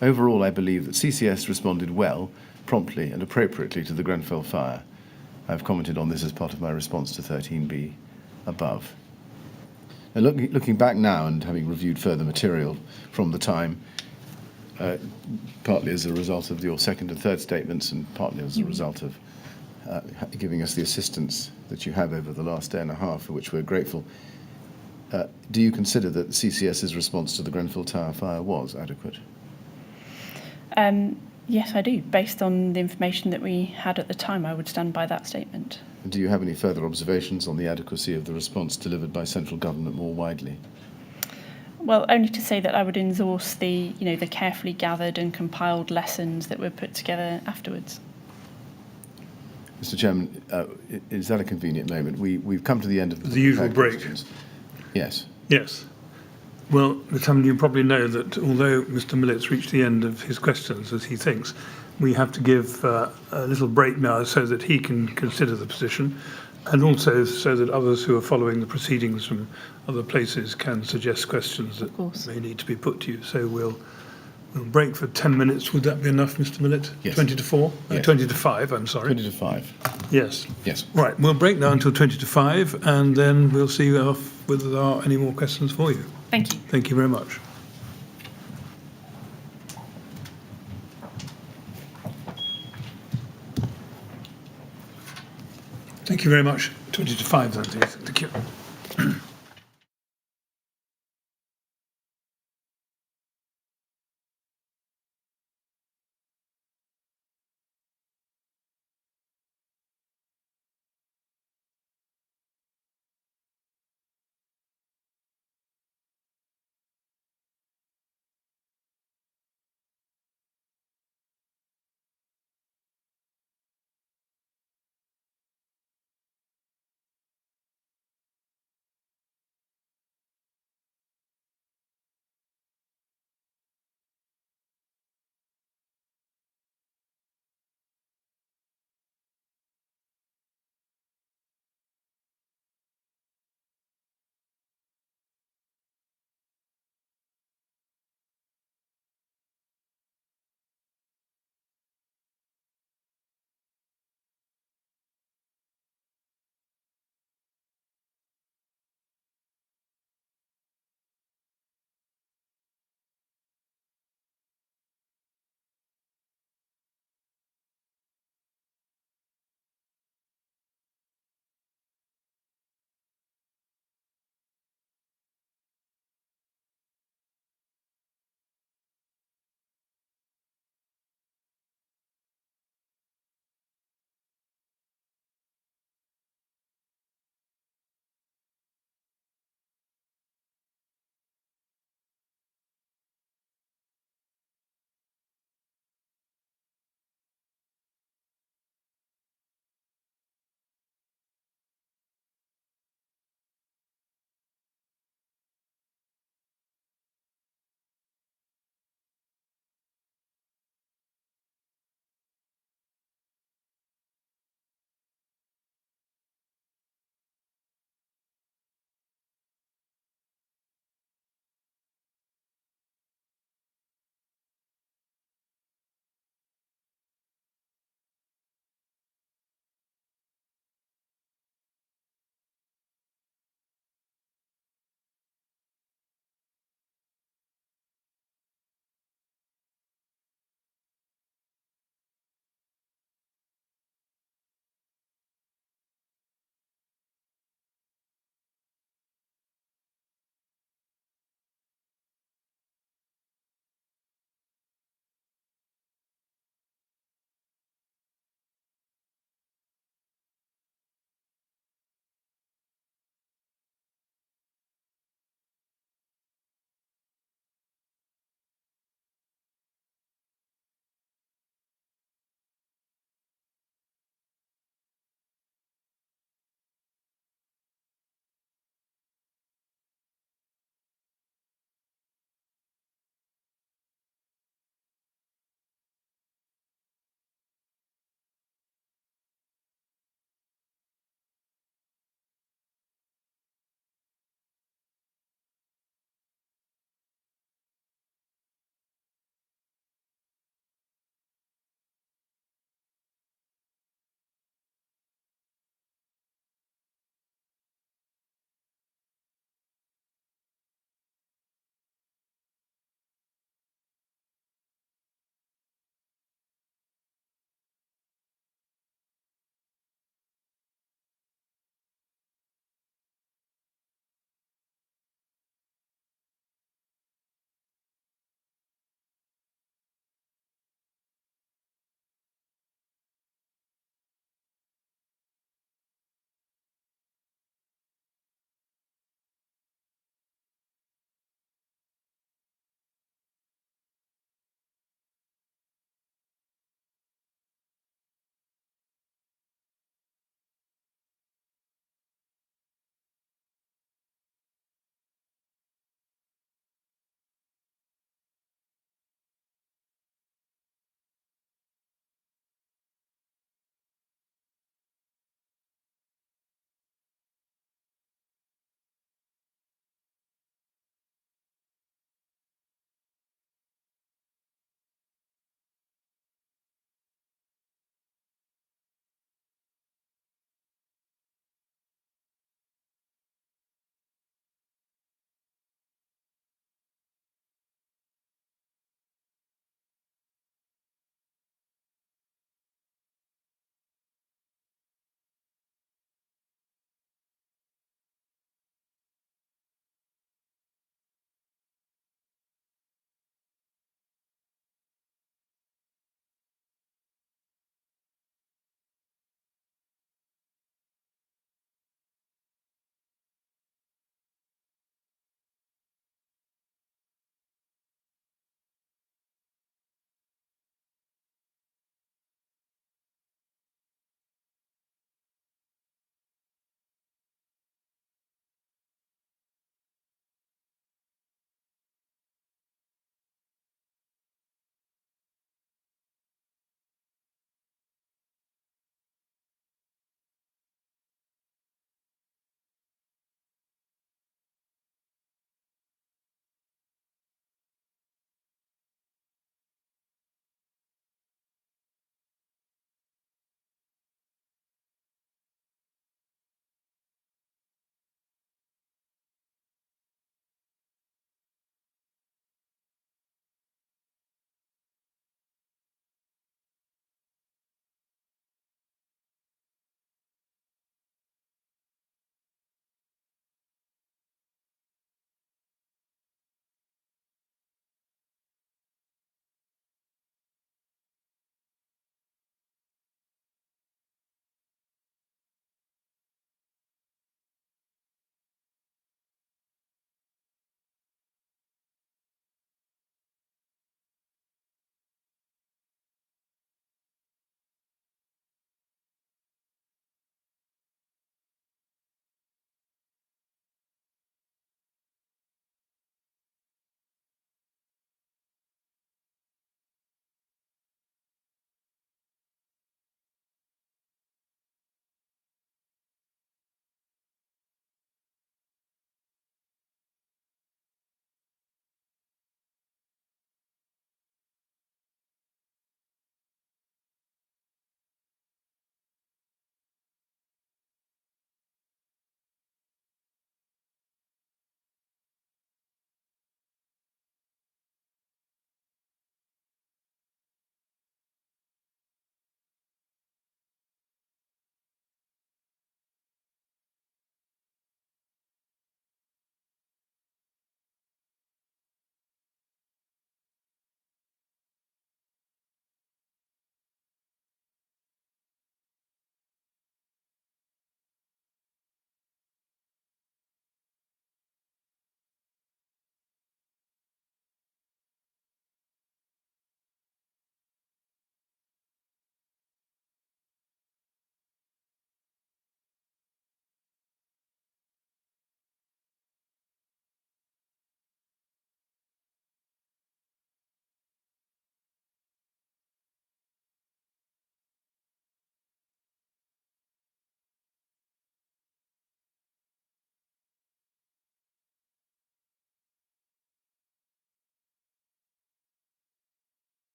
Overall, I believe that CCS responded well, promptly and appropriately to the Grenfell fire. I've commented on this as part of my response to 13B above. Now, looking back now and having reviewed further material from the time, partly as a result of your second and third statements and partly as a result of giving us the assistance that you have over the last day and a half, for which we're grateful, do you consider that the CCS's response to the Grenfell Tower fire was adequate? Yes, I do. Based on the information that we had at the time, I would stand by that statement. Do you have any further observations on the adequacy of the response delivered by central government more widely? Well, only to say that I would endorse the carefully gathered and compiled lessons that were put together afterwards. Mr. Chairman, is that a convenient moment? We've come to the end of The usual break. questions. Yes. Yes. Well, Ms. Hammond, you probably know that although Mr. Millett's reached the end of his questions, as he thinks, we have to give a little break now so that he can consider the position, and also so that others who are following the proceedings from other places can suggest questions that may need to be put to you. So we'll break for 10 minutes. Would that be enough, Mr. Millett? Yes. 20 to 4? Yes. 20 to 5, I'm sorry. 20 to 5. Yes. Yes. Right, we'll break now until 20 to 5, and then we'll see whether there are any more questions for you. Thank you. Thank you very much. Thank you very much. 20 to 5 then, please. Thank you.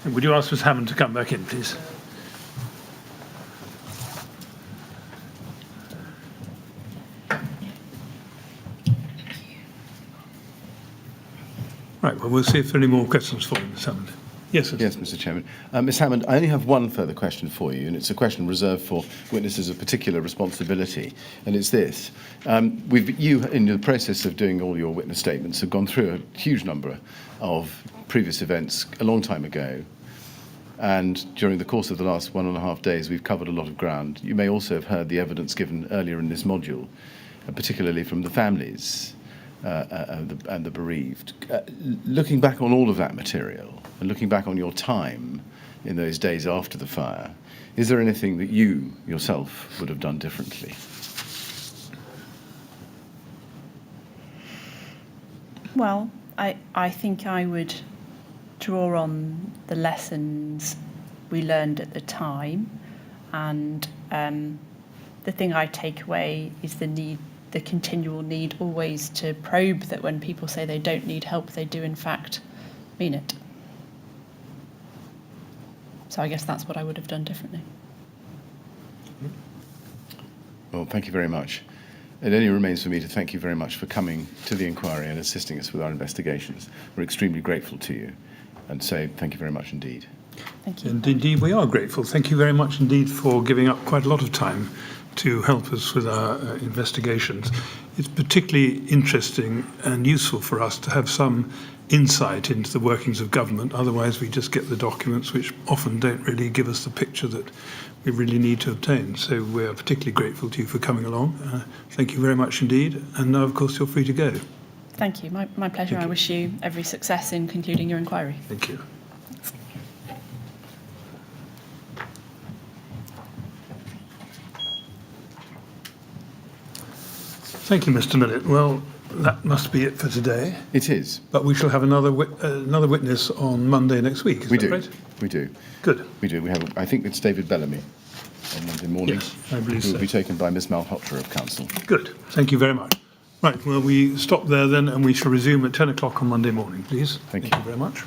And would you ask Ms Hammond to come back in, please? Right, well, we'll see if there are any more questions for you, Ms Hammond. Yes, sir. Yes, Mr. Chairman. Ms Hammond, I only have one further question for you, and it's a question reserved for witnesses of particular responsibility, and it's this. You, in the process of doing all your witness statements, have gone through a huge number of previous events a long time ago, and during the course of the last 1.5 days, we've covered a lot of ground. You may also have heard the evidence given earlier in this module, particularly from the families and the bereaved. Looking back on all of that material and looking back on your time in those days after the fire, is there anything that you yourself would have done differently? Well, I think I would draw on the lessons we learned at the time, and the thing I take away is the continual need always to probe that when people say they don't need help, they do in fact mean it. So I guess that's what I would have done differently. Well, thank you very much. It only remains for me to thank you very much for coming to the inquiry and assisting us with our investigations. We're extremely grateful to you, and say thank you very much indeed. Thank you. And indeed, we are grateful. Thank you very much indeed for giving up quite a lot of time to help us with our investigations. It's particularly interesting and useful for us to have some insight into the workings of government. Otherwise, we just get the documents which often don't really give us the picture that we really need to obtain. So we're particularly grateful to you for coming along. Thank you very much indeed. And now, of course, you're free to go. Thank you. My pleasure. I wish you every success in concluding your inquiry. Thank you. Thank you, Mr. Millett. Well, that must be it for today. It is. But we shall have another witness on Monday next week. Is that right? We do. Good. We do. We have. I think it's David Bellamy on Monday morning. Yes, I believe who so. will be taken by Miss Malhotra of Council. Good. Thank you very much. Right. Well, we stop there then, and we shall resume at 10 o'clock on Monday morning, please. Thank you. Thank you very much.